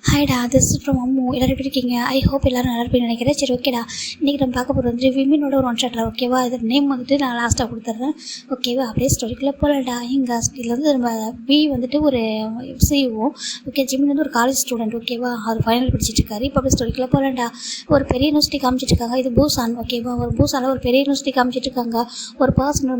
ஹாய்டா, this is from Ammu. எல்லோரும் எப்படி இருக்கீங்க? ஐ ஹோப் எல்லோரும் நல்லா இருப்பீங்கன்னு நினைக்கிறேன். சரி, ஓகேடா. இன்றைக்கி நம்ம பார்க்க போகிறது வந்துட்டு விமினோட ஒரு ஒன் ஷாட்ரா, ஓகேவா? இது நேம் வந்துட்டு நான் லாஸ்ட்டாக கொடுத்துட்றேன், ஓகேவா? அப்படியே ஸ்டோரிக்குள்ளே போகலடா. எங்கள் இதில் வந்து நம்ம பி வந்துட்டு ஒரு சிஇஓ, ஓகே. ஜிமின் வந்து ஒரு காலேஜ் ஸ்டூடெண்ட், ஓகேவா? அவர் ஃபைனல் படிச்சிட்ருக்காரு. இப்போ அப்படியே ஸ்டோரிக்குள்ளே போகலடா. ஒரு பெரிய யூனிவர்சிட்டி காமிச்சிட்ருக்காங்க. இது பூசான், ஓகேவா? ஒரு பூசானில் ஒரு பெரிய யூனிவர்சிட்டி காமிச்சிட்ருக்காங்க. ஒரு பர்சன்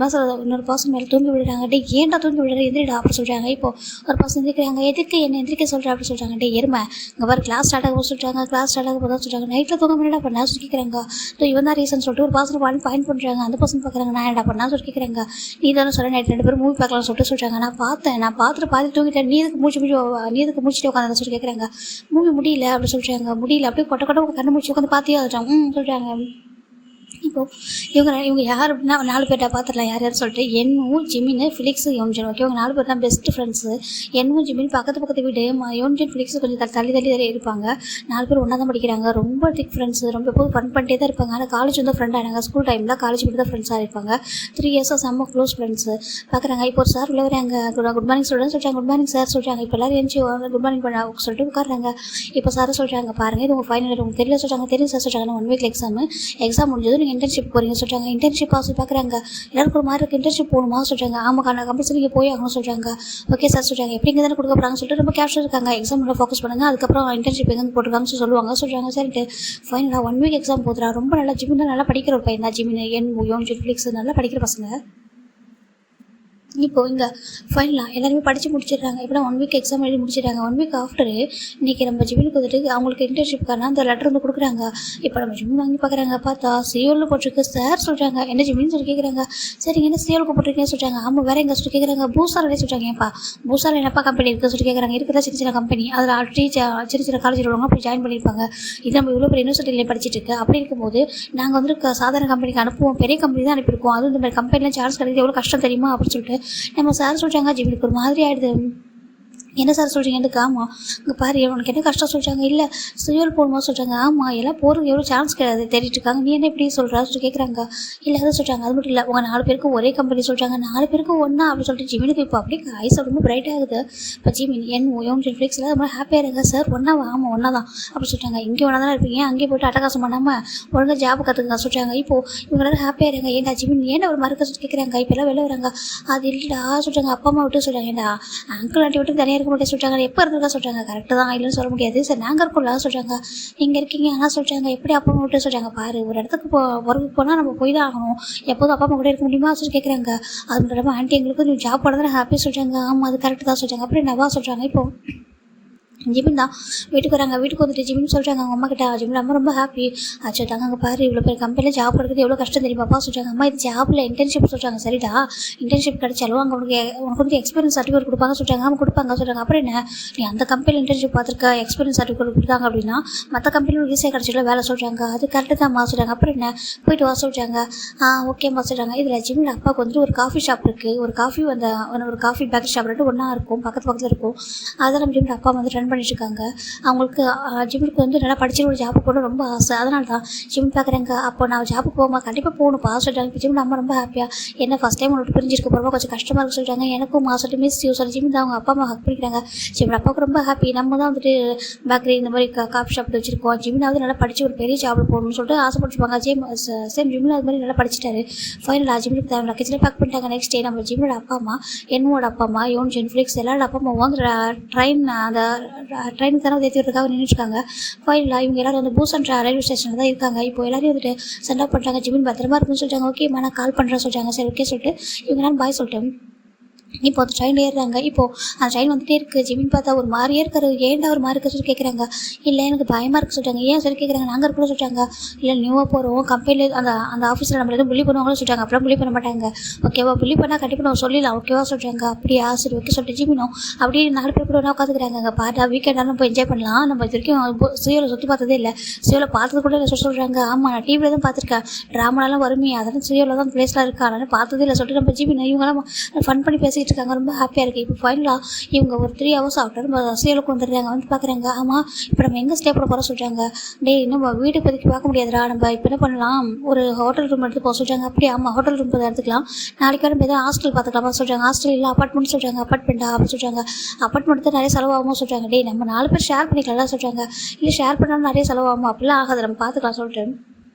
இன்னொரு பர்சன் மேலே தூங்கி விடுறாங்க. டே, ஏன்டா தூங்கி விடுற? எந்திரிடா அப்படி சொல்கிறாங்க. இப்போது ஒரு பர்சன் எந்திரிக்கிறாங்க. எதுக்கு என்ன எந்திரிக்க சொல்கிறேன் அப்படி சொல்கிறாங்க. டே எருமை, இங்கே பாரு, கிளாஸ் ஸ்டார்ட் ஆக சொல்கிறாங்க. கிளாஸ் ஸ்டார்ட் ஆக போதான் சொல்கிறாங்க. நைட்டில் தூங்க முன்னாடி பண்ணா சொல்லி கேட்குறாங்க. ஸோ இவன் தான் ரீசன் சொல்லிட்டு ஒரு பர்சன் பாயிண்ட் பண்ணுறாங்க. அந்த பர்சன் பார்க்குறாங்க. நான் என்ன பண்ணா சொல்லி கேட்குறாங்க. நீ தானே சொல்ல நைட் 2 பேரும் மூவி பார்க்கலாம்னு சொல்கிறாங்க. நான் பார்த்துட்டு பார்த்துட்டு தூங்கிட்டேன். நீ எதுக்கு முடிச்சுட்டு உட்காந்து சொல்லி கேட்குறாங்க. மூவி முடியல அப்படி சொல்கிறாங்க. முடியல அப்படியே கொட்ட கண்ணு முடிச்சு உட்காந்து பார்த்தியா சொல்கிறாங்க. இப்போது இவங்க யார் அப்படின்னா 4 பேர்ட்ட பார்த்துடலாம் யார் யார் சொல்லிட்டு. என்வும் ஜிமின், ஃபிலிக்ஸு, யோன்ஜன், ஓகே. இவங்க 4 பேர் தான் பெஸ்ட் ஃப்ரெண்ட்ஸு. என்வும் ஜிமின் பக்கத்து வீடு. யோன்ஜன், ஃபிலிக்ஸு கொஞ்சம் தள்ளி இருப்பாங்க. 4 பேர் ஒன்றா தான் படிக்கிறாங்க. ரொம்ப திக் ஃப்ரெண்ட்ஸு. ரொம்ப எப்போது ஃபன் பண்ணிட்டே தான் இருப்பாங்க. ஆனால் காலேஜ் வந்து ஃப்ரெண்ட் ஆனாங்க. ஸ்கூல் டைமில் காலேஜ் மட்டும் தான் ஃப்ரெண்ட்ஸாக இருப்பாங்க. 3 இயர்ஸாக செம்ம க்ளோஸ் ஃப்ரெண்ட்ஸு. பார்க்குறாங்க. இப்போ ஒரு சார் உள்ள வராங்க. குட் மார்னிங் ஸ்டூடெண்ட் சொல்கிறாங்க. குட் மார்னிங் சார் சொல்கிறாங்க. இப்போ எல்லோரும் எழுந்துச்சி குட் மார்னிங் பண்ண சொல்லிட்டு உட்காடுறாங்க. இப்போ சார் சொல்கிறாங்க, பாருங்கள் இது உங்கள் ஃபைனல் உங்களுக்கு தெரியல சொல்கிறாங்க. தெரியும் சார் சொல்கிறாங்க. 1 வீக் எக்ஸாம் முடிஞ்சது, நீங்கள் இன்டர்ன்ஷிப் போகிறீங்க சொல்கிறாங்க. இன்டர்ன்ஷிப் ஆசை பார்க்குறாங்க. எல்லாருக்கும் ஒரு மாதிரி இருக்குது. இன்டர்ன்ஷிப் போகணுமா சொல்கிறாங்க. ஆமாக்கான கம்பல்சரி நீங்கள் போய் ஆகணும் சொல்கிறாங்க. ஓகே சார் சொல்கிறாங்க. எப்படி இங்கே தானே கொடுக்க போகிறாங்க சொல்லிட்டு ரொம்ப கேப்ஷன் இருக்காங்க. எக்ஸாமில் ஃபோக்கஸ் பண்ணுங்கள், அதுக்கப்புறம் இன்டர்ன்ஷிப் எங்கே போட்டுருக்காங்கன்னு சொல்லுவாங்க. சரிட்டு ஃபைனலாக 1 வீக் எக்ஸாம் போதுறா. ரொம்ப நல்லா ஜிமின் நல்லா படிக்கிற ஒரு பையன் தான். ஜிமின், யோன்ஜன், ஃபிலிக்ஸ் நல்லா படிக்கிற பசங்க. இப்போது இங்கே ஃபைனலாக எல்லாருமே படித்து முடிச்சிடுறாங்க. இப்போ 1 வீக் எக்ஸாம் எழுதி முடிச்சிடுறாங்க. 1 வீக் ஆஃப்டரு இன்றைக்கி நம்ம ஜிமினுக்கு வந்துட்டு அவங்களுக்கு இன்டர்ன்ஷிப்கான அந்த லெட்டர் வந்து கொடுக்குறாங்க. இப்போ நம்ம ஜிமின் வாங்கி பார்க்குறாங்க. பார்த்தா சியோலில் போட்டிருக்கு. சார் சொல்கிறாங்க, என்ன ஜிமின்னு சொல்லி கேட்குறாங்க. சரிங்க, என்ன சியோலுக்கு போட்டிருக்கேன்னு சொல்கிறாங்க. ஆமாம், வேறு எங்கே சொல்லி கேட்குறாங்க. பூசாலே சொல்கிறாங்க. ஏன்ப்பா பூசாவில் என்னப்பா கம்பெனி இருக்குன்னு சொல்லி கேட்குறாங்க. இருக்குதா சின்ன கம்பெனி, அதில் ஆல்ரெடி சின்ன காலேஜில் உள்ளவங்க போய் ஜாயின் பண்ணியிருப்பாங்க. இது நம்ம இவ்வளோ பெரிய யூனிவர்சிட்டியில் படிச்சுட்டு இருக்கு. அப்படி இருக்கும்போது நாங்கள் வந்து சாதாரண கம்பெனிக்கு அனுப்புவோம், பெரிய கம்பெனி தான் அனுப்பியிருக்கோம். அதுவும் இந்த மாதிரி கம்பெனியில் சான்ஸ் கிடைக்கிறது எவ்வளோ கஷ்டம் தெரியுமா அப்படின்னு சொல்லிட்டு நம்ம சார் சொல்கிறாங்க. ஜிமினுக்கு ஒரு மாதிரி ஆகிடுது. என்ன சார் சொல்கிறீங்க? எனக்கு ஆமாம், இங்கே பாரு உனக்கு என்ன கஷ்டம் சொல்கிறாங்க. இல்லை சுயல் போகணுமா சொல்கிறாங்க. ஆமாம், எல்லாம் போகிறதுக்கு எவ்வளோ சான்ஸ் கிடையாது தேடிட்டு இருக்காங்க. நீ என்ன எப்படி சொல்கிறா சொல்லி கேட்குறாங்க. இல்லை அதை சொல்கிறாங்க. அது மட்டும் இல்லை, உங்கள் 4 பேருக்கும் ஒரே கம்பெனி சொல்கிறாங்க. 4 பேருக்கும் ஒன்றா அப்படின்னு சொல்லிட்டு ஜிமினுக்கு இப்போ அப்படியே ஐஸ் ரொம்ப பிரைட் ஆகுது. இப்போ ஜிமின் யோன்ஜன், ஃபிலிக்ஸ் எல்லாம் ரொம்ப ஹாப்பியாக இருங்க. சார் ஒன்றாவா? ஆமாம், ஒன்றா தான் அப்படி சொல்கிறாங்க. இங்கே ஒன்றா தானே இருப்பீங்க, அங்கேயே போய்ட்டு அட்டகாசம் பண்ணாமல் ஒழுங்காக ஜாப் கற்றுக்க சொல்கிறாங்க. இப்போது இவங்க எல்லாரும் ஹாப்பியாக இருங்க. ஏன்டா ஜிமின் ஏன்டா ஒரு மறுக்க சொல்லி கேட்குறாங்க. இப்போ எல்லாம் வெளில வராங்க. அது இல்லைடா சொல்கிறாங்க. அப்பா அம்மா விட்டு சொல்கிறாங்க. ஏன்டா அங்கிள் ஆண்டி விட்டு தனியாக இருக்க மாட்டேன் சொல்கிறாங்க. எப்போ இருந்திருக்கா சொல்கிறாங்க. கரெக்டாக தான், இல்லைன்னு சொல்ல முடியாது. சார் நாங்கள் இருக்கோம்ல சொல்கிறாங்க. நீங்கள் இருக்கீங்க ஆனால் சொல்கிறாங்க. எப்படி அப்பா அம்மா விட்டு சொல்கிறாங்க. பாரு, ஒரு இடத்துக்கு ஒர்க்கு போனால் நம்ம போய் தான் ஆகணும். எப்போதும் அப்பா அம்மா கூட இருக்க முடியுமா சொல்லி கேட்குறாங்க. அது மட்டும் இல்லாமல் ஆண்டி எங்களுக்கு நீ ஜாப் போட தான் ஹாப்பியாக சொல்கிறாங்க. ஆமாம், அது கரெக்டு தான் சொல்கிறாங்க. அப்புறம் என்னவா சொல்கிறாங்க. இப்போது ஜிமின் தான் வீட்டுக்கு வராங்க. வீட்டுக்கு வந்துட்டு ஜிமின் சொல்கிறாங்க அவங்க அம்மா கிட்ட. ஜிமின் அம்மா ரொம்ப ஹாப்பி சொல்லிட்டாங்க. அங்கே பாரு, இவ்வளோ பேர் கம்பெனியில் ஜாப் எடுக்கிறது எவ்வளோ கஷ்டம் தெரியுமாப்பா சொல்கிறாங்க. அம்மா இது ஜாப்பில் இன்டர்ன்ஷிப் சொல்கிறாங்க. சரிடா, இன்டர்ன்ஷிப் கிடைச்சாலும் அங்கே உனக்கு வந்து எக்ஸ்பீரியன்ஸ் சர்டிஃபிகேட் கொடுப்பாங்க சொல்கிறாங்க. அவங்க கொடுப்பாங்க சொல்கிறாங்க. அப்புறம் என்ன, நீ அந்த கம்பெனியில் இன்டர்ன்ஷிப் பார்த்துருக்க, எக்ஸ்பீரியன்ஸ் சர்டிஃபிகேட் கொடுத்தாங்க அப்படின்னா மற்ற கம்பெனியில் ஈஸியாக கிடச்சிடல வேலை சொல்கிறாங்க. அது கரெக்டு தான்மா சொல்கிறாங்க. அப்புறம் என்ன, போயிட்டு வா சொல்கிறாங்க. ஓகேம்மா சொல்கிறாங்க. இதில் ஜிமின் அப்பாவுக்கு வந்துட்டு ஒரு காஃபி ஷாப் இருக்குது. ஒரு காஃபி பேக்கரி ஷாப் ரெண்டு ஒன்றா இருக்கும், பக்கத்தில் இருக்கும். அதெல்லாம் நம்ம ஜிமின் அப்பா வந்து ரன் பண்ணிட்டுருக்காங்க. அவங்களுக்கு ஜிம்முக்கு வந்து நல்லா படிச்சுட்டு ஒரு ஜாப்புக்கு போகணும் ரொம்ப ஆசை. அதனால தான் ஜிம் பார்க்குறாங்க. அப்போ நான் ஜாப்புக்கு போகுமா கண்டிப்பாக போகணும்ப்பா சொல்லிட்டாங்க. இப்போ ஜிம் அம்மா ரொம்ப ஹாப்பியாக என்ன ஃபஸ்ட் டைம் உனக்கு பிரிஞ்சிருக்க போகிறப்ப கொஞ்சம் கஷ்டமாக இருக்கு சொல்கிறாங்க. எனக்கும் சொல்லிட்டு மிஸ் யூ சொல்லி ஜிம் தான் அவங்க அப்பா அம்மா ஹக் பண்ணிக்கிறாங்க. ஜிம் அப்பாவுக்கு ரொம்ப ஹாப்பி. நம்ம தான் வந்துட்டு பேக்கரி இந்த மாதிரி காஃபி ஷாப்பில் வச்சுருக்கோம். ஜிம்னாவது நல்லா படித்து ஒரு பெரிய ஜாபில் போகணும்னு சொல்லிட்டு ஆசைப்பட்டுருப்பாங்க. சேம் ஜிம்மில் அது மாதிரி நல்லா படிச்சுட்டாரு. ஃபைனலாக ஜிம்முக்கு தேவை லக்கேஜில் பேக் பண்ணிட்டாங்க. நெக்ஸ்ட் டே நம்ம ஜிம்மோட அப்பா அம்மா, என்னோட அப்பா அம்மா, யோன்ஜன், ஃபிலிக்ஸ் எல்லாரோட அப்பா அம்மா வந்து ட்ரெயினுக்கு தானே ஏற்றிக்கிறதுக்காக நின்றுட்டுருக்காங்க. ஃபைனலாக இவங்க எல்லோரும் வந்து பூசன் ரயில்வே ஸ்டேஷனில் தான் இருக்காங்க. இப்போ எல்லாரையும் வந்துட்டு சென்ட் அப் பண்ணுறாங்க. ஜிமின் பத்திரமா இருக்குன்னு சொல்லிட்டாங்க. ஓகேம்மா நான் கால் பண்ணுறேன் சொல்கிறாங்க. சரி ஓகே சொல்லிட்டு இவங்க எல்லாரும் பாய் சொல்லிட்டு இப்போ அந்த ட்ரெயின் ஏறுறாங்க. இப்போது அந்த ட்ரெயின் வந்துகிட்டே இருக்குது. ஜிமின் பார்த்தா ஒரு மாதிரியே இருக்காரு. ஏன்டா ஒரு மாதிரி இருக்க சொல்லி கேட்குறாங்க. இல்லை எனக்கு பயமாக இருக்குது சொல்கிறாங்க. ஏன் சொல்லி கேட்குறாங்க. நாங்கள் இருக்கணும் சொல்கிறாங்க. இல்லை நியூவாக போகிறோம் கம்பெனியில் அந்த ஆஃபீஸில் நம்மள எதுவும் புள்ளி பண்ணுவாங்கன்னு சொல்கிறாங்க. அப்படிலாம் புள்ளி பண்ண மாட்டாங்க. ஓகேவா, புள்ளி பண்ணால் கண்டிப்பாக நம்ம சொல்லலாம். ஓகேவா சொல்கிறாங்க. அப்படியா சரி ஓகே சொல்லிட்டு ஜிமினும் அப்படியே 4 பேர் கூட ஒன்றா உட்காந்துக்கிறாங்க. அங்கே பாட்டா வீக்கெண்டாக நம்ம என்ஜாய் பண்ணலாம். நம்ம இது வரைக்கும் சியோவில் சுற்றி பார்த்ததே இல்லை. சியோவில் பார்த்தது கூட இல்லை சொல்கிறாங்க. ஆமாம், நான் டிவியில் தான் பார்த்துருக்கேன். ட்ராமாலாம் வருமே, அதெல்லாம் சியோவில் தான் பிளேஸ்லாம் இருக்கா, அதனால் பார்த்ததே இல்லை சொல்லிட்டு நம்ம ஜிமின் இவங்கெல்லாம் ஃபன் பண்ணி பேசி பேசிகிட்டு இருக்காங்க, ரொம்ப ஹாப்பியாக இருக்குது. இப்போ ஃபைனலாக இவங்க ஒரு 3 ஹவர்ஸ் ஆஃப்டர் நம்ம சீரியலுக்கு வந்துடுறாங்க. வந்து பார்க்குறாங்க, ஆமாம் இப்போ நம்ம எங்கே ஸ்டே பண்ண போகிறோம் சொல்கிறாங்க. டேய் நம்ம வீடு இப்போதைக்கு பார்க்க முடியாதுடா, நம்ம இப்போ என்ன பண்ணலாம், ஒரு ஹோட்டல் ரூம் எடுத்து போக சொல்கிறாங்க. அப்படியே ஆமாம் ஹோட்டல் ரூம் எடுத்துக்கலாம், நாளைக்கு நம்ம எதாவது ஹாஸ்டல் பார்த்துக்கலாமா சொல்கிறாங்க. ஹாஸ்டல் இல்லை அப்பார்ட்மெண்ட் சொல்கிறாங்க. அப்பார்ட்மெண்ட்டா அப்படின்னு சொல்கிறாங்க. அப்பார்ட்மெண்ட் தான் நிறைய செலவாகுமோ சொல்கிறாங்க. டேய் நம்ம 4 பேர் ஷேர் பண்ணிக்கலாம் சொல்கிறாங்க. இல்லை ஷேர் பண்ணாலும் நிறைய செலவாகும், அப்படிலாம் ஆகாது, நம்ம பார்த்துக்கலாம் சொல்லிட்டு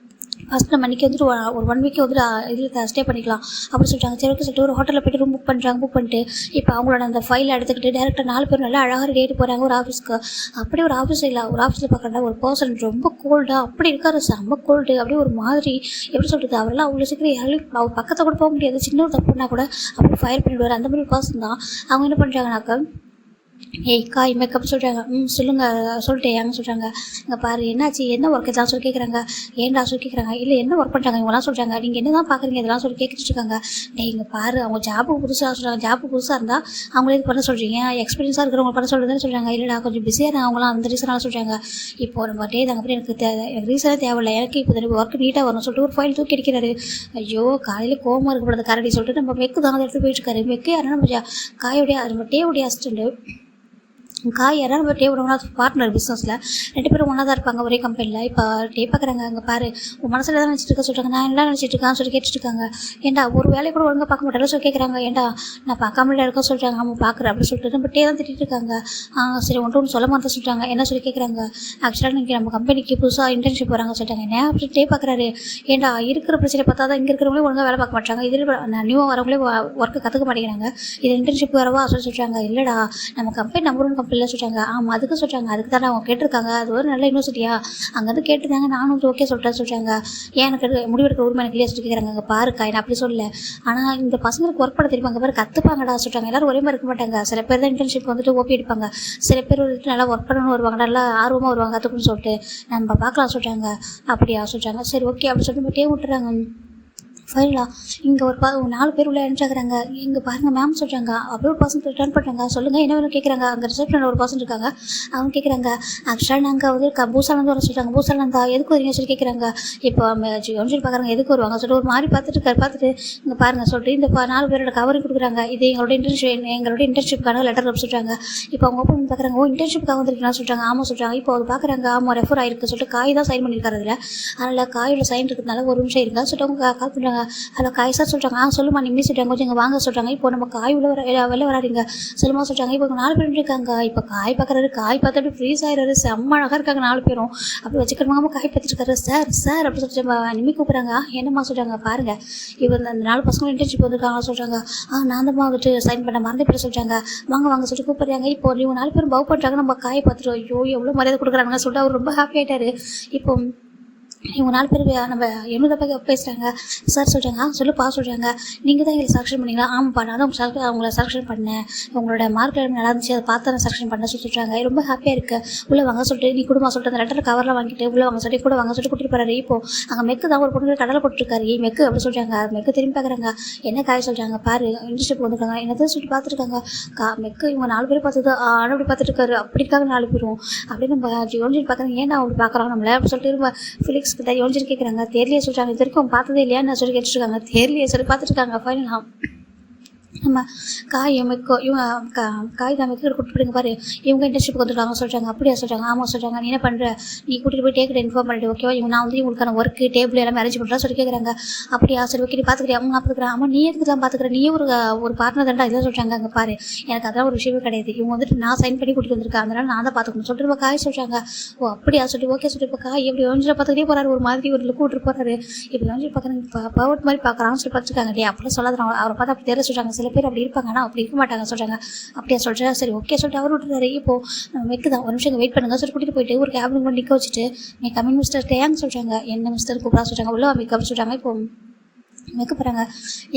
ஃபஸ்ட் நம்ம அன்றைக்கி வந்துட்டு ஒரு 1 வீக் வந்துட்டு இதில் ஸ்டே பண்ணிக்கலாம் அப்படின்னு சொல்லிட்டாங்க. சரி ஓகே சொல்லிட்டு ஒரு ஹோட்டலில் போய்ட்டு ரூம் புக் பண்ணிட்டு இப்போ அவங்களோட அந்த ஃபைலை எடுத்துக்கிட்டு டேரெக்டாக 4 பேர் நல்லா அழகாக ரெடி போகிறாங்க ஒரு ஆஃபீஸ்க்கு. அப்படியே ஒரு ஆஃபீஸ் இல்லை, ஒரு ஆஃபீஸில் பார்க்குறா ஒரு பர்சன் ரொம்ப கோல்டாக அப்படி இருக்காரு, செம்ம கோல்டு, அப்படியே ஒரு மாதிரி எப்படி சொல்கிறது, அவரெல்லாம் அவ்வளோ சீக்கிரம் யாரும் அவர் பக்கத்தை கூட போக முடியாது, சின்ன ஒரு தப்புனா கூட அப்படியே ஃபயர் பண்ணிவிடுவார், அந்த மாதிரி பர்சன் தான். அவங்க என்ன பண்ணுறாங்கனாக்கா, ஏய் காய் மேக்கப் சொல்கிறாங்க. சொல்லுங்கள் சொல்லிட்டேன் சொல்கிறாங்க. இங்கே பாரு என்னாச்சு, என்ன ஒர்க் இதெல்லாம் சொல்லி கேட்குறாங்க. ஏன்டா சொல்லி கேட்குறாங்க. இல்லை என்ன ஒர்க் பண்ணுறாங்க இவங்களாம் சொல்கிறாங்க. நீங்கள் என்ன தான் பார்க்குறீங்க இதெல்லாம் சொல்லி கேட்டுட்டு இருக்காங்க. டேய் இங்கே பாரு அவங்க ஜாப்புக்கு புதுசாக சொல்கிறாங்க, ஜாப்புக்கு புதுசாக இருந்தால் அவங்களே இது பண்ண சொல்கிறீங்க, எக்ஸ்பீரியன்ஸாக இருக்கிறவங்க பண்ண சொல்கிறதுன்னு சொல்கிறாங்க. இல்லைடா கொஞ்சம் பிஸியாக இருந்தாங்க அவங்களாம் அந்த ரீசனாக சொல்கிறாங்க. இப்போ நம்ம டே தாங்க அப்படி எனக்கு ரீசனே தேவையில்லை, எனக்கு இப்போ ஒர்க் நீட்டாக வரணும் சொல்லிட்டு ஒரு ஃபைல் தூக்கி அடிக்கிறாரு. ஐயோ காலையில் கோவமாக இருக்கக்கூடாது கரடி சொல்லிட்டு நம்ம மெக்கு தாங்க எடுத்து போயிட்டு இருக்காரு. மெக்கு யாருன்னா நம்ம காயோடைய நம்ம டேவுடைய அசிஸ்டண்ட்டு. காய் யாராவது நம்ம டே விடுவோம்னா பார்ட்னர் பிஸ்னஸில் 2 பேரும் ஒன்றா தான் இருப்பாங்க ஒரே கம்பெனியில். இப்போ டே பார்க்குறாங்க, அங்கே பாரு உன் மனசில் தான் நினச்சிட்டு இருக்க சொல்கிறாங்க. நான் என்ன நினச்சிட்டு இருக்கான்னு சொல்லி கேட்டுட்டு இருக்காங்க. ஏன்டா ஒரு வேலையை கூட ஒழுங்காக பார்க்க மாட்டேன்னு சொல்லி கேட்குறாங்க. ஏன்டா நான் பார்க்காமல இருக்க சொல்கிறாங்க. ஆமாம் பார்க்குறேன் அப்படின்னு சொல்லிட்டு நம்ம டே தான் திட்டிட்டு இருக்காங்க. சரி ஒன்று சொல்ல மாட்டேன் சொல்கிறாங்க. என்ன சொல்லி கேட்குறாங்க. ஆக்சுவலாக நீங்கள் நம்ம கம்பெனிக்கு புதுசாக இன்டர்ன்ஷிப் வராங்க சொல்லிட்டாங்க. என்ன அப்படி டே பார்க்குறாரு. ஏன்டா இருக்கிற பிரச்சனை பார்த்தா தான் இங்கே இருக்கிறவங்களே ஒழுங்காக வேலை பார்க்க மாட்டாங்க, இதில் நியூவாக வரவங்களே ஒர்க்கு கற்றுக்க மாட்டேங்கிறாங்க, இது இன்டர்ன்ஷிப் வரவா சொல்லி சொல்கிறாங்க. இல்லைடா நம்ம கம்பெனி நம்பர் 1 கம்பெனியில் சொல்கிறாங்க. ஆமாம் அதுக்கு சொல்கிறாங்க, அதுக்கு தானே அவங்க கேட்டிருக்காங்க, அது ஒரு நல்ல யூனிவர்சிட்டியா அங்கேருந்து கேட்டுருந்தாங்க, நானும் ஓகே சொல்லிட்டேன் சொல்கிறாங்க. ஏன் எனக்கு முடிவெடுக்கிற உரிமை எனக்கு இல்லையா சொல்லி கேட்குறாங்க. அங்கே பாருக்கா நான் அப்படி சொல்லலை, ஆனால் இந்த பசங்களுக்கு ஒர்க் பண்ண தெரியுமா, அங்கே பேர் கற்றுப்பாங்கடா சொல்கிறாங்க. எல்லோரும் ஒரே மாதிரி இருக்க மாட்டாங்க, சில பேர் தான் இன்டர்ன்ஷிப் வந்துட்டு ஓபி எடுப்பாங்க, சில பேர் வந்துட்டு நல்லா ஒர்க் பண்ணணும்னு வருவாங்க, நல்லா ஆர்வமாக வருவாங்க கற்றுக்கணும்னு சொல்லிட்டு நம்ம பார்க்கலாம் சொல்கிறாங்க. அப்படியா சொல்கிறாங்க. சரி ஓகே அப்படின்னு சொல்லிட்டு மட்டும் விட்டுறாங்க. ஃபைனலாக இங்கே ஒரு 4 பேர் உள்ளே என்ட்ராகிறாங்க. இங்கே பாருங்கள் மேம் சொல்கிறாங்க. அப்படியே ஒரு பர்சன் ரிட்டர்ன் பண்ணுறாங்க. சொல்லுங்கள் என்ன வேணும் கேட்குறாங்க. அங்கே ரிசப்ஷனில் ஒரு பர்சன் இருக்காங்க, அவங்க கேட்குறாங்க. ஆக்சுவலாக நாங்கள் வந்து பூசானந்து வர சொல்கிறாங்க. பூசானந்தா எதுக்கு வரீங்க சொல்லி கேட்குறாங்க. இப்போ சொல்லி பார்க்குறாங்க எதுக்கு வருவாங்க சொல்லிட்டு ஒரு மாதிரி பார்த்துட்டு இங்கே பாருங்கள் சொல்லிட்டு இந்த 4 பேரோட கவரிங் கொடுக்குறாங்க. இது எங்களோட இன்டர்ன்ஷிப்கான லெட்டர் சொல்கிறாங்க. இப்போ அவங்க ஓப்பன் பண்ணி பார்க்குறாங்க. இன்டர்ன்ஷிப்காக வந்துருக்கீங்களா சொல்கிறாங்க. ஆமாம் சொல்கிறாங்க. இப்போ அது பார்க்குறாங்க. ஆமாம் ரெஃபர் ஆகிருக்கு சொல்லிட்டு காய் தான் சைன் பண்ணியிருக்காரு அதில், அதனால் காயோட சைன் இருக்கிறதுனால ஒரு நிமிஷம் இருக்கா சொல்லிட்டு அவங்க கால் பண்ணுறாங்க. அதில் காய் சார் சொல்கிறாங்க. சொல்லுமா நீ சொல்கிறாங்க, கொஞ்சம் இங்கே வாங்க சொல்கிறாங்க. இப்போ நம்ம காய் வெளில வராதிங்க சொல்லுமா சொல்கிறாங்க. இப்போ 4 பேர் இருக்காங்க. இப்போ காய் பார்க்குறாரு, காய் பார்த்து அப்படி ஃப்ரீஸ் ஆகிடுறாரு, செம்ம அழகாக இருக்காங்க 4 பேரும். அப்படி வச்சுக்கிறவங்க காய் பார்த்துட்டு இருக்காரு. சார் அப்படி சொல்லிட்டு நிம்மி கூப்பிட்றாங்க. என்னம்மா சொல்கிறாங்க. பாருங்கள் இவர் அந்த 4 பசங்களும் இன்டர்ன்ஷிப் வந்துருக்காங்க சொல்கிறாங்க. நான் தான் வந்துட்டு சைன் பண்ண மறந்து பேர் சொல்கிறாங்க. வாங்க சொல்லிட்டு கூப்பிட்றாங்க. இப்போ இவங்க 4 பேரும் பவ் பண்ணுறாங்க. நம்ம காயை பார்த்துட்டு ஐயோ எவ்வளோ மரியாதை கொடுக்குறாங்க சொல்லிட்டு அவர் ரொம்ப ஹாப்பி ஆகிட்டாரு. இப்போ இவங்க 4 பேர் நம்ம என்னோட பேசுகிறாங்க. சார் சொல்கிறாங்க. சொல்லுப்பா சொல்கிறாங்க. நீங்கள் தான் எங்களை செலக்ஷன் பண்ணிங்களா. ஆமாப்பா நான் தான் அவங்கள செலக்ஷன் பண்ணேன், உங்களோட மார்க் நல்லா இருந்துச்சு, அதை பார்த்து நான் செலக்ஷன் பண்ண சொல்லிட்டுறாங்க. ரொம்ப ஹாப்பியாக இருக்குது. உள்ளே வாங்க சொல்லிட்டு நீ குடும்பம் சொல்லிட்டு அந்த லெட்டர் கவரில் வாங்கிட்டு உள்ளே வாங்க சொல்லி கூட வாங்க சொல்லிட்டு கூட்டிட்டு போகிறாரு. இப்போ அங்கே மெக்கு தான் ஒரு பொண்ணு கடலை போட்டுருக்காரு. மெக்கு அப்படி சொல்கிறாங்க. மெக்கு திரும்பி பார்க்குறாங்க. என்ன காய் சொல்கிறாங்க. பாரு இன்டர்ன்ஷிப் வந்துருக்காங்க, என்னதான் சொல்லிட்டு பார்த்துருக்காங்க. மெக்கு இவங்க 4 பேர் பார்த்தது அப்படி பார்த்துட்டு இருக்காரு. அப்படி இருக்காங்க 4 பேரும். அப்படியே நம்ம யோசிச்சு பார்க்குறாங்க. ஏன்னா அப்படி பார்க்குறாங்க நம்மள அப்படி சொல்லிட்டு ரொம்ப ஃபிலிக்ஸ் கிட்ட யோசிச்சு கேட்குறாங்க. தெரியலையே சொல்கிறாங்க. இது வரைக்கும் பார்த்ததே இல்லையா நான் சொல்லி கேட்டுருக்காங்க. தெரியலையே சொல்லி பார்த்துருக்காங்க. ஃபைனலாக நம்ம காய் மெக்கோ இவங்க காய் தான் மெக்கு கூட்டிட்டு போடுங்க பாரு, இவங்க இன்டர்ன்ஷிப்புக்கு வந்துருக்காங்க சொல்கிறாங்க. அப்படியா சொல்கிறாங்க. ஆமாம் சொல்கிறாங்க. நீ என்ன பண்ணுற, நீ கூட்டிகிட்டு போய் டேக்கிட்ட இன்ஃபார்ம் பண்ணிட்டு ஓகேவா, இவங்க நான் வந்து இவங்களுக்கான ஒர்க்கு டேபிள் எல்லாமே அரேஞ்ச் பண்ணுறா சொல்லி கேட்குறாங்க. அப்படியா சரி ஓகே நீ பார்த்துக்கிறியா. நான் பார்த்துக்கிறேன். ஆமாம் நீ எதுக்கு தான் பார்த்துக்கிறேன், நீ ஒரு பார்ட்னர் தான்டா இதெல்லாம் சொல்கிறாங்க. அங்கே பாரு எனக்கு அதெல்லாம் ஒரு விஷயமே கிடையாது, இவங்க வந்துட்டு நான் சைன் பண்ணி கூட்டிட்டு வந்திருக்கேன், அதனால் நான் தான் பார்த்துக்கணும் சொல்லிட்டு இப்போ காய் சொல்கிறாங்க. ஓ அப்படியா சொல்லி ஓகே சொல்லி இப்போ காய் எப்படி யோசிச்சு பார்த்துக்கிட்டே போகிறாரு, ஒரு மாதிரி ஒரு லுக்கு விட்டு போகிறாரு. இப்போ யோசிச்சு பார்க்குறாங்க. பவர்ட் மாதிரி பார்க்குறாங்கன்னு சொல்லி பார்த்துருக்காங்க. டே அப்படிலாம் சொல்லாத, அவரை பார்த்து அப்படி தெரிய சொல்கிறாங்க. சில பேர் அப்படி இருப்பாங்க, ஆனால் அப்படி இருக்க மாட்டாங்க சொல்கிறாங்க. அப்படியா சொல்கிறேன். சரி ஓகே சொல்லிட்டு அவர் விட்டுறாரு. இப்போது நம்ம மெக்கு தான் ஒரு நிமிஷம் வெயிட் பண்ணுங்க சொல்லி கூட்டிகிட்டு போயிட்டு ஒரு கேபின் கொண்டு நிற்க வச்சுட்டு நீ கமிங் மிஸ்டர் டேன்னு சொல்கிறாங்க. என்ன மிஸ்டர் கூப்பிடா சொல்கிறாங்க. உள்ள மேக்கப் சொல்கிறாங்க. இப்போ மெக்கு போகிறாங்க.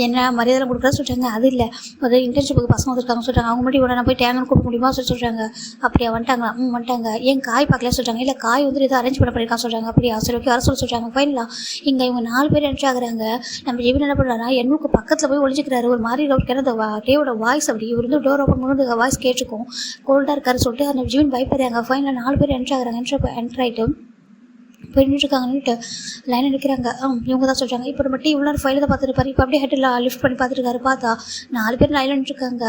என்ன மரியாதை கொடுக்குறா சொல்கிறாங்க. அது இல்லை ஒரு இன்டர்ன்ஷிப்புக்கு பசங்க வந்துருக்காங்க சொல்கிறாங்க. அவங்க மட்டும் இவ்வளோ நான் போய் டேங்கன்னு கொடுக்க முடியுமா சொல்லி சொல்கிறாங்க. அப்படியா வந்துட்டாங்களா. வந்துட்டாங்க. ஏன் காய் பார்க்கல சொல்கிறாங்க. இல்லை காய் வந்து இதை அரேஞ்ச் பண்ண பண்ணியிருக்காங்க சொல்கிறாங்க. அப்படியா சரி ஓகே வர சொல்கிறாங்க. ஃபைனலாக இங்கே இவங்க 4 பேர் என்ட்ரி ஆகுறாங்க. நம்ம ஜெபின் என்ன பண்ணுறாங்கன்னா என்னுக்கு பக்கத்தில் போய் ஒழிஞ்சிக்கிறாரு. ஒரு மாதிரி அந்த டேவோட வாய்ஸ் அப்படி இவர் வந்து டோர் ஓப்பன் பண்ணி வாய்ஸ் கேட்டுருக்கும், கோல்டாக இருக்காரு சொல்லிட்டு அந்த ஜீவன் பயப்படுறாங்க. ஃபைனலாக 4 பேர் என்ட்ரி ஆகுறாங்க. என்ட்ரி ஆகிட்டு போய் நின்றுருக்காங்கன்னுட்டு லைன் நிற்கிறாங்க. இவங்க தான் சொல்கிறாங்க. இப்போ நம்ம இவ்வளோ நேரம் ஃபைலை தான் பார்த்துருப்பாரு. இப்போ அப்படியே ஹெட்டில் லிஃப்ட் பண்ணி பார்த்துருக்காரு. பார்த்தா 4 பேர் லைனில் நின்றுருக்காங்க.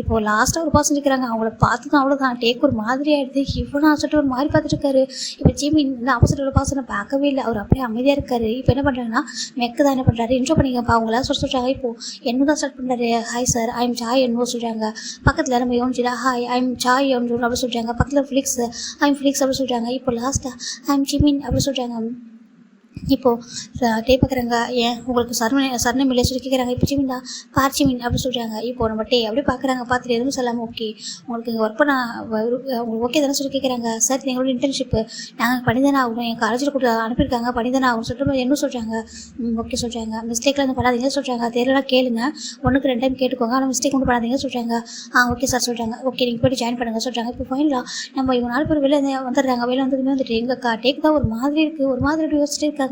இப்போது லாஸ்ட்டாக ஒரு பர்சன் இருக்கிறாங்க. அவங்கள பார்த்து தான் அவ்வளோதான் டேக் ஒரு மாதிரி ஆகிடுது. இவ்வளோ சொல்லிட்டு ஒரு மாதிரி பார்த்துட்டு இப்போ ஜிமி இந்த ஆப்போசிட் உள்ள பர்சனை பார்க்கவே இல்லை. அவர் அப்படியே அமைதியாக இருக்காரு. இப்போ என்ன பண்ணுறாங்கன்னா மெக்கு தான் என்ன பண்ணுறாரு, இன்ட்ரோ பண்ணிக்கப்பா அவங்கள சொல்கிறாங்க. இப்போது என்ன தான் ஸ்டார்ட் பண்ணுறாரு. ஹாய் சார், ஐம் சாய் என்னவோ சொல்கிறாங்க. பக்கத்தில் நம்ம யோசிச்சா ஹாய் ஐம் சாய் அப்படின்னு சொல்கிறாங்க. பக்கத்தில் ஃபிலிக்ஸ் ஐம் ஃபிலிக்ஸ் அப்படின்னு சொல்கிறாங்க. இப்போ லாஸ்ட்டாக ஐம் ஜிமின் அப்படின்னு சொல்கிறாங்க. இப்போது டே பார்க்குறாங்க. ஏன் உங்களுக்கு சரணம் இல்லையா சொல்லி கேட்குறாங்க. இப்போ ஜிமின் பார் ஜிமின் அப்படின்னு சொல்கிறாங்க. இப்போது நம்ம டே அப்படியே பார்க்குறாங்க. பார்த்துட்டு எதுவும் சொல்லாமல் ஓகே உங்களுக்கு இங்கே ஒர்க் பண்ண உங்களுக்கு ஓகே தானே சொல்லி கேட்குறாங்க. சார் எங்களோட இன்டர்ன்ஷிப்பு நாங்கள் பண்ணிதானே ஆகணும், என் காலேஜில் கூட அனுப்பியிருக்காங்க, பண்ணிதானே ஆகணும் சொல்லிட்டு என்ன சொல்கிறாங்க. ஓகே சொல்கிறாங்க. மிஸ்டேக்கில் வந்து பண்ணாதீங்க சொல்கிறாங்க. தெரியலாம் கேளுங்க, 1க்கு 2 டைம் கேட்டுக்கோங்க, ஆனால் மிஸ்டேக் ஒன்று பண்ணாதீங்க சொல்கிறாங்க. ஓகே சார் சொல்கிறாங்க. ஓகே நீங்கள் போய்ட்டு ஜாயின் பண்ணுங்கள் சொல்கிறாங்க. இப்போ ஃபைனலாக நம்ம இவங்க 4 பேர் வெளியே வந்துடுறாங்க. வெளியே வந்ததுமே வந்துட்டு எங்கள் டேக்கு தான் ஒரு மாதிரி இருக்குது, ஒரு மாதிரி யோசிச்சுட்டு இருக்காங்க.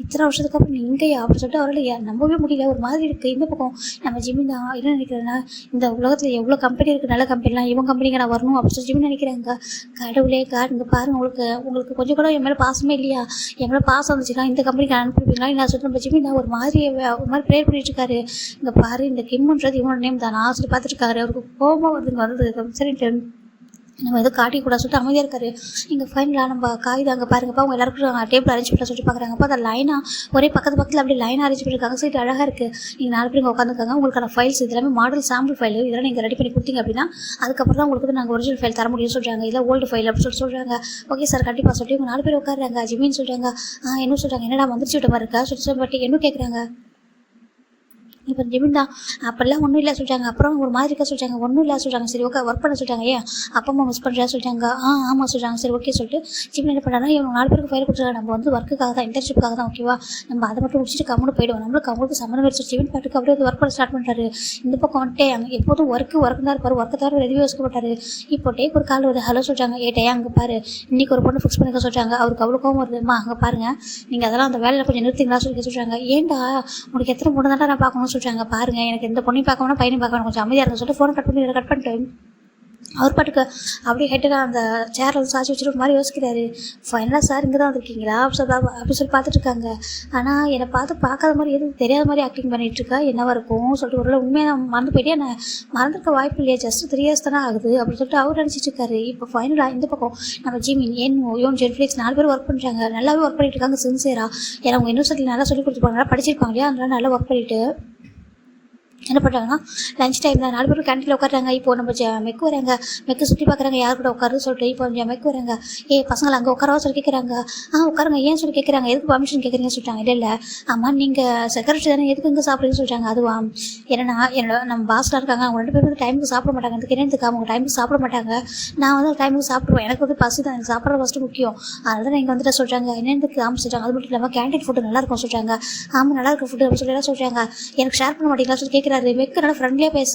இத்தனை வருஷத்துக்கு அப்புறம் இங்கேயா அப்படின்னு சொல்லிட்டு அவரால் நம்பவே முடியல. ஒரு மாதிரி இருக்குது. இந்த பக்கம் நம்ம ஜிமின் தான் என்ன நினைக்கிறேன்னா, இந்த உலகத்தில் எவ்வளோ கம்பெனி இருக்குது, நல்ல கம்பெனிலாம் இவங்க கம்பெனிக்கு நான் வரணும் அப்படின்னு சொல்லி ஜிமின் நினைக்கிறாங்க. கடவுளே இங்கே பாருங்கள், உங்களுக்கு கொஞ்சம் கூட என் மேலே பாசமே இல்லையா, என் மேலே பாசம் வந்துச்சுன்னா இந்த கம்பெனிக்கு அனுப்பிடுவீங்களா இல்லை சொல்லிட்டு நம்ம ஜிமின் தான் ஒரு மாதிரி ப்ரேயர் பண்ணிட்டு இருக்காரு. இங்கே பாரு இந்த கிம்முன்றது இவனோட நேம் தான் நான் சொல்லி பார்த்துருக்காரு. அவருக்கு கோபமாக வருதுங்க வந்தது. சரின்ட்டு நம்ம எதுவும் காட்டிக்கூடாது சொல்லிட்டு அமைதியாக இருக்காரு. இங்கே ஃபைனலாக நம்ம காகிதம் அங்கே பாருங்கப்பா அவங்க எல்லாருக்கும் டேபிள் அரேஞ்ச் பண்ண சொல்லிட்டு பார்க்குறாங்கப்பா. அதை லைனாக ஒரே பக்கத்தில் அப்படியே லைனாக அரேஞ்ச் பண்ணியிருக்காங்க. சைட் அழகாக இருக்குது. நீங்கள் 4 பேர் இங்கே உட்காந்துருக்காங்க. உங்களுக்கான ஃபைல்ஸ் இது எல்லாமே மாடல் சாம்பிள் ஃபைல் இதெல்லாம் நீங்கள் ரெடி பண்ணி கொடுத்தீங்க அப்படின்னா அதுக்கப்புறம் தான் உங்களுக்கு நாங்கள் ஒரிஜினல் ஃபைல் தர முடியும்னு சொல்கிறாங்க. இல்லை ஓல்டு ஃபைல் அப்படின்னு சொல்கிறாங்க. ஓகே சார் கண்டிப்பாக சொல்லிட்டு இவங்க 4 பேர் உட்காருறாங்க. ஜிமின்னு சொல்கிறாங்க. என்ன சொல்கிறாங்க, என்னடா வந்துருச்சு விட்ட மாதிரி இருக்கா சொல்லிட்டு பட் என்ன கேட்குறாங்க. இப்போ ஜிமின் தான் அப்போல்லாம் ஒன்றும் இல்லை சொல்லிட்டாங்க. அப்புறம் ஒரு மாதிரி இருக்க சொல்லிட்டாங்க. ஒன்றும் இல்லை சொல்கிறாங்க. சரி ஓகே ஒர்க் பண்ண சொல்லிட்டாங்க. ஏன் அப்பா அம்மா மிஸ் பண்ணுறா சொல்லிட்டாங்க. ஆமாம் சொல்கிறாங்க. சரி ஓகே சொல்லிட்டு ஜிமின் என்ன பண்ணுறாங்கன்னா இவங்க 4 பேருக்கு ஃபைல் கொடுத்துருக்காங்க. நம்ம வந்து ஒர்க்குக்காக தான், இன்டர்ன்ஷிப்காக தான். ஓகேவா நம்ம அதை மட்டும் முடிச்சுட்டு கம்முன்னு போயிடுவோம். அவங்களுக்கு சம்மந்தம் வச்சு ஜிமின் பாட்டுக்கு அப்படியே வந்து ஒர்க் பண்ண ஸ்டார்ட் பண்ணுறாரு. இந்த பக்கம் வந்துட்டு அங்கே எப்போதும் ஒர்க்கு தான் இருப்பார். ஒர்க்கு தவிர எதுவும் யோசிக்க மாட்டார். இப்போ டேக்கு ஒரு கால் வருது. ஹலோ சொல்கிறாங்க. டேயா அங்கே பாரு இன்றைக்கி ஒரு பொண்ணு ஃபிக்ஸ் பண்ணிக்க சொல்கிறாங்க. அவருக்கு அவ்வளோ கோவம் வருதுமா. அங்கே பாருங்கள் நீங்கள் அதெல்லாம் அந்த வேலையில் கொஞ்சம் நிறுத்திங்களா சொல்லி சொல்கிறாங்க. ஏன்டா உனக்கு எத்தனை பொண்ணு தானே நான் பார்க்கணும்னு சொல்கிறாங்க. பாருங்கள் எனக்கு எந்த பொண்ணையும் பார்க்கணும் பையனையும் பார்க்கணும் கொஞ்சம் அமைதியாக இருக்குன்னு சொல்லிட்டு ஃபோனை கட் பண்ணிட்டு அவர் பாட்டுக்கு அப்படியே ஹெட்டில் அந்த சேரில் வந்து சாச்சி வச்சுட்டு ஒரு மாதிரி யோசிக்கிறாரு. ஃபைனலாக சார் இங்கே தான் வந்திருக்கீங்களா அப்படி சொல்லி பார்த்துட்டு இருக்காங்க. ஆனால் என்னை பார்க்காத மாதிரி எதுவும் தெரியாத மாதிரி ஆக்டிங் பண்ணிகிட்ருக்கா என்னவா இருக்கும் சொல்லிட்டு ஒரு உண்மையை நான் மறந்து போயிட்டே என்ன மறந்துருக்க வாய்ப்பு இல்லையா, ஜஸ்ட் 3 years தானே ஆகுது அப்படின்னு சொல்லிட்டு அவர் நினச்சிட்டு இருக்காரு. இப்போ ஃபைனலாக இந்த பக்கம் நம்ம ஜிமின் யோன் ஜென்ஃப்ளிக்ஸ் 4 பேர் ஒர்க் பண்ணுறாங்க. நல்லாவே ஒர்க் பண்ணிட்டு இருக்காங்க சின்சியராக. ஏன்னா அவங்க யூனிவர்சிட்டியில் நல்லா சொல்லி கொடுத்துருப்பாங்க, நல்லா படிச்சிருப்பாங்க இல்லையா, அதனால நல்லா ஒர்க் பண்ணிவிட்டு என்ன பண்ணுறாங்கன்னா லஞ்ச் டைம் தான் 4 பேரும் கேன்டீனில் உட்காடுறாங்க. இப்போ நம்ம மெக்கு வராங்க. மெக்கு சுற்றி பார்க்குறாங்க யார் கூட உட்காருன்னு சொல்லிட்டு. இப்போ மெக்கு வராங்க. பசங்களை அங்கே உட்காரவா சொல்லி கேட்குறாங்க. உட்காருங்க ஏன் சொல்லி கேட்குறாங்க. எதுக்கு பர்மிஷன் கேட்குறீங்கன்னு சொல்லிட்டாங்க. இல்லை ஆமாம் நீங்கள் செக்ரட்டரி தானே எதுக்கு இங்கே சாப்பிட்றீங்கன்னு சொல்லிட்டாங்க. அதுவா என்னன்னா என்னோட நம்ம பாஸ்லாம் இருக்காங்க. அவங்க 2 பேரும் வந்து டைமுக்கு சாப்பிட மாட்டாங்க. அதுக்கு என்னத்துக்கு அவங்க டைமுக்கு சாப்பிட மாட்டாங்க. நான் வந்து டைமுக்கு சாப்பிடுவேன். எனக்கு வந்து பசி தான், எனக்கு சாப்பிட்றது ஃபஸ்ட்டு முக்கியம். அதனால தான் நீங்கள் வந்துட்டு சொல்கிறாங்க. என்னென்னதுக்கு சொல்லிட்டாங்க. அது மட்டும் இல்லாமல் கேன்டீன் ஃபுட்டு நல்லாயிருக்கும் சொல்கிறாங்க. ஆமாம் நல்லா இருக்கும் ஃபுட்டு அப்படின்னு சொல்லி சொல்கிறாங்க. எனக்கு ஷேர் பண்ண மாட்டீங்களா சொல்லி கேட்குறாரு. மெக்கு நல்லா ஃப்ரெண்ட்லியாக பேச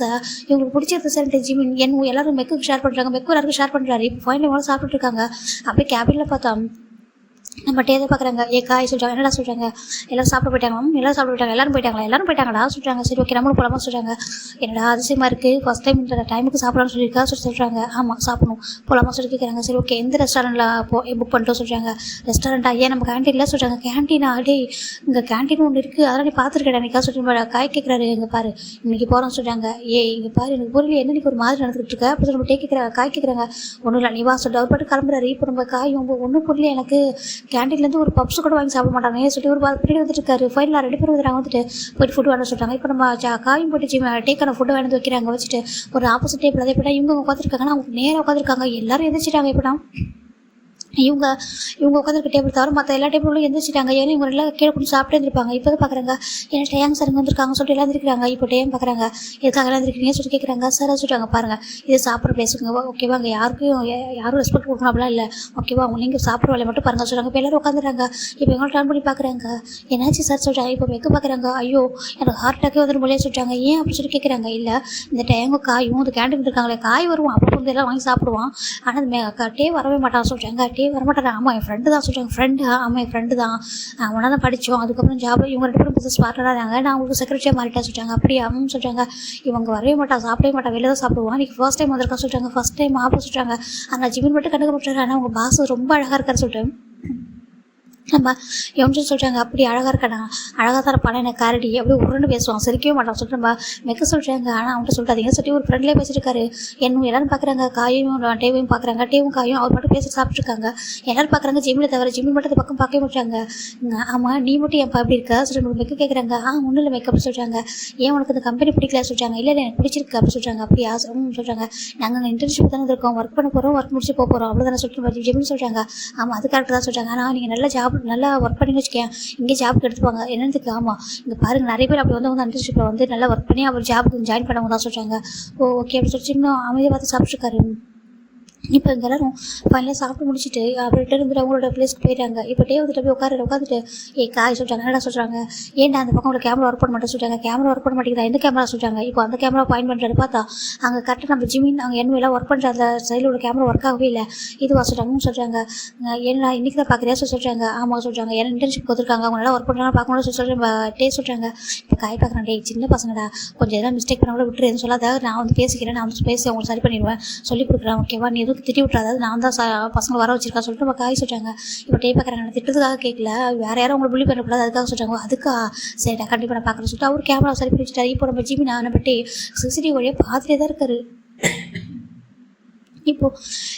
இவங்களுக்கு பிடிச்சிருக்கு சார். ஜிமின் எல்லாரும் மெக்கு ஷேர் பண்ணுறாங்க. மெக்கு எல்லாருக்கும் ஷேர் பண்ணுறாரு. இப்போ ஃபைனல் சாப்பிட்டுட்டு இருக்காங்க. அப்படியே கேபினில் பார்த்தா நம்ம டேதை பார்க்குறாங்க. காய் சொல்கிறாங்க. என்னடா சொல்கிறாங்க. எல்லோரும் சாப்பிட போயிட்டாங்க. எல்லோரும் சாப்பிட போயிட்டாங்க. எல்லாரும் போயிட்டாங்களா சொல்கிறாங்க. சரி ஓகே நம்மளும் போகலாமா சொல்கிறாங்க. என்னடா அதிசயமாக இருக்குது, ஃபஸ்ட் டைம் இந்த டைமுக்கு சாப்பிடலாம்னு சொல்லியிருக்கா சொல்கிறாங்க. ஆமாம் சாப்பிடணும் போகலாமா சொல்லி கேட்குறாங்க. சரி ஓகே எந்த ரெஸ்டாரண்ட்டில் புக் பண்ணிட்டோம் சொல்கிறாங்க. ரெஸ்டாரண்ட்டா ஏன் நம்ம கேன்டீனில் சொல்கிறாங்க. கேன்டீனா டே இங்கே கேன்டீன் ஒன்று இருக்குது அதெல்லாம் நீ பார்த்துருக்கேன் எனக்கா சொல்லிட்டு காய் கேட்குறாரு. இங்கே பாரு இன்றைக்கி போகிறோம்னு சொல்கிறாங்க. இங்கே பாரு எனக்கு பொருள் என்ன ஒரு மாதிரி நடந்துகிட்டு இருக்க அப்படி சொல்லி நம்ம கேட்குறாங்க. காய் கேட்குறாங்க. ஒன்றும் இல்லை நீ வா சொல்லிட்டு அவர் பாட்டு கிளம்புறாரு. இப்போ நம்ம காய் ஒன்றும் பொருள் எனக்கு கேன்டீன்லேருந்து ஒரு பப்ஸ் கூட வாங்கி சாப்பிட மாட்டாங்க ஏன் சொல்லிட்டு ஒரு பின்னாடி வந்துட்டு இருக்காரு. ஃபைனலாக 2 பேரும் வந்துட்டு போயிட்டு ஃபுட்டு வேணும் சொல்கிறாங்க. இப்போ நம்ம காயும் போட்டு டேக்கான ஃபுட்டு வேணும் வைக்கிறாங்க. வச்சுட்டு ஒரு ஆப்போசிட் டேபிள் அதே போய்ட்டா இவங்க உட்காந்துருக்காங்கன்னா அவங்க நேராக உட்காந்துருக்காங்க. எல்லாரும் எதிர்ச்சிட்டாங்க. இப்போனா இவங்க உட்காந்துருக்க டேபிள் தவிர மற்ற எல்லா டேபிளும் எந்திரிச்சிட்டாங்க. ஏன்னா இவங்க எல்லாம் கீழே கொஞ்சம் சாப்பிட்டு இருந்திருப்பாங்க. இப்போ தான் பார்க்குறாங்க ஏன்னா டேயாங் சார் இங்கே வந்திருக்காங்க சொல்லிட்டு எல்லாம் இருந்திருக்காங்க. இப்போ டேம் பார்க்குறாங்க எதுக்காக எல்லாம் இருந்திருக்கீங்கன்னு சொல்லி கேட்குறாங்க. சார் சொல்லிட்டாங்க பாருங்கள் இது சாப்பிட்ற பிளேஸுங்க ஓகேவா அங்கே யாரும் ரெஸ்பெக்ட் கொடுக்கணும் அப்படிலாம் இல்லை ஓகேவா அவங்க நீங்கள் சாப்பிட்ற வேலையை மட்டும் பாருங்கள் சொல்கிறாங்க. இப்போ எல்லோரும் உட்காந்துறாங்க. இப்போ எங்களை டர்ன் பண்ணி பார்க்குறாங்க. என்னாச்சு சார் சொல்கிறாங்க. இப்போ மெக்கு பார்க்குறாங்க. ஐயோ எனக்கு ஹார்ட் அட்டாக்கே வந்துடும் போலே சொல்லிட்டாங்க. ஏன் அப்படின்னு சொல்லி கேட்குறாங்க. இல்லை இந்த டேங்கும் காயும் இந்த கேண்டீன் இருக்காங்களே காய் வருவான் அப்போ வந்து எல்லாம் வாங்கி சாப்பிடுவான். ஆனால் டே வரவே மாட்டான் சொல்கிறாங்க. டே வரமாட்டாங்க. ஆமாம் என் ஃப்ரெண்டு தான் சொல்கிறாங்க. ஆமாம் என் ஃப்ரெண்டு தான் அவனை தான் படித்தோம். அதுக்கப்புறம் ஜாப் இவங்க 2 பேரும் பிஸ்னஸ் பார்ட்னராக இருந்தாங்க. நான் அவங்களுக்கு செக்ரட்டரியாக மாறிட்டா சொல்கிறாங்க. அப்படியே அம்மா சொல்கிறாங்க. இவங்க வரவே மாட்டா சாப்பிடவே மாட்டா வெளில தான் சாப்பிடுவான். இன்றைக்கி ஃபர்ஸ்ட் டைம் வந்திருக்கா சொல்கிறாங்க. ஃபஸ்ட் டைம் ஆப்போ சொல்கிறாங்க. ஆனால் ஜிமின் மட்டும் கண்டுக்க மாட்டாரு. ஆனால் அவங்க பாஸ் ரொம்ப அழகாக இருக்காரு சொல்லிட்டு நம்ம எம்ஜின்னு சொல்கிறாங்க, அப்படி அழகாக இருக்கடா, அழகாக தான் இருப்பானே எனக்கு காரடி அப்படியே உருன்னு பேசுவான், சிரிக்கவே மாட்டான் சொல்லிட்டு நம்ம மெக்க சொல்கிறாங்க. ஆனால் அவன்கிட்ட சொல்லிட்டாதீங்க சொல்லி ஒரு ஃப்ரெண்ட்லேயே பேசிட்டுருக்காரு. என்ன எல்லாரும் பார்க்குறாங்க, காயும் டேவையும் பார்க்குறாங்க, டேவும் காயும் அவர் மட்டும் பேசி சாப்பிட்ருக்காங்க. எல்லாரும் பார்க்குறாங்க ஜிம்மில் தவிர, ஜிம்மில் மட்டும் அந்த பக்கம் பார்க்கவே மாட்டாங்க. ஆமாம் நீ மட்டும் என் அப்படி இருக்கா சொல்லிட்டு ஒரு மெக்க கேட்குறாங்க. ஒன்றும் இல்லை மெக்கப் சொல்கிறாங்க. ஏன் உனக்கு இந்த கம்பெனி பிடிக்கல சொல்கிறாங்க. இல்லை எனக்கு பிடிச்சிருக்கு அப்படி சொல்கிறாங்க. அப்படியா சொல்கிறாங்க. நாங்கள் இன்டர்ன்ஷிப் தானே இருக்கோம், ஒர்க் பண்ண போகிறோம், ஒர்க் முடிச்சு போகிறோம் அவ்வளோதானே சொல்லிட்டு ஜிம்னு சொல்கிறாங்க. ஆமாம் அது கரெக்டாக தான் சொல்கிறாங்க. ஆனால் நீங்கள் நல்ல ஜாப் நல்லா ஒர்க் பண்ணி வச்சுக்கேன், இங்கே ஜாப்க்கு எடுத்துப்பாங்க என்னதுக்கு. ஆமாம் இங்கே பாருங்கள் நிறைய பேர் அப்படி வந்து இன்டர்ன்ஷிப்பில் வந்து நல்லா ஒர்க் பண்ணி அவர் ஜாபுக்கு ஜாயின் பண்ணவங்க தான் சொல்கிறாங்க. ஓகே அப்படி சொல்லிட்டு இன்னும் அமைதியாக பார்த்து சாப்பிட்ருக்காரு. இப்போ இங்கே எல்லாரும் ஃபைனலாக சாப்பிட்டு முடிச்சுட்டு அப்படி ரிட்டர்ன் வந்துட்டு அவங்களோட பிளேஸ்க்கு போயிட்டாங்க. இப்போ டே வந்துட்டு போய் உட்காந்துட்டு காய் சொல்கிறாங்க. என்னடா சொல்கிறாங்க, ஏன்டா அந்த பக்கம் உங்களை கேமரா ஒர்க் பண்ண மாட்டேன் சொல்கிறாங்க. கேமரா ஒர்க் பண்ண மாட்டேங்குதா, எந்த கேமரா சொல்கிறாங்க. இப்போ அந்த கேமரா பாயிண்ட் பண்ணுறது பார்த்தா அங்கே கரெக்டாக நம்ம ஜிமின் அங்கே எல்லாம் ஒர்க் பண்ணுற அந்த சைடில் கேமரா ஒர்க் ஆகவே இல்லை. இதுவா சொல்கிறாங்கன்னு சொல்கிறாங்க. ஏன்னா இன்றைக்கி தான் பார்க்குறியா சொல்கிறாங்க. ஆமாம் சொல்கிறாங்க. ஏன்னா இன்டர்ன்ஷிப் கொடுத்துருக்காங்க, அவங்க நல்லா ஒர்க் பண்ணுறாங்க பார்க்கணும் சொல்கிறாங்க. டே சொல்கிறாங்க. இப்போ காய் பார்க்குறேன், டே சின்ன பசங்கடா கொஞ்சம் எதாவது மிஸ்டேக் பண்ண கூட விட்டுருன்னு சொல்லாத, நான் வந்து பேசிக்கிறேன், நான் வந்து பேசி அவங்களுக்கு சரி பண்ணிடுவேன் சொல்லி கொடுக்குறேன் ஓகேவா, நீ எதுவும் திட்டி விட்றாது, நான் தான் பசங்களை வர வச்சிருக்கா சொல்லிட்டு நம்ம காய் சொல்கிறாங்க. இப்போ டே பார்க்குறாங்க. நான் திட்டத்துக்காக கேட்கல, வேறு யாரும் உங்களை புள்ளி பண்ணக்கூடாது அதுக்காக சொல்கிறாங்க. அதுக்கா சரிடா கண்டிப்பாக நான் பார்க்குறேன் சொல்லிட்டு அவர் கேமரா சரி பண்ணி வச்சுட்டாரு. இப்போ நம்ம ஜிமி நான் பற்றி சிசிடிவி வழியாக பார்த்துட்டே தான் இருக்காரு. இப்போது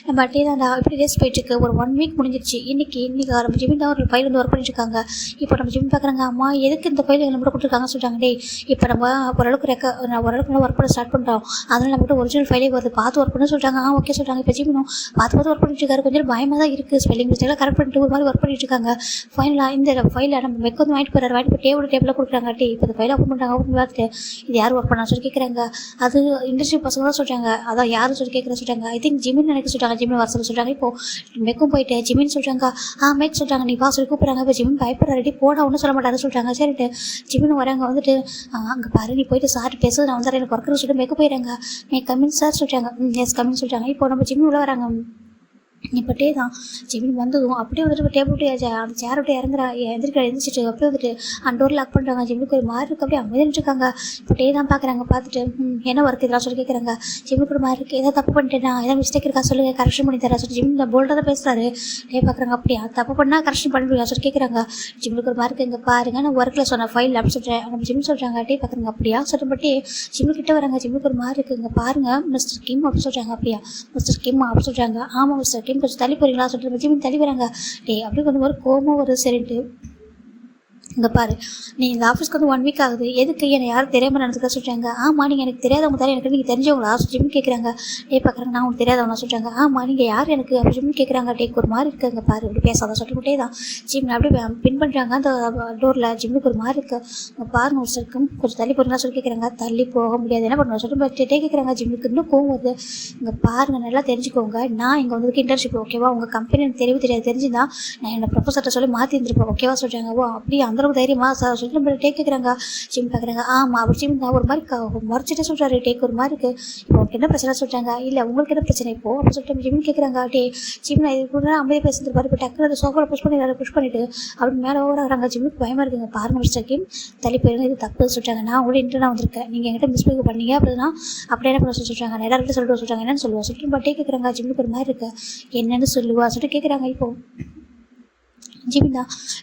நம்ம டே தான்டா இப்படி ரேஸ் போயிட்டுருக்கு. ஒரு 1 வீக் முடிஞ்சிருச்சு. இன்றைக்கி நம்ம ஜிமின் தான் ஒரு ஃபைல் வந்து ஒர்க் பண்ணிட்டுருக்காங்க. இப்போ நம்ம ஜிமின் பார்க்குறாங்க. அம்மா எதுக்கு இந்த ஃபைல் நம்ம கூட கொடுத்துருக்காங்கன்னு சொல்கிறாங்க. டே இப்போ நம்ம ஓரளவுக்கு நல்லா ஒர்க் பண்ண ஸ்டார்ட் பண்ணுறோம், அதனால் நம்மகிட்ட ஒரிஜினல் ஃபைலே வருது, பார்த்து ஒர்க் பண்ண சொல்கிறாங்க. ஓகே சொல்கிறாங்க. இப்போ ஜிமினும் பார்த்து ஒர்க் பண்ணிட்டு இருக்காரு. கொஞ்சம் பயமாக தான் இருக்குது, ஸ்பெல்லிங் மிஸ்டேக்லாம் கரெக்ட் பண்ணிட்டு ஒரு மாதிரி ஒர்க் பண்ணிட்டு இருக்காங்க. ஃபைனலாக இந்த ஃபைலை நம்ம மெக்க வந்து வாங்கிட்டு போகிறாரு. வாங்கிட்டு போய் டேபிளில் கொடுக்குறாங்க. டே இப்போ இந்த ஃபைலை ஓப்பன் பண்ணுறாங்க. ஓப்பன் பண்ணி பார்த்துட்டு இது யார் ஒர்க் பண்ணா சொல்லி கேட்குறாங்க. அது இண்டஸ்ட்ரி பசங்க தான் சொல்கிறாங்க. அதான் யாரும் சொல்லி கேட்குற சொல்கிறாங்க. ஐ திங்க் ஜிமின் நினைக்க சொல்கிறாங்க. ஜிமின் வர சொல்கிறாங்க. இப்போது மெக்கும் போயிட்டு ஜிமின் சொல்கிறாங்க. மேக் சொல்கிறாங்க. நீ வா சொல்லி கூப்பிட்றாங்க. இப்போ ஜிமின் பயப்படுறாடி, போட ஒன்றும் சொல்ல மாட்டாரு சொல்கிறாங்க. சரிட்டு ஜிமின் வராங்க. வந்துட்டு அங்கே பாரு நீ போயிட்டு சார் பேசுறது நான் வந்து எனக்கு ஒர்க்கர் சொல்லிட்டு மெக்கு போயிடுறாங்க. மே கமின் சார் சொல்கிறாங்க. எஸ் கமின் சொல்கிறாங்க. இப்போ நம்ம ஜிமின் உள்ள வராங்க. இப்போ டே தான் ஜிமின் வந்ததும் அப்படியே வந்துட்டு டேபிள் விட்டு அந்த சேர் விட்டு எழுந்திரிச்சிட்டு அப்படியே வந்துட்டு அந்த டோர் லாக் பண்ணுறாங்க. ஜிமினுக்கு ஒரு மாதிரி இருக்குது, அப்படியே அமைதிட்டு இருக்காங்க. இப்போ டே தான் பார்க்குறாங்க. பார்த்துட்டு என்ன ஒர்க் இதெல்லாம் சொல்லி கேட்குறாங்க. ஜிமினுக்கு ஒரு மாதிரி இருக்குது, எதாவது தப்பு பண்ணிட்டேன்னா ஏதாவது மிஸ்டேக் இருக்கா சொல்லுங்கள், கரெக்ஷன் பண்ணி தரேன் சொல்லி ஜிமின் போல்டாக தான் பேசுகிறாரு. டே பார்க்குறாங்க. அப்படியா தப்பு பண்ணால் கரெக்ஷன் பண்ணிவிடுவா சொல்லி கேட்குறாங்க. ஜிமினுக்கு ஒரு மாதிரி இருக்குது. இங்கே பாருங்க நான் ஒர்க்கில் சொன்ன ஃபைல் அப்படி சொல்கிறேன் நம்ம ஜிமின் சொல்கிறாங்க. டே பார்க்குறாங்க. அப்படியா சொல்லிட்டு ஜிமின் கிட்ட வராங்க. ஜிமினுக்கு ஒரு மாதிரி இருக்குது. இங்கே பாருங்கள் மிஸ்டர் கிம் அப்படி சொல்கிறாங்க. அப்படியா மிஸ்டர் கிம் அப்படி சொல்கிறாங்க. ஆமாம் மிஸ்டர் கிம் கொஞ்சம் தள்ளி போகிறீங்களா சொல்லிட்டு ஜிமின் தள்ளி வராங்க. டே அப்படி கொஞ்சம் ஒரு கோபம் ஒரு சரின்ட்டு இங்கே பாரு நீ இந்த ஆஃபீஸ்க்கு வந்து 1 வீக் ஆகுது, எதுக்கு என்னை யாரும் தெரியாமல் நடந்துக்க சொல்கிறாங்க. ஆமாம் நீங்கள் எனக்கு தெரியாதவங்க தானே, எனக்கு நீங்கள் தெரிஞ்சவங்களா ஜிமின் கேட்குறாங்க. டே பார்க்குறாங்க. நான் உங்களுக்கு தெரியாதவங்க சொல்கிறாங்க. ஆமாம் நீங்கள் யார் எனக்கு அப்படி ஜிமின் கேட்குறாங்க. டேக்கு ஒரு மாதிரி இருக்குது. இங்கே பாரு இப்படி பேசாத சொல்லிட்டு தான் ஜிமின் அப்படியே பின் பண்ணுறாங்க அந்த டோரில். ஜிம்முக்கு ஒரு மாதிரி இருக்குது. இங்கே பாருங்க ஒரு இருக்கும் கொஞ்சம் தள்ளி போகிறீங்களா சொல்லி கேட்குறாங்க. தள்ளி போக முடியாது என்ன பண்ணுவோம் சொல்லிட்டு டே கேட்குறாங்க. ஜிம்முக்கு இன்னும் கோவம் வருது. இங்கே பாருங்கள் நல்லா தெரிஞ்சுக்கோங்க, நான் இங்கே வந்ததுக்கு இன்டர்ன்ஷிப் ஓகேவா, உங்கள் கம்பெனி எனக்கு தெரியாது தெரிஞ்சுதான் நான் என்னோட ப்ரொஃபஸர்கிட்ட சொல்லி மாற்றி இருந்திருப்பேன் ஓகேவா சொல்கிறாங்க. ஓ அப்படி அந்த தைரியமா சார் சொல்லிட்டு நம்ம டேக் கேட்குறாங்க. ஜிம் பார்க்குறாங்க. ஆமாம் அப்படி ஜிம் தான் ஒரு மாதிரி மறைச்சிட்டே சொல்கிறாரு. டேக் ஒரு மாதிரி இருக்குது. இப்போ உங்களுக்கு என்ன பிரச்சனை சொல்கிறாங்க. இல்லை உங்களுக்கு என்ன பிரச்சனை இப்போ அப்படி சொல்லிட்டு ஜிம் கேட்குறாங்க. டே ஜிம் நான் இது கூட அமைதியாக பேசிட்டு இப்போ டக்குனு அந்த சோஃபாவில் புஷ் பண்ணிட்டு அப்படி மேலே ஓவராகிறாங்க. ஜிம்முக்கு பயமாக இருக்குங்க. பாருங்கள் மிஸ்டர் கிம் தள்ளி போயிருங்க, இது தப்பு சொல்லிட்டாங்க. நான் உங்களோட இன்டர்னாக வந்திருக்கேன், நீங்கள் என்கிட்ட மிஸ்டேக் பண்ணீங்க அப்படின்னா அப்படியே என்ன பண்ண சொல்கிறாங்க. நான் எல்லாருக்கிட்ட சொல்லிட்டு சொல்கிறாங்க. என்னன்னு சொல்லுவா சொல்லிட்டு பட்டே கேட்குறாங்க. ஜிம்முக்கு ஒரு மாதிரி இருக்குது. என்னென்னு சொல்லுவா சொல்லிட்டு கேட்குறாங்க. இப்போ ஜிமினா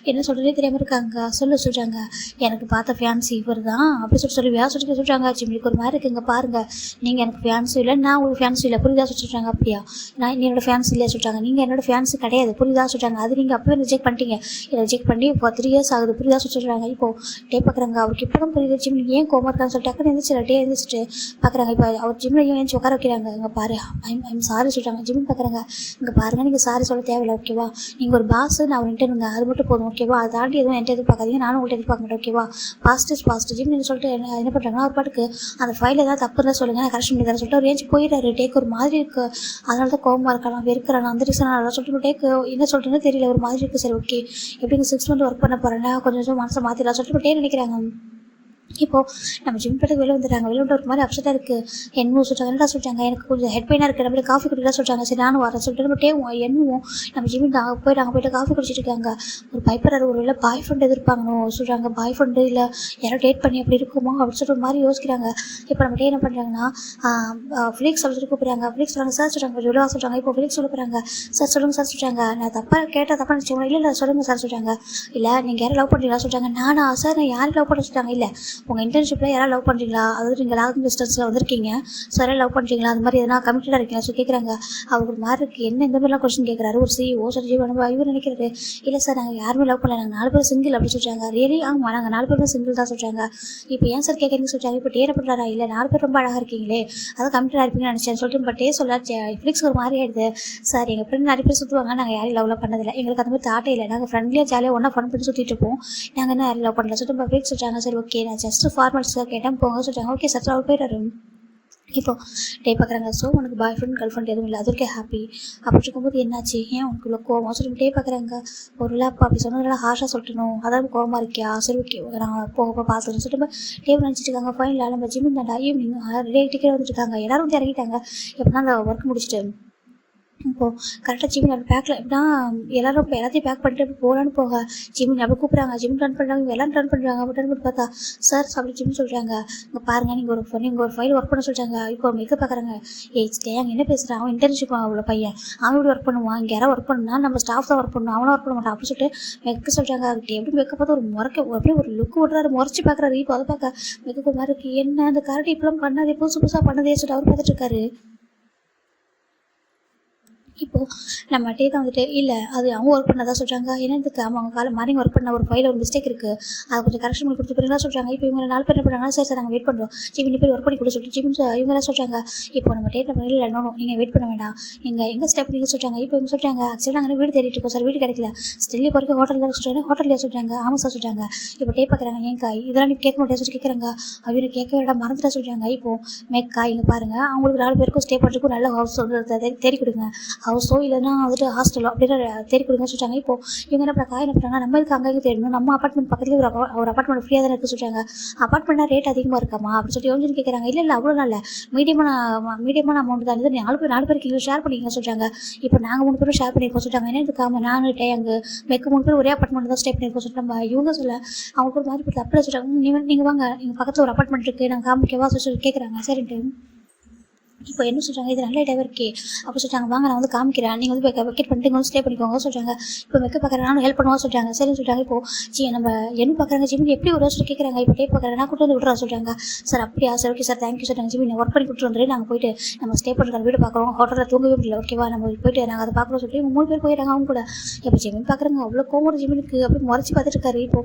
என்ன சொல்கிறதே தெரியாமல் இருக்காங்க. சொல்கிறாங்க. எனக்கு பார்த்த ஃபேன்சி இவர் தான் அப்படி சொல்லுவியா சொல்கிறாங்க. ஜிமிக்கு ஒரு மாதிரி இருக்குங்க. பாருங்கள் நீங்கள் எனக்கு ஃபேன்சி இல்லை, நான் உங்களுக்கு ஃபேன்சி இல்லை புரியுதா சொல்கிறாங்க. அப்படியா நான் என்னோட ஃபேன்சி இல்லையா சொல்கிறாங்க. நீங்கள் என்னோட ஃபேன்சி கிடையாது புரியுதா சொல்கிறாங்க. அது நீங்கள் அப்பவே ரிஜெக்ட் பண்ணிட்டீங்க, ரிஜெக்ட் பண்ணி இப்போ 3 இயர்ஸ் ஆகுது புரியுதா சொல்கிறாங்க. இப்போது டே பார்க்குறாங்க. அவருக்கு இப்போ தான் புரியுது ஜிமின் ஏன் கோமா இருக்கான்னு சொல்லிட்டு டக்குன்னு எழுந்திரிச்சிட்டு பார்க்குறாங்க. இப்போ அவர் ஜிம்மில் ஏன் உட்கார வைக்கிறாங்க. இங்கே பாரு ஐம் சாரி சொல்கிறாங்க. ஜிமின் பார்க்குறாங்க. இங்கே பாருங்கள் நீங்கள் சாரி சொல்ல தேவையில்லை ஓகேவா, நீங்கள் ஒரு பாஸ் நான் ஒரு இன்டர்ன் அது மட்டும் போதும் ஓகேவா, அதை தாண்டி எதுவும் என்கிட்ட எதிர்பார்க்காதீங்க, நானும் உங்கள்கிட்ட எதிர்பார்க்க மாட்டேன் ஓகேவா. பாஸ்ட் ஜிம் நீங்கள் சொல்லிட்டு என்ன பண்ணுறாங்கன்னா ஒரு பாட்டுக்கு அந்த ஃபைல் ஏதாவது தப்பு இருந்தால் சொல்லுங்கள் நான் கரெக்ஷன் பண்ணி தரேன் சொல்லிட்டு ஒரு ரேஞ்சு போயிடுறாரு. டேக் ஒரு மாதிரி இருக்குது, அதனால தான் கோவமாக இருக்கலாம் வெறுக்கிறான் அந்த ரீசன் அதெல்லாம் சொல்லிட்டு டேக்கு என்ன சொல்கிறேன்னு தெரியல ஒரு மாதிரி இருக்குது. சரி ஓகே எப்படிங்க 6 மந்த் ஒர்க் பண்ண போகிறேன்னா கொஞ்சம் மனசை மாற்றிடலாம் சொல்லிட்டு டே நினைக்கிறாங்க. இப்போது நம்ம ஜிம் படத்துக்கு வெளில வந்துடுறாங்க. வெளில வந்து ஒரு மாதிரி அப்செட்டாக இருக்குது. என்னமோ சொல்லிட்டாங்க, என்னடா சொல்லிட்டாங்க, எனக்கு கொஞ்சம் ஹெட் பெயினாக இருக்குது, நம்மளுக்கு காஃபி குடிக்கலாம் சொல்லிட்டாங்க. சரி நானும் வரேன் சொல்லிட்டு நம்ம என்னமோ நம்ம ஜிம்மில் போயிட்டு காஃபி குடிச்சிட்டு இருக்காங்க. ஒரு பைப்பரார் ஒரு இல்லை பாய் ஃப்ரெண்ட் எதிர்ப்பாங்கன்னு சொல்கிறாங்க. பாய் ஃப்ரெண்டு இல்லை யாரோ டேட் பண்ணி அப்படி இருக்குமோ அப்படின்னு சொல்லிட்டு ஒரு மாதிரி யோசிக்கிறாங்க. இப்போ நம்ம என்ன பண்ணுறாங்கன்னா ஃபிலிக்ஸ் சொல்லிட்டு கூப்பிட்றாங்க. ஃபிலிக்ஸ் சொல்கிறாங்க சார் சொல்கிறாங்க, கொஞ்சம் விழுவா சொல்கிறாங்க. இப்போ ஃபிலிக்ஸ் சொல்ல போகிறாங்க. சார் சொல்லுங்கள் சார் சொல்கிறாங்க. நான் தப்பாக நினச்சேன். இல்லை சொல்லுங்கள் சார் சொல்கிறாங்க. இல்லை நீங்கள் யாரும் லவ் பண்ணுறீங்களா சொல்கிறாங்க. நானா சார் நான் யாரும் லவ் பண்ண சொல்கிறாங்க. இல்லை உங்கள் இன்டர்ன்ஷிப்பில் யாராவது லவ் பண்ணுறீங்களா, அதாவது நீங்கள் லாங் டிஸ்டன்ஸில் வந்திருக்கீங்க, ஸோ யாராவது லவ் பண்ணுறீங்களா, அது மாதிரி எதனா கமிட்டடாக இருக்கீங்களா ஸோ கேட்குறாங்க. அவருக்கு ஒரு மாதிரி இருக்குது, என்ன இந்த மாதிரிலாம் கொஸ்டின் கேட்குறாரு ஒரு CEO. சார் இவர் நினைக்கிறாரு, இல்லை சார் நாங்கள் யாருமே லவ் பண்ணல, நாங்கள் 4 பேர் சிங்கிள் அப்படி சொல்கிறாங்க. ரியலி ஆமாம் நாங்கள் 4 பேருமே சிங்கிள் தான் சொல்கிறாங்க. இப்போ ஏன் சார் கேட்குறீங்க சொல்கிறாங்க. இப்போ டேரை பண்ணுறாரா, இல்லை 4 பேர் ரொம்ப அழகாக இருக்கீங்களே அதாவது கமிட்டடாக இருப்பீங்கன்னு நினச்சேன் சொல்லிட்டு பட் சொல்ல ஃபிலிக்ஸ் ஒரு மாதிரி ஆயிடுது. சார் எங்கள் ஃப்ரெண்ட் நிறைய பேர் சுற்றுவாங்க, நாங்கள் யாரையும் லவ்லாம் பண்ணதில்லை, எங்களுக்கு அந்த மாதிரி தாட்டே இல்லை, நாங்கள் ஃப்ரெண்ட்லியாக ஜாலியாக ஒன்றா ஃபன் பண்ணி சுற்றிட்டு இருப்போம், நாங்கள் என்ன யாரையும் லவ் பண்ணல சொல்லிட்டு ஃபிலிக்ஸ் சொல்கிறாங்க. சரி ஓகே நான் ஜஸ்ட் ஃபார்மாலிட்டிஸாக கேட்டேன் போங்க சொல்கிறாங்க. ஓகே சார் அவர் போயிட்டாரு. இப்போ டே பார்க்குறாங்க. ஸோ உனக்கு பாய் ஃப்ரெண்ட் கேர்ள் ஃப்ரெண்ட் எதுவும் இல்லை, அதுக்கே ஹாப்பி அப்படி இருக்கும்போது என்னாச்சு, ஏன் உனக்கு இவ்வளோ கோவம் சொல்லி டே பார்க்குறாங்க. ஒரு லேப் அப்படி சொன்னதுனால ஹாஷாக சொல்லிட்டணும், அதாவது கோவமாக இருக்கியா, சரி ஓகே நாங்கள் போக பார்த்துக்கணும் சொல்லிட்டு டேவ் நினச்சிட்டு இருக்காங்க. ஃபைனல் நம்ம ஜிம் தாண்டா ஈவினிங் டிக்கெட் வந்துட்டு இருக்காங்க. எல்லோரும் வந்து இறங்கிட்டாங்க. எப்படின்னா அந்த ஒர்க் முடிச்சுட்டு இப்போது கரெக்டாக ஜிம்மின் அப்படி பேக்கில் எப்படின்னா எல்லோரும் இப்போ எல்லாத்தையும் பேக் பண்ணிட்டு அப்படி போகலான்னு போக ஜிம்மின் அப்படி கூப்பிட்றாங்க. ஜிம் ரன் பண்ணுறாங்க, எல்லாம் ரன் பண்ணுறாங்க. அப்படி ரன் பண்ணி பார்த்தா சார் அப்படி ஜிம் சொல்கிறாங்க. இங்கே பாருங்கள் நீங்கள் ஒரு ஃபைல் ஒர்க் பண்ண சொல்கிறாங்க. இப்போ மேக்கப் பார்க்குறாங்க. அங்கே என்ன பேசுகிறான், அவன் இன்டர்ன்ஷிப் அவ்வளோ பையன், அவன் எப்படி ஒர்க் பண்ணுவான், இங்கே யாராவது ஒர்க் பண்ணா நம்ம ஸ்டாஃப் தான் ஒர்க் பண்ணணும், அவனும் ஒர்க் பண்ண மாட்டான் அப்படி சொல்லிட்டு மேக்கப் சொல்கிறாங்க. அதுக்கு எப்படி மேக்கப் பார்த்து ஒரு அப்படியே ஒரு லுக் விட்றாரு, முறைச்சி பார்க்குறாரு. இப்போ அதை பார்க்க மேக்கப் ஒரு மாதிரி இருக்குது. என்ன அந்த கரெக்ட் இப்பெல்லாம் பண்ணாதே புதுசாக பண்ணதே சொல்லிட்டு அவர் பார்த்துட்டு இருக்காரு. இப்போது நம்ம டே தான் வந்துட்டு இல்லை அது அவங்க ஒர்க் பண்ணதான் சொல்கிறாங்க. ஏன்னா இதுக்கு அவங்க மார்னிங் ஒர்க் பண்ண ஒரு ஃபைல் ஒரு மிஸ்டேக் இருக்குது, அதை கொஞ்சம் கரெக்ஷன் பண்ணி கொடுத்து போயிருந்தா சொல்கிறாங்க. இப்போ இவங்க 4 பேர் என்ன பண்ணுறாங்க, சரி சார் நாங்கள் வெயிட் பண்ணுறோம் ஜிம் போய் ஒர்க் பண்ணி கொடுத்து சொல்லிட்டு ஜிம் இவங்க தான் சொல்கிறாங்க. இப்போ நம்ம டேட் நம்ம இல்லை நீங்கள் வெயிட் பண்ண வேண்டாம், நீங்கள் எங்கே ஸ்டெப் நீங்கள் சொல்கிறாங்க. இப்போ இவங்க சொல்கிறாங்க ஆக்சுவலாக நாங்கள் வீடு தேடிட்டு இருக்கோம் சார், வீடு கிடைக்கல, ஸ்டில் இப்போ வரைக்கும் ஹோட்டலில் தான் சொல்கிறாங்க. ஹோட்டலில் சொல்கிறாங்க. ஆமாம் சார் சொல்கிறாங்க. இப்போ டே பார்க்குறாங்க. ஏங்கா இதெல்லாம் நீ கேட்க முடியாது சொல்லி கேட்குறாங்க. அவங்க கேட்க வேண்டாம் மறந்துட்டா சொல்கிறாங்க. இப்போது மேக்கா இங்கே பாருங்கள் அவங்களுக்கு 4 பேருக்கும் ஸ்டே பண்ணுறதுக்கும் நல்ல ஹவுஸ் வந்து தேடி கொடுங்க, ஹவுஸோ இல்லைன்னா வந்துட்டு ஹாஸ்டலோ அப்படின்னு தேடி கொடுங்க சொல்லிட்டாங்க. இப்போ இவங்க என்ன பண்ணுறாங்க, நம்ம இதுக்கு அங்கே தேடணும், நம்ம அப்பார்ட்மெண்ட் பக்கத்துலேயே ஒரு அப்பார்ட்மெண்ட் ஃப்ரீயாக தான் இருக்குது சொல்கிறாங்க. அப்பார்ட்மெண்ட்னா ரேட் அதிகமாக இருக்காமா அப்படின்னு சொல்லிட்டு யோசிச்சு கேட்குறாங்க. இல்லை அவ்வளோ நல்ல மீடியமான அமௌண்ட் தான், இது 4 பேருக்கு இங்கே ஷேர் பண்ணிக்க சொல்கிறாங்க. இப்போ நாங்கள் 3 பேரும் ஷேர் பண்ணியிருக்கோம் சொல்லிட்டாங்க. ஏன்னா இதுக்காக நான் அங்கே மெக்கு 3 பேர் ஒரே அப்பார்ட்மெண்ட் தான் ஸ்டே பண்ணியிருக்கோம் சொல்லிட்டு நம்ம இவங்க சொல்ல அவங்களுக்கு ஒரு மாதிரி அப்படியே சொல்கிறாங்க. நீங்கள் வாங்க எங்கள் பக்கத்தில் ஒரு அப்பார்ட்மெண்ட் இருக்குது நாங்கள் காமிக்கவா சொல்லி கேட்குறாங்க. சரின்ட்டு இப்போ என்ன சொல்கிறாங்க, இது நல்ல இடம் இருக்கே அப்போ சொல்லிட்டாங்க. வாங்க நான் வந்து காமிக்கிறேன், நீங்கள் வந்து வெக்கேட் பண்ணிட்டு இங்கே வந்து ஸ்டே பண்ணிக்கோங்க சொல்கிறாங்க. இப்போ வெக்க பார்க்குறேன் நானும் ஹெல்ப் பண்ணுவோம் சொல்கிறாங்க. சரின்னு சொல்கிறாங்க. இப்போ நம்ம என்ன பார்க்குறாங்க ஜிமின் எப்படி ஒரு வருஷம் கேட்குறாங்க. இப்போ டே பார்க்குறேன் நான் கூட்டு வந்து விட்றா சொல்கிறாங்க. சார் அப்படியா சார் ஓகே சார் தேங்க்யூ சொல்கிறாங்க. ஜிமின் ஒர்க் பண்ணி கொடுத்துட்டு வந்துட்டு நாங்கள் போயிட்டு நம்ம ஸ்டே பண்ணுற வீடு பார்க்குறோம், ஹோட்டலில் தூங்கவே முடியல ஓகேவா, நம்ம போயிட்டு நாங்கள் அதை பார்க்குறோம் சொல்லிட்டு 3 பேர் போயிடுறாங்க அவங்க கூட. இப்போ ஜிமின் பார்க்குறாங்க அவ்வளோ கோமோட ஜிமினுக்கு அப்படி முறைச்சி பார்த்துட்டு இருக்காரு. இப்போ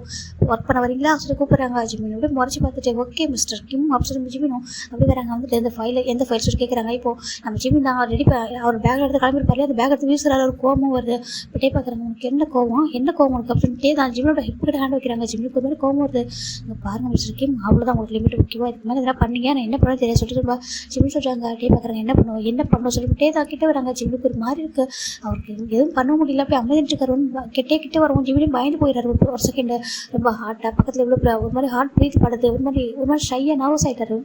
ஒர்க் பண்ண வரீங்களா சொல்லி கூப்பிட்றாங்க. ஜிமின் அப்படியே முறைச்சி பார்த்துட்டு ஓகே மிஸ்டர் கிம் அப்படின்னு ஜிமினும் அப்படி வராங்க. வந்துட்டு எந்த ஃபைல் சொல்லி கேட்குறாங்க. இப்போது நம்ம ஜிமின் தான் ரெடி அவர் பேக் எடுத்து கிளம்பிருப்பாரு, அந்த பேக் எடுத்து வீசுறாரு, ஒரு கோவமும் வருது. இப்படியே பார்க்குறாங்க உனக்கு என்ன கோவம் இருக்குது அப்படின்ட்டு தான் ஜிமினோட ஹிப்பிட்ட ஹேண்ட் வைக்கிறாங்க. ஜிமினுக்கு ஒரு மாதிரி கோவம் வருது. இங்கே பாருங்க மிஸ்டர் கிம் அவ்வளோதான் உங்களுக்கு லிமிட் ஓகேவா, இதுக்கு மேலே இதெல்லாம் பண்ணீங்க நான் என்ன பண்ண தெரியாது சொல்லிட்டு ஜிமின் சொல்கிறாங்க. டே பார்க்குறாங்க என்ன பண்ணணும் சொல்லிட்டு தான் கிட்டே வராங்க. ஜிமினுக்கு ஒரு மாதிரி இருக்குது, அவருக்கு எதுவும் பண்ண முடியல, போய் அமைதிட்டு இருக்காரு. கிட்டே வரவும் ஜிமினும் பயந்து போயிடாரு ஒரு செகண்ட். ரொம்ப ஹார்ட்டாக பக்கத்தில் எவ்வளோ ஒரு மாதிரி ஹார்ட் ப்ரீத் படுது, ஒரு மாதிரி ஷையாக நர்வஸ் ஆகிட்டாரு.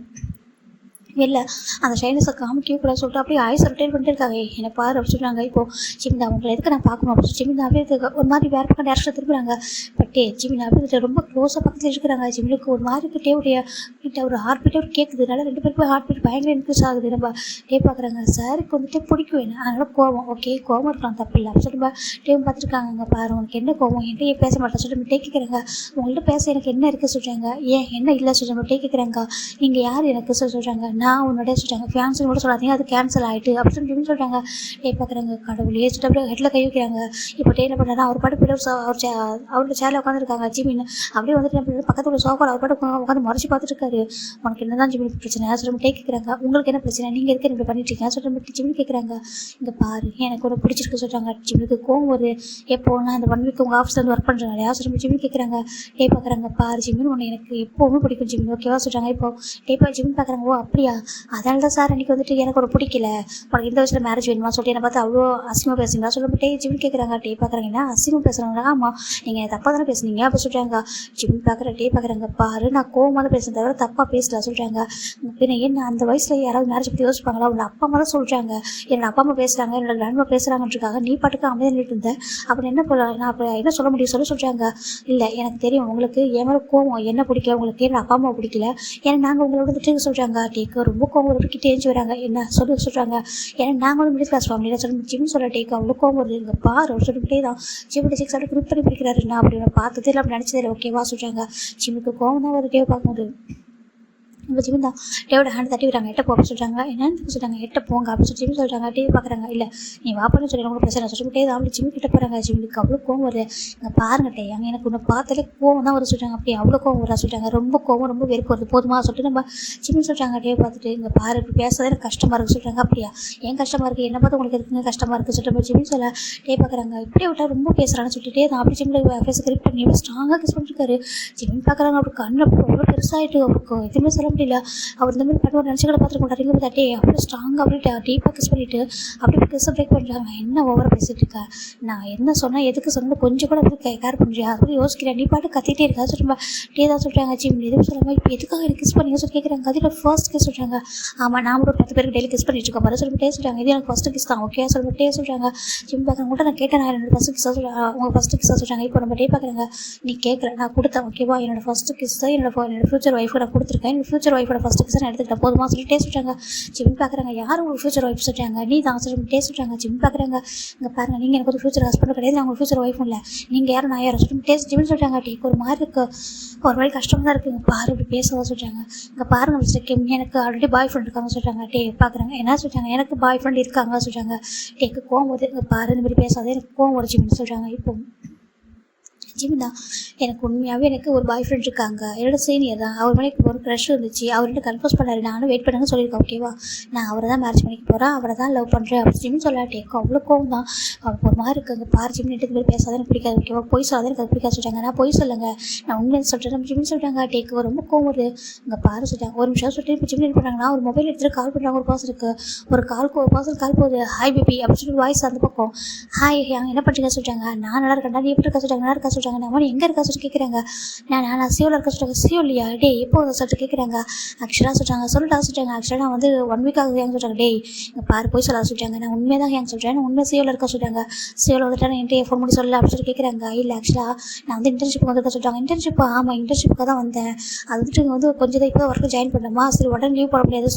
வெளில அந்த ஷைனஸை காமிக்கவே கூட சொல்லிட்டு அப்படியே ஐஸ் ரொட்டேட் பண்ணிட்டு இருக்காங்க. என்னை பாரு அப்படி சொல்கிறாங்க. இப்போது ஜிமின் அவங்களை எதுக்கு நான் பார்க்கணும் அப்படின்னு ஜிமின் அப்படியே ஒரு மாதிரி வேறு பக்கம் டேரக்ஷன் திரும்புகிறாங்க. பட் ஜிமின் அப்படியே ரொம்ப க்ளோஸாக பக்கத்தில் இருக்கிறாங்க. ஜிமினுக்கு ஒரு மாதிரி கிட்டே ஒரு ஹார்ட் பீட்டே ஒரு கேட்குது. அதனால் 2 பேருக்குமே ஹார்ட் பீட் பயங்கர இன்க்ரீஸ் ஆகுது. நம்ம பார்க்குறாங்க சாருக்கு வந்துட்டு பிடிக்கும் என்ன, அதனால் கோவம் ஓகே கோவம் இருக்கலாம் தப்பு இல்லை அப்படி சொல்லிட்டு டேம் பார்த்துருக்காங்க. அங்கே பாரு உனக்கு என்ன கோவம், என்கிட்ட பேச மாட்டேன் சொல்லிட்டு டே கேட்குறாங்க. உங்கள்கிட்ட பேச எனக்கு என்ன இருக்குது சொல்கிறாங்க. ஏன் என்ன இல்லை சொல்கிறாங்க. டே கேட்குறாங்க நீங்கள் யார் எனக்கு சொல்கிறாங்க. நான் உன்னோட சொல்கிறாங்க ஃபேன்ஸுன்னு கூட சொல்லாதீங்க அது கேன்சல் ஆகிட்டு அப்படின்னு சொல்லி சொல்கிறாங்க. டே பார்க்குறாங்க கடவுளே சொல்லிட்டு அப்படியே ஹெட்டில் கை வைக்கிறாங்க. இப்போ டே என்ன பண்ணுறாங்க, அவர் பாட்டு போய்ட்டு அவரோட சேரில் உட்காந்துருக்காங்க. ஜிமின் அப்படியே வந்துட்டு என்ன பண்ணுறது பக்கத்தில் சோஃபாவில் அவர் பாட்டு உட்காந்து முறைச்சி பார்த்துட்டு இருக்காரு. உனக்கு என்ன தான் ஜிமின் பிரச்சனை சொல்லிட்டு டே கேட்குறாங்க. உங்களுக்கு என்ன பிரச்சனை, நீங்கள் இருக்க இப்படி பண்ணிட்டுருக்கீங்க சொல்லிட்டு ஜிமின் கேட்குறாங்க. இங்கே பாரு எனக்கு ஒன்று பிடிச்சிருக்கு சொல்கிறாங்க. ஜிமினுக்கு கோவம் ஒரு எப்போ நான் இந்த 1 வீக் உங்கள் ஆஃபீஸில் வந்து ஒர்க் பண்ணுறாங்க யார் சொல்லி ஜிமின் கேட்குறாங்க. டே பார்க்குறாங்க பாரு ஜிமின் ஒன்று எனக்கு எப்போவுமே பிடிக்கும் ஜிமின் ஓகேவா சொல்கிறாங்க. இப்போ டே ஜிமின் பார்க்குறாங்க. ஓ அப்படியா அதனால தான் சார் அன்றைக்கி வந்துட்டு எனக்கு ஒரு பிடிக்கல, உனக்கு இந்த வயசில் மேரேஜ் வேணுமா சொல்லிட்டு என்னை பார்த்து அவ்வளோ அசிங்கமாக பேசுங்களா சொல்லிட்டு ஜிம் கேட்குறாங்க. டே பார்க்குறாங்க, என்ன அசிங்கம் பேசுகிறாங்க? ஆமாம், நீங்கள் தப்பாக தானே பேசுனீங்க அப்படி சொல்கிறாங்க. ஜிம் பார்க்குறாங்க, பாரு நான் கோவமாக தான் பேசுகிறேன் தவிர தப்பாக பேசல சொல்கிறாங்க. பின்ன என்ன அந்த வயசில் யாராவது மேரேஜ் பற்றி யோசிப்பாங்களா? உங்களை அப்பா அம்மா தான் சொல்கிறாங்க, என்னோட அப்பா அம்மா பேசுகிறாங்க, என்னோட கிராண்ட்மா பேசுகிறாங்கன்றக்காக நீ பாட்டுக்கு அமைதியாக நின்றுட்டு இருந்தேன், அப்படி என்ன போல நான் அப்போ என்ன சொல்ல முடியும் சொல்கிறாங்க. இல்லை எனக்கு தெரியும் உங்களுக்கு என் மேலே கோவம், என்ன பிடிக்கல உங்களுக்கு, என்னோட அப்பா அம்மா பிடிக்கல, ஏன்னா நாங்கள் உங்களோட வந்துட்டு சொல்கிறாங்க. டேக்கு ரொம்ப கோவம் வருது தேஞ்சு வராங்க. என்ன சொல்கிறாங்க, ஏன்னா நாங்கள் வந்து மிடில் கிளாஸ் ஃபேமிலியில் சொல்லி ஜிம் சொல்ல டேக்கு அவ்வளோ கோவம் வருது. இங்கே பாரு அவர் சொல்லிக்கிட்டே தான் ஜிம்மில் 6 ஆட்டு குரூப் பண்ணி பிடிக்கிறாருண்ணா அப்படின்னு பார்த்ததே இல்லை, அப்படி நினச்சதில்லை. ஓகேவா சொல்கிறாங்க. ஜிம்முக்கு கோவம் தான் வருதே பார்க்கும்போது நம்ம ஜிம் தான் டேவோட ஹேண்ட் தட்டி விடுறாங்க. எட்ட போக சொல்கிறாங்க. என்னன்னு சொல்கிறாங்க, எட்ட போங்க அப்படின்னு சொல்லி ஜிம் சொல்கிறாங்க. டிவி பார்க்குறாங்க. இல்லை நீ வாப்பன்னு சொல்லி உங்களுக்கு பிரச்சனை சொல்லிட்டே தான் அப்படி ஜிம் கிட்ட போகிறாங்க. ஜிம்முக்கு அவ்வளோ கோவம் வருது. இங்கே பாருங்க டே, அங்கே எனக்கு ஒன்று பார்த்தாலே கோவம் தான் வர சொல்கிறாங்க. அப்படி அவ்வளோ கோவம் வரா சொல்கிறாங்க. ரொம்ப கோவம், ரொம்ப வெறுப்பு வருது, போதுமா சொல்லிட்டு நம்ம ஜிம் சொல்கிறாங்க. டே பார்த்துட்டு இங்கே பாரு இப்படி பேசுறதே எனக்கு கஷ்டமாக இருக்குது சொல்கிறாங்க. அப்படியா ஏன் கஷ்டமாக இருக்குது, என்ன பார்த்து உங்களுக்கு இருக்குங்க கஷ்டமாக இருக்குது சொல்லிட்டு நம்ம ஜிம் சொல்ல டே பார்க்குறாங்க. இப்படியே விட்டா ரொம்ப பேசுகிறான்னு சொல்லிட்டே தான் அப்படி ஜிம்மில் ஃபேஸ் கிரிப் பண்ணி எவ்வளோ ஸ்ட்ராங்காக கிஸ் பண்ணிருக்காரு. ஜிம் பார்க்குறாங்க. அப்படி கண்ணு அப்படி அவ்வளோ பெருசாகிட்டு அவருக்கு எதுவுமே சொல்ல முடியல. அவர் இந்த மாதிரி பண்ணுவார் நினச்சிகளை பார்த்துட்டு ரிங்க தட்டி அவ்வளோ ஸ்ட்ராங்காக அப்படியே டீப்பாக கிஸ் பண்ணிவிட்டு அப்படியே கிஸ் பிரேக் பண்ணுறாங்க. என்ன ஓவராக பேசிகிட்டு இருக்கா, நான் என்ன சொன்னால் எதுக்கு சொன்னால் கொஞ்சம் கூட வந்து கேர் பண்ணுறியா அப்படி யோசிக்கிறேன், நீ பாட்டு கத்திட்டே இருக்கா சொல்லுமா டே தான் சொல்கிறாங்க. ஜிம் எதுவும் சொல்லாமல் இப்போ எதுக்காக எனக்கு கிஸ் பண்ணீங்க சொல்லி கேட்குறாங்க. அதில் ஃபர்ஸ்ட் கிஸ் சொல்கிறாங்க. ஆமாம் நான் ஒரு 10 பேருக்கு டெய்லி கிஸ் பண்ணிட்டு இருக்கோம் பாரு சொல்லிட்டே சொல்கிறாங்க. இது எனக்கு ஃபஸ்ட்டு கிஸ் தான் ஓகே சொல்லிட்டே சொல்கிறாங்க. ஜிம் பார்க்குறவங்க கூட நான் கேட்டேன், நான் என்னோட ஃபஸ்ட்டு கிஸ்ஸாக சொல்கிறேன், உங்கள் ஃபஸ்ட்டு கிஸ்ஸாக சொல்கிறாங்க. இப்போ நம்ம டே பார்க்குறாங்க, நீ கேட்கல நான் கொடுத்தேன் ஓகேவா, என்னோட ஃபஸ்ட்டு கிஸ் தான் என்னோட ஃபியூச்சர் ஒய்ஃபை நான் கொடுத்துருக்கேன், என்னோட ஃபியூச்சர் ஒய்ஃபோட ஃபஸ்ட்டு கிஸ் நான் எடுத்துக்கிட்டேன் போதுமா சொல்லிட்டே சொல்கிறாங்க. ஜிம் பார்க்குறாங்க. யார் உங்களுக்கு ஃபியூச்சர் ஒய்ஃப் சொல்கிறாங்க, நீ தான் சொல்லிட்டே சொல்கிறாங்க. ஜிம் பார்க்குறாங்க. இங்கே பாருங்கள், நீங்கள் எனக்கு ஒரு ஃபியூச்சர் ஹஸ்பண்ட் கிடையாது, நான் உங்களுக்கு ஃபியூச்சர் ஒய்ஃபும் இல்லை, நீங்கள் யாரும் நான் யாரும் சொல்லிட்டு ஜிம் சொல்கிறாங்க. டேக்கு ஒரு மாதிரி இருக்குது, ஒரு மாதிரி கஷ்டமாக தான் இருக்குது, பாரு இப்படி பேசதான் சொல்கிறாங்க. இங்கே பாருங்கள் மிஸ்டர் கிம், எனக்கு ஆல்ரெடி பாய் ஃப்ரெண்ட் இருக்காங்க சொல்கிறாங்க. டே பார்க்குறாங்க. என்ன சொல்கிறாங்க, எனக்கு பாய் ஃப்ரெண்ட் இருக்காங்க சொல்கிறாங்க. டேக்கு கோவம் வருது. இங்கே பாரு இந்த மாதிரி பேசாதே, எனக்கு கோவம் வருது ஜிம்னு சொல்கிறாங்க. இப்போ ஜிம் தான் எனக்கு உண்மையாகவே எனக்கு ஒரு பாய் ஃப்ரெண்ட் இருக்காங்க, என்னோட சீனியர் தான், அவர் மேலே ஒரு க்ரஷ் இருந்துச்சு, அவர்கிட்ட கன்ஃபர்ஸ் பண்ணாரு, நானும் வெயிட் பண்ணுங்க சொல்லியிருக்கேன் ஓகேவா, நான் அவரை தான் மேரேஜ் பண்ணிக்க போகிறேன், அவரை தான் லவ் பண்ணுறேன் அப்படி ஜிம் சொல்லாட்டேக்கும் அவ்வளோ கோவம் தான். அவருக்கு ஒரு மாதிரி இருக்குது. பாரு ஜிம் இது மாதிரி பேசாத எனக்கு பிடிக்காது ஓகேவா, பொய் சொல்லாத எனக்கு அது பிடிக்காது சொல்கிறாங்க. நான் பொய் சொல்லுங்க, நான் உண்மையை சொல்கிறேன் நம்ம ஜிம் சொல்கிறாங்க. டேக்கு ரொம்ப கோவம் வருது. இங்கே பாரு சொல்லிட்டாங்க. ஒரு நிமிஷம் சொல்லிட்டு இப்போ ஜிம் என்ன பண்ணுறாங்கன்னா ஒரு மொபைல் எடுத்துகிட்டு கால் பண்ணுறாங்க. ஒரு பர்சனுக்கு ஒரு பர்சன் கால் போகுது. ஹாய் பேபி அப்படின்னு சொல்லி வாய்ஸ் அந்த பக்கம் ஹாய் என்ன பண்ணுறீங்க சொல்கிறாங்க. நான் நல்லா இருக்கேன், நீ எப்படி இருக்கா சொல்கிறாங்க. நல்லா இருக்கா சொல்கிறாங்க. நான் எங்கே இருக்கா சொல்லிட்டு கேட்குறாங்க. நான் சியோவில் இருக்க சொல்கிறாங்க. சியோ இல்லையா டே எப்போ சொல்லிட்டு கேட்குறாங்க. ஆக்சுவலாக சொல்கிறாங்க சொல்லிட்டா சொல்கிறாங்க. ஆக்சுவலாக நான் வந்து 1 வீக் ஆகுது ஏங்க சொல்கிறாங்க. டே இங்கே பாரு போய் சொல்ல சொல்கிறாங்க. நான் உண்மையாக தான் ஏங்க சொல்கிறேன், நான் உண்மை சியோவில் இருக்க சொல்கிறாங்க. சியோவில் வந்துட்டு நான் என்கிட்ட ஃபோன் பண்ணி சொல்லல அப்படின்னு சொல்லி கேட்குறாங்க. இல்லை ஆக்சுவலாக நான் வந்து இன்டர்ன்ஷிப் வந்துருக்க சொல்கிறாங்க. இன்டர்ன்ஷிப் ஆமாம் இன்டர்ன்ஷிப்புக்காக தான் வந்தேன், அது வந்துட்டு இங்கே வந்து கொஞ்சம் தான் இப்போ ஒர்க்கு ஜாயின் பண்ணலாமா, சரி உடனே லீவ் பண்ண முடியாது,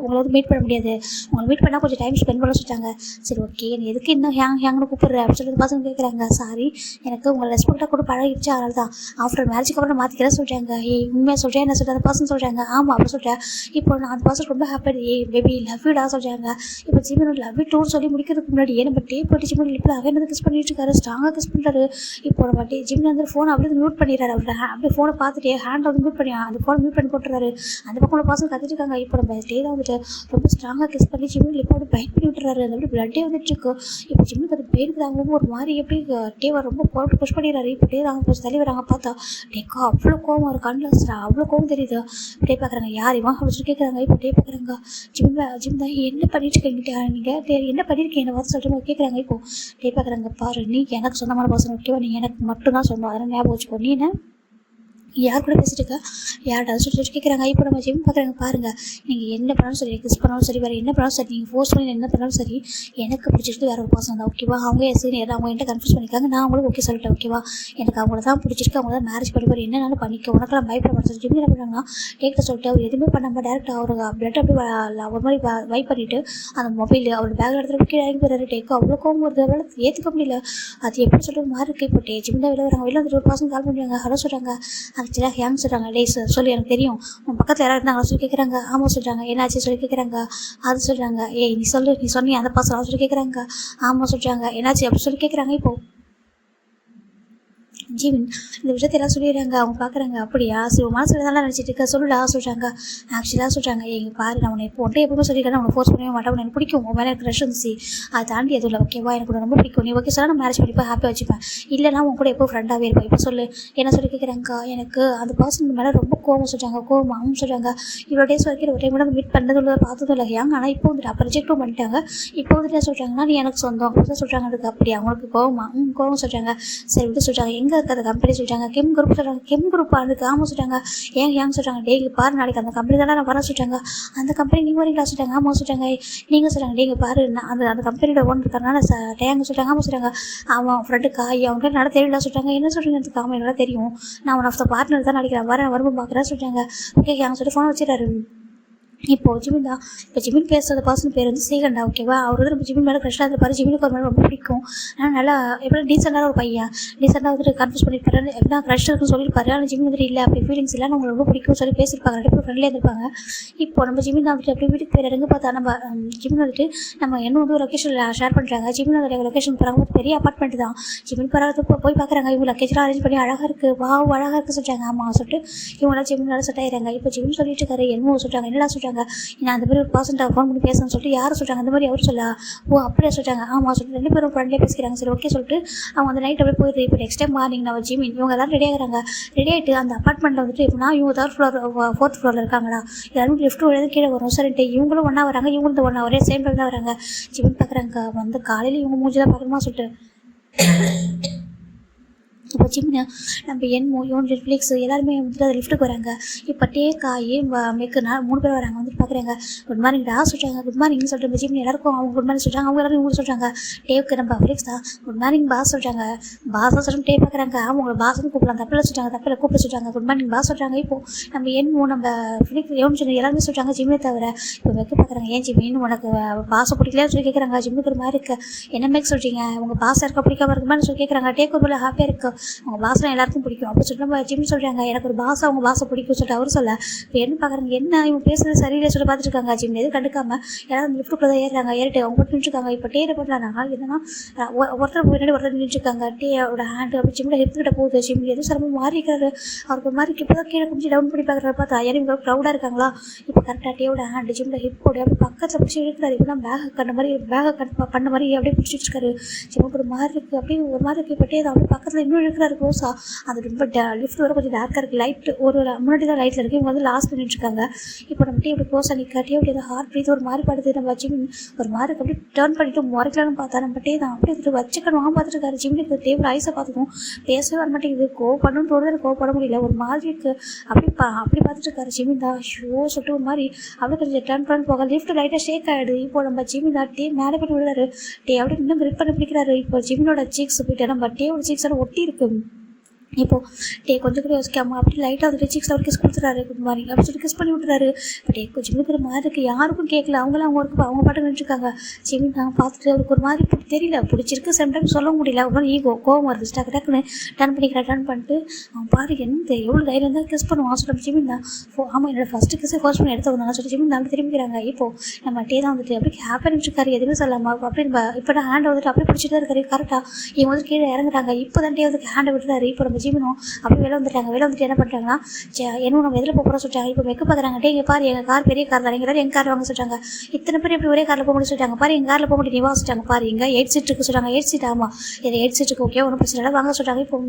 உங்களை வந்து மீட் பண்ண முடியாது, உங்களை மீட் பண்ணால் கொஞ்சம் டைம் ஸ்பெண்ட் பண்ண சொல்லிட்டாங்க. சரி ஓகே நீ எதுக்கு இன்னும் ஹேங்னு கூப்பிடுற அப்படின்னு சொல்லிட்டு பசங்க கேட்குறாங்க. சாரி எனக்கு உங்களை ரெஸ்பெக்டாக கூட பழகிடுச்சு, அதனால தான் ஆஃப்டர் மேரேஜுக்கு அப்புறம் மாற்றிக்கிறேன் சொல்கிறாங்க. உண்மையாக சொல்கிறேன் என்ன சொல்கிறேன் அந்த பர்சன் சொல்கிறாங்க. ஆமாம் அப்படி சொல்கிறேன். இப்போ நான் அந்த பர்சன் ரொம்ப ஹாப்பி பேபி லவ் யூடா சொல்கிறாங்க. இப்போ ஜிமின் லவ் யூ டூன்னு சொல்லி முடிக்கிறதுக்கு முன்னாடி நம்ம டே போட்டு ஜிமின் இப்போ அவன் வந்து கிஸ் பண்ணிட்டு இருக்காரு, ஸ்ட்ராங்காக கிஸ் பண்ணுறாரு. இப்போ நம்ம ஜிமின் வந்து ஃபோனை அப்படியே மியூட் பண்ணிடுறாரு. அவர் அப்படியே ஃபோனை பார்த்துட்டு ஹேண்டில் வந்து மியூட் பண்ணி அந்த ஃபோனை மியூட் பண்ணி போட்டுறாரு. அந்த பக்கம் உள்ள பர்சன் கத்திட்டு இருக்காங்க. இப்போ நம்ம டே தான் வந்துட்டு ரொம்ப ஸ்ட்ராங்காக கிஸ் பண்ணி ஜிமின் இப்போ வந்து பைட் பண்ணி விட்டுறாரு. அந்த அப்படி பிளட்டே வந்துட்டு இருக்கு. இப்போ ஜிம்முக்கு அது பெயின் தாங்க ஒரு மாதிரி எப்படி டேவை ரொம்ப போட்டு புஷ் பண்ணிடுறாரு. இப்போ டே தாங்க கொஞ்சம் தள்ளி வராங்க. பார்த்தா டேக்கா அவ்வளோ கோவம் ஒரு கண்ணில் அவ்வளோ கோவம் தெரியுது. டே பார்க்குறாங்க யார் இவன் அப்படின்னு சொல்லி கேட்குறாங்க. இப்போ டே பார்க்குறாங்க ஜிம் தான் என்ன பண்ணிட்டு இருக்கீங்க நீங்கள், என்ன பண்ணியிருக்கீங்க என்ன வந்து சொல்லிட்டு கேட்குறாங்க. இப்போ டே பார்க்குறாங்க. பாரு நீ எனக்கு சொந்தமான பர்சன் ஓகேவா, நீ எனக்கு மட்டும் தான் சொந்தம், அதெல்லாம் ஞாபகம் வச்சுக்கோ. நீ என்ன யார் கூட பேசிட்டு இருக்கா, யார்கிட்ட சொல்லி கேட்குறாங்க. இப்போ நம்ம ஜிம் பார்க்குறாங்க. பாருங்கள் நீங்கள் என்ன பண்ணாலும் சரி, கிஸ் பண்ணாலும் சரி, வேறு என்ன பண்ணாலும் சரி, நீங்கள் ஃபோர்ஸ் பண்ணி என்ன பண்ணாலும் சரி, எனக்கு பிடிச்சிருக்கு வேறு ஒரு பர்சன் தான் ஓகேவா. அவங்க என் சீனியர், அவங்க என்கிட்ட கன்ஃபியூஸ் பண்ணிக்காங்க, நான் அவங்களுக்கு ஓகே சொல்லிட்டேன் ஓகேவா. எனக்கு அவங்கள தான் பிடிச்சிருக்கு, அவங்க தான் மேரேஜ் பண்ணி போய் என்னென்னாலும் பண்ணிக்க, உனக்கெல்லாம் பயப்பட மாட்டேன். ஜிம் என்ன பண்ணுறாங்கன்னா கேட்க சொல்லிட்டு அவர் எதுவுமே பண்ணாமல் டேரெக்டாக அவருக்கு பிளட் அப்படியே ஒரு மாதிரி வைப் பண்ணிவிட்டு அந்த மொபைல் அவர் பேக்கில் எடுத்துகிட்டு கீழே இறங்கி போயிறாரு. டேக்கு அவ்வளோ கோவம் வருது, அவரால் ஏற்றுக்க முடியல. அது எப்படி சொல்கிறது மாதிரி இருக்கு. இப்போ ஜிம் தான் வெளில வராங்க. வெளில வந்துட்டு ஒரு பர்சன் கால் பண்ணுறாங்க. ஹலோ சொல்கிறாங்க. ஆக்சுவலாக ஹேங் சொல்கிறாங்க. டே சொல்லி எனக்கு தெரியும் உன் பக்கத்தில் யாராவது இருந்தாங்க சொல்லி கேட்குறாங்க. ஆமாம் சொல்கிறாங்க. என்னாச்சு சொல்லி கேட்குறாங்க. அது சொல்கிறாங்க. நீ சொல்லு நீ சொன்னி அந்த பசங்க சொல்லி கேட்குறாங்க. ஆமாம் சொல்கிறாங்க. என்னாச்சு அப்படி சொல்லி கேட்குறாங்க. இப்போது ஜிமின் இந்த விஷயத்தை எல்லாம் சொல்லிடுறாங்க. அவங்க பார்க்குறாங்க. அப்படியா சரி மனசில் தான் நினச்சிட்டு இருக்க சொல்லுடா சொல்கிறாங்க. ஆக்சுவலாக சொல்கிறாங்க. எங்கள் பாரு நான் உன்னை இப்போ ஒன்றே எப்பவுமே சொல்லியிருக்கேன், உன்னை ஃபோர்ஸ் பண்ணவே மாட்டேன், எனக்கு பிடிக்கும், உன் மேலே எனக்கு ரஷ் இருந்துச்சு, அதை தாண்டி எதுவும் இல்லை ஓகேவா, எனக்கு ரொம்ப பிடிக்கும், நீ ஓகே சார் நான் மேரேஜ் பண்ணிப்போ ஹாப்பியாக வச்சுப்பேன், இல்லைனா உன் கூட எப்போ ஃப்ரெண்டாகவே இருப்பேன். இப்போ சொல்லு என்ன சொல்லி கேட்குறாங்க. எனக்கு அந்த பர்சன் மேலே ரொம்ப கோவம் சொல்கிறாங்க. கோவமாகவும் சொல்கிறாங்க. இவ்வளோ டேஸ் வரைக்கும் ஒரு டைம் கூட மீட் பண்ணது பார்த்ததும் இல்லை ஹியாங். ஆனால் இப்போ வந்துட்டு அப்போ ரிஜெக்டும் பண்ணிட்டாங்க. இப்போ வந்துட்டு என்ன சொல்கிறாங்கன்னா நீ எனக்கு சொந்தம் அப்படி தான் சொல்கிறாங்க. அதுக்கு அப்படி அவங்களுக்கு கோவம் சொல்கிறாங்க. சரி விட்டு சொல்கிறாங்க. எங்கே இருக்க அந்த கம்பெனி சொல்கிறாங்க. கெம் குரூப் சொல்கிறாங்க. கெம் குரூப் அதுக்கு ஆமாம் சொல்கிறாங்க. ஹியாங் சொல்கிறாங்க. டேய் பாரு நாளைக்கு அந்த கம்பெனி தானே நான் வர சொல்கிறாங்க. அந்த கம்பெனி நீங்கள் வரீங்களா சொல்கிறாங்க. ஆமாம் சொல்கிறாங்க. நீங்கள் சொல்கிறாங்க நீங்கள் பாரு அந்த கம்பெனியோட ஓனர் இருக்கிறனால டேங்க சொல்கிறாங்க. ஆமாம் சொல்கிறாங்க. அவன் ஃப்ரெண்டு காய் அவங்க நல்லா தெரியல சொல்கிறாங்க. என்ன சொல்கிறீங்க எனக்கு ஆமாம் நல்லா தெரியும். நான் ஒன் ஆஃப் த பார்ட்னர் தான் நினைக்கிறேன். வரும்போது பார்க்குறேன் சொல்கிறாங்க. ஓகே அவங்க சொல்லிட்டு ஃபோன் வச்சுட்டாரு. இப்போது ஜிமின் தான். இப்போ ஜிமின் பேசுகிற பர்சன் பேர் வந்து சீகண்டா. ஓகேவா? அவர் வந்து நம்ம ஜிமின் மேலே க்ரஷ்ஷாக இருப்பார். ஜிமினுக்கு ஒரு மேலே ரொம்ப பிடிக்கும். ஆனால் நல்லா எப்படி டீசெண்டான ஒரு பையன். டீசெண்டாக வந்துட்டு கன்ஃபியூஸ் பண்ணியிருப்பாரு. எப்படின்னா க்ரஷ் இருக்குன்னு சொல்லியிருப்பாரு. ஆனால் ஜிமின் வந்துட்டு இல்லை அப்படி ஃபீலிங்ஸ் இல்லை உங்களுக்கு ரொம்ப பிடிக்கும் சொல்லி பேசியிருப்பாங்க. ரெண்டு பேரும் ஃப்ரெண்ட்லியாக இருந்திருப்பாங்க. இப்போ நம்ம ஜிமின் தான் வந்துட்டு அப்படி வீட்டுக்கு போய் இறங்க பார்த்தா நம்ம ஜிமின் வந்துட்டு நம்ம என்ன வந்து ஒரு லொக்கேஷனில் ஷேர் பண்ணுறாங்க. ஜிமின் அந்த லொக்கேஷன் போகிறாங்க. ஒரு பெரிய அப்பார்ட்மெண்ட் தான். ஜிமின் போகிறாங்க போய் பார்க்குறாங்க. இவங்க லொக்கேஷனாக அரேஞ்ச் பண்ணி அழகாக இருக்குது. அழகாக இருக்குது சொல்கிறாங்க. ஆமாம் சொல்லிட்டு இவங்களாம் ஜிமினால செட் ஆயிடுறாங்க. இப்போ ஜிமின் சொல்லிட்டு இருக்காரு. என்னமோ சொல்கிறாங்க. என்னடா சொல்கிறாங்க. நான் அந்த மாதிரி ஒரு பர்சன்ட்டாக ஃபோன் பண்ணி பேசணும்னு சொல்லிட்டு யாரும் சொல்கிறாங்க. அந்த மாதிரி அவர் சொல்ல அப்படியே சொல்கிறாங்க. ஆமாம் சொல்லிட்டு ரெண்டு பேரும் ஃப்ரெண்ட்லேயே பேசிக்கிறாங்க. சரி ஓகே சொல்லிட்டு அவங்க அந்த நைட் அப்படியே போயிடுது. இப்போ நெக்ஸ்ட் டைம் மார்னிங் நம்ம ஜிமின் இவங்க எல்லாம் ரெடி ஆகிறாங்க. ரெடி ஆகிட்டு அந்த அப்பார்ட்மெண்ட்டில் வந்துட்டு எப்படின்னா இவங்க 4th ஃப்ளோரில் இருக்காங்களா. எல்லாரும் லிஃப்ட் வழியாக கீழே வரும். சரின்ட்டு இவங்களும் ஒன்றா வராங்க. இவங்களும் ஒன்றா ஒரே சேம் டைம் தான் வராங்க. ஜிமின் பார்க்குறாங்க. வந்து காலையில் இவங்க மூஞ்சி தான் பார்க்கணுமா சொல்லிட்டு இப்போ ஜிம்னு நம்ம என்மோ நெட்ஃப்ளிக்ஸ் எல்லாருமே வந்துட்டு அதை லிஃப்ட்டுக்கு வராங்க. இப்போ டேக்காயி மெக்கு 3 பேர் வராங்க. வந்துட்டு பார்க்குறாங்க. குட் மார்னிங் டா சொல்கிறாங்க. குட் மார்னிங் சொல்லிட்டு நம்ம ஜிம்னி எல்லாருக்கும் அவங்க குட் மார்னிங் சொல்கிறாங்க. அவங்க எல்லாரும் இவங்க சொல்கிறாங்க. டேவுக்கு நம்ம ஃபிலிக்ஸ் தான் குட் மார்னிங் பாஸ் சொல்கிறாங்க. பாஸாக சொல்லிட்டு டே பார்க்குறாங்க. அவங்க பாஸ்ன்னு கூப்பிடலாம். தப்பில் சொல்கிறாங்க. தப்பில் கூப்பிட சொல்கிறாங்க. குட் மார்னிங் பாஸ் சொல்கிறாங்க. இப்போது நம்ம என்மோ நம்ம ஃபிலிக்ஸ் எவ்வளோ சொல்லி எல்லாருமே சொல்கிறாங்க. ஜிம்மே தவிர இப்போ மெக்கு பார்க்குறாங்க. ஏன் ஜிம்மின்னு உனக்கு பாஸை பிடிக்கலையா சொல்லி கேட்குறாங்க. ஜிம்முக்கு ஒரு மாதிரி இருக்குது. என்ன மேக் சொல்கிறீங்க. உங்கள் பாஸ் இருக்க பிடிக்காம இருக்குமான்னு சொல்லி கேட்குறாங்க. டேக் ஒரு ஹாப்பியாக இருக்குது. அவங்க பாஸ்லாம் எல்லாருக்கும் பிடிக்கும் அப்படி சொல்லிட்டு நம்ம ஜிம் சொல்கிறாங்க. எனக்கு ஒரு பாஸ் அவங்க பாஸை பிடிக்கும் சொல்லிட்டு அவர் சொல்ல இப்போ என்ன பார்க்குறாங்க. என்ன இவங்க பேசுறது சரியில்லை சொல்லி பார்த்துட்டு இருக்காங்க. ஜிம் எதுவும் கண்டுக்காம யாராவது லிஃப்ட்டுக்குள்ள தான் ஏறுறாங்க. ஏறிட்டு அவங்க போட்டு நின்றுருக்காங்க. இப்போ டேரை பண்ணலாங்க. என்னன்னா ஒருத்தர் முன்னாடி ஒருத்தர் நின்றுருக்காங்க. டேயோட ஹேண்டு அப்படி ஜிம்மில் ஹிப்கிட்ட போகுது. ஜிம் எதுவும் சிரமம் மாறி இருக்கிறாரு. அவருக்கு ஒரு மாதிரி இப்போ தான் கீழே குடிச்சு டவுன் பண்ணி பார்க்குறாரு. பார்த்தா யாரும் இவங்க க்ரௌடாக இருக்காங்களா. இப்போ கரெக்டாக டேயோட ஹேண்டு ஜிம்மில் ஹிப்போட அப்படி பக்கத்தில் பிடிச்சி இருக்கிறாரு. இப்போ தான் பேகை கண்ட மாதிரி பண்ண மாதிரி அப்படியே பிடிச்சிட்டு இருக்காரு. ஜிம்முக்கு ஒரு மாதிரி இருக்குது. அப்படியே ஒரு மாதிரி இருக்குது. இப்போ டே தான் அப்படியே பக்கத்தில் இன்னும் இருக்கிறாரு க்ளோஸாக. அது ரொம்ப லிஃப்ட் வர கொஞ்சம் டார்க்காக இருக்குது. லைட் ஒரு முன்னாடி தான் லைட்டில் இருக்குது. இவங்க வந்து லாஸ்ட் நின்றுருக்காங்க. இப்போ நம்ம டீ அப்படி க்ளோஸாக நிற்காட்டி அப்படி அந்த ஹார்ட் ப்ரீத் ஒரு மாதிரி படுது. நம்ம ஜிம் ஒரு மாதிரி அப்படி டேர்ன் பண்ணிட்டு முறைக்கலாம்னு பார்த்தா நம்ம டே தான் அப்படியே வந்துட்டு வச்சுக்கணும் பார்த்துட்டு இருக்காரு. ஜிம்முக்கு டேபிள் ஐஸை பார்த்துக்கும் பேசவே வர மாட்டேங்குது. கோவப்படணும்னு தோணுது. கோவப்பட முடியல. ஒரு மாதிரி இருக்குது. அப்படி பார்த்துட்டு இருக்காரு. ஜிமின் தான் ஷோ சொல்லிட்டு ஒரு மாதிரி அப்படியே கொஞ்சம் டேர்ன் பண்ணி போக லிஃப்ட் லைட்டாக ஷேக் ஆகிடுது. இப்போ நம்ம ஜிமின் தான் டே மேலே பண்ணி விடுறாரு. டே அப்படியே இன்னும் கிரிப் பண்ணி பிடிக்கிறாரு. இப்போ ஜிமினோட சீக்ஸ் போயிட்டு நம்ம டேவோட சீக்ஸ் எல்லாம் ஒட்டி இருக்கு. இப்போது டே கொஞ்சம் கூட யோசிக்காமல் அப்படி லைட்டாக வந்துட்டு சீக்ஸ் அவர் கிஸ் கொடுத்துறாரு. குட் மார்னிங் அப்படி சொல்லி கிஸ் பண்ணி விட்டுறாரு. பட் கொஞ்சம் இருக்கிற மாதிரி இருக்குது. யாருக்கும் கேட்கல. அவங்களும் அவங்க பாட்டு நின்றுருக்காங்க. ஜிமின் நாங்கள் பார்த்துட்டு அவருக்கு ஒரு மாதிரி தெரியல பிடிச்சிருக்கு. சம்டைம் சொல்ல முடியல. ஒரு ஈகோ கோவம் வருது. டக்குன்னு டர்ன் பண்ணிட்டு அவன் பாரு என்ன எவ்வளோ தைரியம் தான் கிஸ் பண்ணுவான் சொல்லி ஜிமின் தான் ஆமாம் என்னோட ஃபஸ்ட்டு கிஸ்ஸை ஃபர்ஸ்ட் பண்ணி எடுத்து வந்தாங்க சொல்லி ஜிமின் நாங்கள் திரும்பிக்கிறாங்க. இப்போது நம்ம டே தான் வந்துட்டு அப்படி ஹாப்பியாக நினச்சிருக்காரு. எதுவுமே சொல்லாமல் அப்படி நம்ம இப்போ தான் ஹேண்ட் வந்துட்டு அப்படியே பிடிச்சிட்டு இருக்காரு. கரெக்டாக இவங்க வந்து கீழே இறங்குறாங்க. இப்போ தான் டே வந்து ஹேண்டை விட்டுறாரு. இப்போ நம்ம ஜிமினும் அப்படி வெளில வந்துட்டு என்ன பண்ணுறாங்கன்னா என்ன நம்ம எதில் போகிறோம் சொல்லிட்டாங்க. இப்போ மெக்கு பார்க்குறாங்க. டே இங்கே பாரு எங்கள் கார் பெரிய கார் தான். எங்கள் எங்கள் கார் வாங்க சொல்லிட்டாங்க. இத்தனை பேர் எப்படி ஒரே காரில் போக முடியும் சொல்லிட்டாங்க. பாரு எங்கள் காரில் போக முடியும் நீ வா சொல்லிட்டாங்க. பாரு இங்கே 8 சீட் இருக்குது சொல்கிறாங்க. 8 சீட் ஆமாம் இது 8 சீட்டுக்கு ஓகே ஒன்றும் பிரச்சனை இல்லை வாங்க சொல்கிறாங்க. இப்போ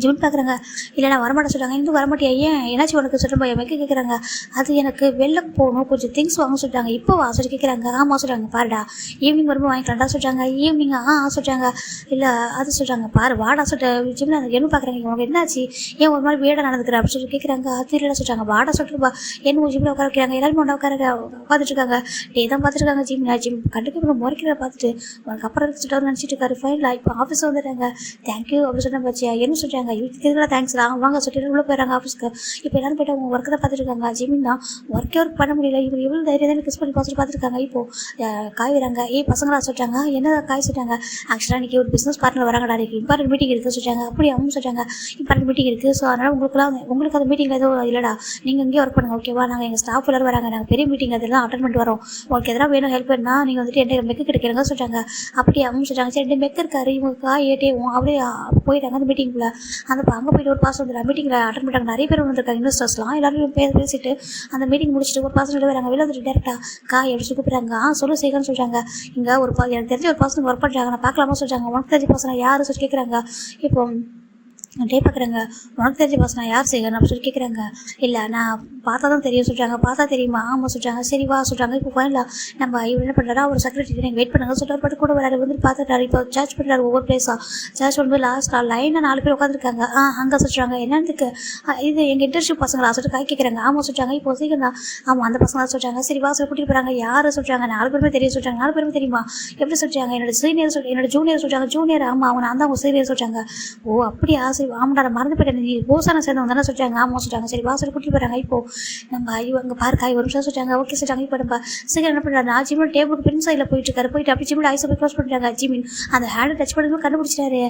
ஜிமின் பார்க்குறாங்க. இல்லை நான் வரமாட்டேன் சொல்கிறாங்க. இன்னும் வரமாட்டியா ஏன் என்னாச்சு உனக்கு சொல்கிறேன் என் மெக்கு கேட்குறாங்க. அது எனக்கு வெளில போகணும் கொஞ்சம் திங்ஸ் வாங்க சொல்லிட்டாங்க. இப்போ வா சொல்லி கேட்குறாங்க. ஆமாம் சொல்கிறாங்க. பாருடா ஈவினிங் வரும்போது வாங்கிக்கலாம்டா சொல்கிறாங்க. ஈவினிங் சொல்கிறாங்க. இல்லை அது சொல்கிறாங்க. பாரு வாடா சொல்லிட்டு ஜிமின் என்ன பார்க்குறாங்க. உனக்கு என்னாச்சு ஏன் ஒரு மாதிரி வீடாக நடந்துக்கிற அப்படின்னு சொல்லி கேட்குறாங்க. அது இல்லை சொல்கிறாங்க. வாடா சொல்லிட்டு என்ன ஜிம்மில் உட்கார வைக்கிறாங்க. எல்லாருமே ஒன்றா உட்காந்துட்டு இருக்காங்க. டே தான் பார்த்துருக்காங்க. ஜிம் கண்டிப்பாக முறைக்கிற பார்த்துட்டு உனக்கு அப்புறம் சொல்லிட்டு நினச்சிட்டு இருக்காரு. ஃபைனலாக இப்போ ஆஃபீஸ் வந்துட்டாங்க. தேங்க்யூ அப்படின்னு சொன்ன பச்சியா என்ன சொல்கிறாங்க. இதுக்கெல்லாம் தேங்க்ஸ் வாங்க சொல்லிட்டு உள்ளே போயிடறாங்க ஆஃபீஸ்க்கு. இப்போ எல்லாரும் போய்ட்டு அவங்க ஒர்க்கை தான் பார்த்துட்டு இருக்காங்க. ஜிமின் தான் ஒர்க் பண்ண முடியல. இவர் எவ்வளோ தைரியம் தான் கிஸ் பண்ணி பார்த்துருக்காங்க. இப்போது காய் வராங்க. பசங்களா சொல்கிறாங்க. என்ன காய் சொல்கிறாங்க. ஆக்சுவலாக இன்றைக்கி ஒரு பிஸ்னஸ் பார்ட்னர் வராங்கடா. இன்றைக்கி இம்பார்ட்டன்ட் மீட்டிங் இருக்குது சொல்கிறாங்க. அப்படி அவங்க சொல்கிறாங்க இம்பார்ட்டன்ட் மீட்டிங் இருக்குது. ஸோ அதனால் உங்களுக்கு அந்த மீட்டிங்கில் எதுவும் இல்லைடா நீங்கள் இங்கேயே ஒர்க் பண்ணுங்கள் ஓகேவா. நாங்கள் எங்கள் ஸ்டாஃப் எல்லாரும் வராங்க. நாங்கள் பெரிய மீட்டிங் அதெல்லாம் அட்டன் பண்ணிட்டு வரோம். உங்களுக்கு எதனா வேணும் ஹெல்ப் பண்ணால் நீங்கள் வந்துட்டு என் மெக்கு கிடைக்கிறங்க சொல்கிறாங்க. அப்படியே அவங்க சொல்கிறாங்க. சரி 2 மெக்கு இருக்காரு. இவங்க காய் ஏட்டேவும் அப்படியே போயிட்டாங்க அந்த மீட்டிங்குள்ளே. அந்த அங்கே போய்ட்டு ஒரு பாஸ் வந்துடுறாங்க. மீட்டிங்கில் அட்டன் பண்ணிட்டாங்க. நிறைய பேர் வந்திருக்காங்க. இன்வெஸ்டர்ஸ்லாம் எல்லாரும் பேசிட்டு அந்த மீட்டிங் முடிச்சுட்டு ஒரு பாசன் வராங்க. வெளில வந்துட்டு டேரெக்டாக காய் எப்படி கூப்பிட்றாங்க. சொல்லு சேகன்னு சொல்கிறாங்க. இங்கே எனக்கு தெரிஞ்ச ஒரு பர்சன் ஒர்க் பண்ணுறாங்க. நான் பார்க்கலாமா சொல்கிறாங்க. உனக்கு தெரிஞ்ச பர்சனாக யார் சொல்லி கேட்குறாங்க. இப்போ டே பார்க்குறாங்க. உனக்கு தெரிஞ்ச பசங்க யார் சேகர் அப்படின்னு சொல்லி கேட்குறாங்க. இல்லை நான் பார்த்தா தான் தெரியும் சொல்கிறாங்க. பார்த்தா தெரியுமா? ஆமாம் சொல்கிறாங்க. சரி வா சொல்கிறாங்க. இப்போ ஃபைனலாக நம்ம இவர் என்ன பண்ணுறாரா, ஒரு செக்ரட்டரி நீங்கள் வெயிட் பண்ணுங்க சொல்லிட்டு பட்டு கூட வராரு. வந்து பார்த்துட்டாரு. இப்போ சர்ச் பண்ணுறாரு ஒவ்வொரு பிளேஸாக. சர்ச் பண்ணும்போது லாஸ்ட்டாக லைனாக 4 பேர் உட்காந்துருக்காங்க. அங்கே சொல்கிறாங்க. என்னதுக்கு இது எங்கள் இன்டர்ன்ஷிப் பசங்களா சொல்லிட்டு காய் கேட்குறாங்க. ஆமாம் சொல்கிறாங்க. இப்போ சீக்கிரம் தான். ஆமாம் அந்த பசங்களா சொல்கிறாங்க. சரி வா சொல்லி கூட்டிகிட்டு போகிறாங்க. யார் சொல்கிறாங்க? 4 பேருமே தெரியும் சொல்கிறாங்க. 4 பேருமே தெரியுமா? எப்படி சொல்கிறாங்க? என்னோட சீனியர் என்னோட ஜூனியர் சொல்கிறாங்க. ஜூனியர் ஆமாம் அவன் நான் தான் அவங்க சீனியர் சொல்கிறாங்க. ஓ அப்படியா? சரி ஆமாடா நான் மறந்து போயிட்டேன். நீ போசான சேர்ந்தவங்க தானே சொல்கிறாங்க. ஆமாம் சொல்கிறாங்க. சரி வா சொல்லி கூட்டிட்டு போகிறாங்க. இப்போ நம்ம ஐயோ அங்கே பாரு காய் ஒரு நிமிஷம் சொல்கிறாங்க. ஓகே சொல்கிறாங்க. இப்போ நம்ம சீக்கிரம் என்ன பண்ணுறாங்க? ஜிமின் டேபிளுக்கு பின் சைடில் போயிட்டு இருக்காரு. போயிட்டு அப்படி ஜிமின் ஐஸை போய் க்ளோஸ் பண்ணிட்டாங்க. ஜிமின் அந்த ஹேண்டை டச் பண்ணும்போது கண்டுபிடிச்சிட்டாரு.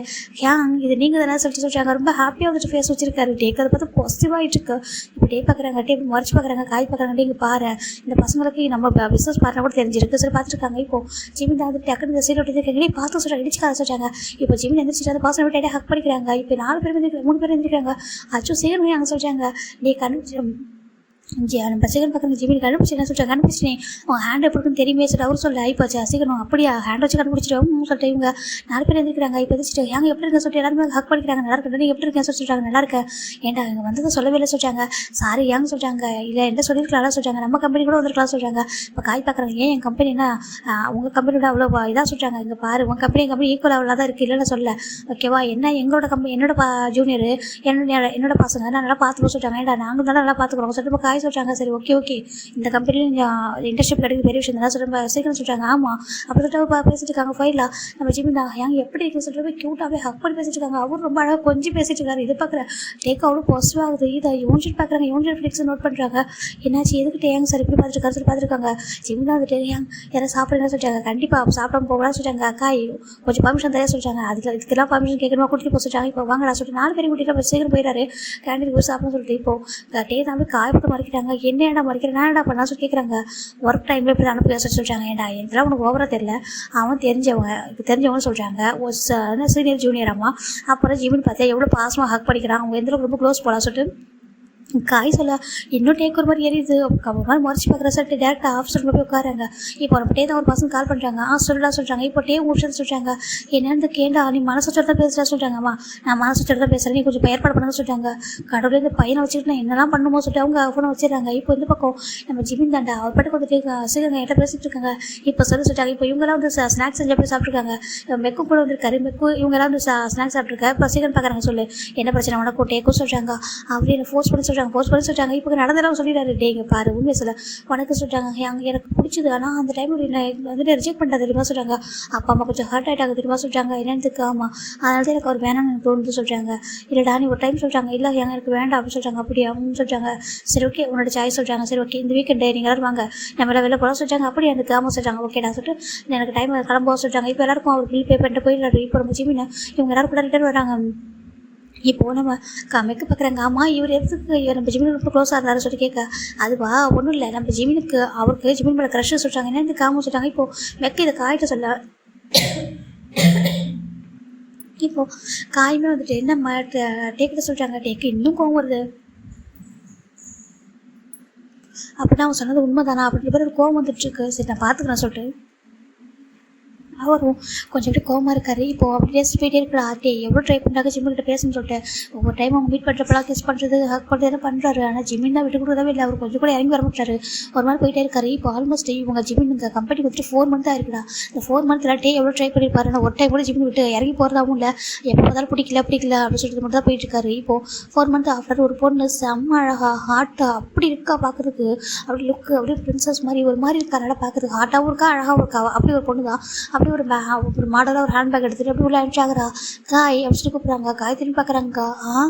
ஏன் இது நீங்கள் தானே சொல்கிறாங்க. ரொம்ப ஹாப்பியாக வந்துட்டு ஃபேஸ் வச்சிருக்காரு. டேக் அதை பார்த்து பாசிட்டிவாகிட்டு இருக்கு. இப்போ டே பார்க்குறாங்க. டேபிள் மறைச்சு பார்க்குறாங்க. காய் பார்க்குறாங்க. டே இங்கே பாரு இந்த பசங்களுக்கு நம்ம பிஸ்னஸ் பார்ட்னர் கூட தெரிஞ்சிருக்கு சரி பார்த்துருக்காங்க. இப்போ ஜிமின் தான் வந்து டக்குனு இந்த சீட் விட்டு இருக்கீங்க பார்த்து சொல்கிறாங்க. இடிச்சுக்காத சொல்கிறாங்க. இப்போ ஜிமின் எந்திரிச்சிட்டு அந்த பசங்க விட்டு ஹக் பண்ணிக்கிறாங்க. இப்போ 4 பேர் வந்து 3 பேர் இருந்திருக்காங்க. அச்சோ சீக்கிரம் அங்கே சொல்கிறாங்க. நீ நம்ம சீக்கிரம் பார்க்குற ஜிமின் கண்டுபிடிச்சி என்ன சொல்கிறாங்க. கண்டுபிடிச்சினே உங்கள் ஹேண்ட் எப்படி இருக்குன்னு தெரியுமே சொல்லிட்டு அவர் சொல்ல ஆயிப்போச்சு. சீக்கிரம் அப்படியா ஹேண்ட் வச்சு கண்டுபிடிச்சிட்டோம் சொல்லிட்டு இவங்க 4 பேர் இருந்திருக்காங்க. இப்போ எதிர்ச்சிட்டு ஏங்க எப்படி இருக்க சொல்லிட்டு எல்லாருமே ஹக் பண்ணிக்கிறாங்க. நல்லா இருக்கு நீங்கள் எப்படி இருக்கேன்னு சொல்லிட்டாங்க. நல்லா இருக்கேன் ஏன்டா இங்கே வந்ததை சொல்லவே இல்லை சொல்கிறாங்க. சாரி ஏங்க சொல்கிறாங்க. இல்லை என்ன சொல்லியிருக்கலாம் சொல்கிறாங்க. நம்ம கம்பெனி கூட வந்துருக்கலாம் சொல்கிறாங்க. இப்போ காய் பார்க்குறாங்க. ஏன் என் கம்பெனினா உங்கள் கம்பெனியோட அவ்வளோ இதாக சொல்கிறாங்க. இங்கே பாரு உங்கள் கம்பெனி ஈக்குவல் அவ்வளோ தான் இருக்குது இல்லைன்னு சொல்ல ஓகேவா. என்ன எங்களோட கம்பெனி என்னோட ஜூனியர் என்னோட பசங்க நான் நல்லா பார்த்துக்கோ சொல்கிறாங்க. ஏன்டா நாங்கள் தான் நல்லா பார்த்துக்குறோம் சொல்லிட்டு இப்போ காய் சொல்கிறாங்க. சரி ஓகே இந்த கம்பெனியில் இன்டர்ன்ஷிப் கிடைக்குது பெரிய விஷயம் தான் சொல்லிட்டு சீக்கிரம் சொல்கிறாங்க. ஆமாம் அப்படி சொல்லிட்டு பேசிட்டு இருக்காங்க. ஃபைலாக நம்ம ஜிமின் தான் ஏங்க எப்படி இருக்குன்னு சொல்லிட்டு க்யூட்டாகவே ஹக் பண்ணி பேசிட்டு இருக்காங்க. அவரும் ரொம்ப அழகாக கொஞ்சம் பேசிட்டு இருக்காரு. இது பார்க்குற டேக் அவ்வளோ பாசிட்டிவ் ஆகுது. இதை யூனிட் பார்க்குறாங்க. யூனிட் ஃபிளிக்ஸ் நோட் பண்ணுறாங்க. என்னாச்சு எதுக்கு டேங்க சார் இப்படி பார்த்துருக்காரு சொல்லி பார்த்துருக்காங்க. ஜிமின் தான் வந்துட்டு ஏன் யாரும் சாப்பிட்றீங்கன்னு சொல்லிட்டாங்க. கண்டிப்பாக சாப்பிடாம போகலான்னு சொல்லிட்டாங்க. அக்கா கொஞ்சம் பர்மிஷன் தரையா சொல்லிட்டாங்க. இதுக்கெல்லாம் பர்மிஷன் கேட்கணுமா கூட்டிகிட்டு போக சொல்லிட்டாங்க. இப்போ வாங்கடா சொல்லிட்டு 4 பேரும் கூட்டிகிட்டு சீக்கிரம் போயிடாரு. கேண்டீன் போய் சாப்பிடணும்னு சொல்லிட்டு இப்போ டே தான் போய் காயப்பட்டு மறைக்கிறாங்க. என்ன மறைக்கிறேன் நான் என்னடா பண்ணா சொல்லி கேட்குறாங்க. ஒர்க் டைமில் இப்படி அனுப்பி பேச சொல்லிட்டாங்க. ஏன்டா இதெல்லாம் உனக்கு ஓவராக தெரியல. அவன் தெரிஞ்சவங்கன்னு சொல்கிறாங்க. ஒரு சீனியர் ஜூனியர் அம்மா. அப்புறம் ஜிமின் பார்த்தியா எவ்வளோ பாசமாக ஹக் பண்ணிக்கிறான். அவங்க எந்த ரொம்ப க்ளோஸ் போகலாம் சொல்லிட்டு காய் சொல்ல இன்னும் டேக் ஒரு மாதிரி எரியுது. ஒரு மாதிரி மறைச்சி பார்க்குற சொல்லிட்டு டேரெக்டாக ஆஃபீஸில் போய் உட்காராங்க. இப்போ நம்ம டே தான் ஒரு பசங்க கால் பண்ணுறாங்க. சொல்லலாம் சொல்கிறாங்க. இப்போ டே முடிச்சுன்னு சொல்கிறாங்க. என்னென்னு கேண்டா நீ மனசு தான் பேசுகிறா சொல்கிறாங்கம்மா. நான் மனசு தான் பேசுகிறேன் நீ கொஞ்சம் ஏற்பாடு பண்ண சொல்லிட்டாங்க. கடவுளே இந்த பையனை வச்சுக்கிட்டு நான் என்னெல்லாம் பண்ணுமோ சொல்லிட்டு அவங்க ஃபோனை வச்சிடறாங்க. இப்போ இந்த பக்கம் நம்ம ஜிமின் தாண்டா அவர் பாட்டுக்கு வந்துட்டு சீக்கிரம் என்கிட்ட பேசிகிட்டு இருக்காங்க. இப்போ சொல்லிட்டாங்க. இப்போ இவங்கெல்லாம் வந்து ஸ்நாக்ஸ் செஞ்சு போய் சாப்பிட்ருக்காங்க. மெக்கு கூட வந்துருக்காரு. இவங்கெல்லாம் வந்து ஸ்நாக்ஸ் சாப்பிட்ருக்காரு. இப்போ சீக்கிரம் பார்க்குறாங்க. சொல்லு என்ன பிரச்சனை உனக்கு டேக்கும் சொல்கிறாங்க. அப்படி என்ன ஃபோர்ஸ் பண்ணி சொல்லிட்டாங்க. இப்போ நடந்தெல்லாம் சொல்லிடாரு. டேங்க பாரு உண்மையை சொல்ல உனக்கு சொல்கிறாங்க. அங்கே எனக்கு பிடிச்சது ஆனால் அந்த டைமில் வந்துட்டு ரிஜெக்ட் பண்ணிட்டா தெரியுமா சொல்கிறாங்க. அப்பா அம்மா கொஞ்சம் ஹர்ட் ஆகிட்டாங்க தெரியுமா சொல்கிறாங்க. என்னத்துக்கு ஆமாம் அதனால தான் எனக்கு அவர் வேணாம்னு எனக்கு தோணுது சொல்கிறாங்க. இல்லைடா நீ ஒரு டைம் சொல்கிறாங்க. இல்லை எனக்கு வேண்டாம் அப்படின்னு சொல்கிறாங்க. அப்படி அப்படின்னு சொல்கிறாங்க. சரி ஓகே உன்னோட சாய்ஸ் சொல்கிறாங்க. சரி ஓகே இந்த வீக்கெண்டு நீங்கள் எல்லாரும் வாங்க நம்ம எல்லாம் வெளில போகலாம் சொல்கிறாங்க. அப்படி எனக்கு ஆமாம் சொல்கிறாங்க. ஓகேடா சொல்லிட்டு எனக்கு டைம் கிளம்ப சொல்கிறாங்க. இப்போ எல்லாருக்கும் அவர் பில் பே பண்ணிட்டு போயிடுறாரு. இப்போ நம்ம ஜிமின் இவங்க எல்லாரும் கூட ரிட்டர்ன் வராங்க. இப்போது நம்ம மெக்கு பார்க்குறாங்க. ஆமாம் இவர் எதுக்கு நம்ம ஜிமின் ரொம்ப க்ளோஸாக இருந்தாரு சொல்லி கேட்க அதுவா ஒன்றும் இல்லை நம்ம ஜிமினுக்கு அவருக்கு ஜிமின் மேலே க்ரஷ் சொல்கிறாங்க. என்ன இந்த காம சொல்கிறாங்க. இப்போது மெக்கு இதை காயிட்ட சொல்ல இப்போது காயுமே வந்துட்டு என்ன டேக்கிட்ட சொல்கிறாங்க. டேக்கு இன்னும் கோவம் வருது. அப்படின்னா அவன் சொன்னது உண்மை தானா அப்படின்ற பேர் கோவம் வந்துட்டுருக்கு. சரி நான் பார்த்துக்கிறேன் சொல்லிட்டு அவரும் கொஞ்சம் அப்படி கோவமாக இருக்காரு. இப்போது அப்படி பேசிட்டு போயிட்டே இருக்கிறா. டே எவ்வளோ ட்ரை பண்ணுறாங்க ஜிம்மின்கிட்ட பேசணும்னு சொல்லிட்டு ஒவ்வொரு டைம் அவங்க மீட் பண்ணுறப்பெல்லாம் கிஸ் பண்ணுறது ஹக் பண்ணுறது எல்லாம் பண்ணுறாரு. ஆனால் ஜிம்மின் தான் விட்டு கொடுக்கவே இல்லை. அவர் கொஞ்சம் கூட இறங்கி வரமாட்டாரு. ஒரு மாதிரி போயிட்டே இருக்காரு. இப்போ ஆல்மோஸ்ட் இவங்க ஜிம்மின் கம்பெனி வந்துட்டு 4 மந்த் தான் இருக்குடா. இந்த 4 மந்த்தில் டே எவ்வளோ ட்ரை பண்ணியிருப்பாரு. ஆனால் ஒரு டைம் கூட ஜிம்மின் விட்டு இறங்கி போகிறதாவும் இல்லை. எப்போ பார்த்தாலும் பிடிக்கல அப்படின்னு சொல்லிட்டு மட்டும் தான் போயிட்டு இருக்காரு. இப்போது 4 மந்த் ஆஃப்டர் ஒரு பொண்ணு செம்ம அழகா ஹார்ட்டாக அப்படி இருக்கா பார்க்குறதுக்கு. அப்படி லுக்கு அப்படியே பிரின்சஸ் மாதிரி ஒரு மாதிரி இருக்கா. நல்லா பார்க்குறதுக்கு ஹார்ட்டாகவும் இருக்கா அழகாகவும் இருக்கா. அப்படி ஒரு பொண்ணு தான். அப்படி ஒரு மாடலாக ஒரு ஹேண்ட் பேக் எடுத்துகிட்டு அப்படி உள்ள அனுப்பிச்சாகிறா. காய் அப்படின்னு கூப்பிட்றாங்க. காய் திரும்பி பார்க்குறாங்கக்கா.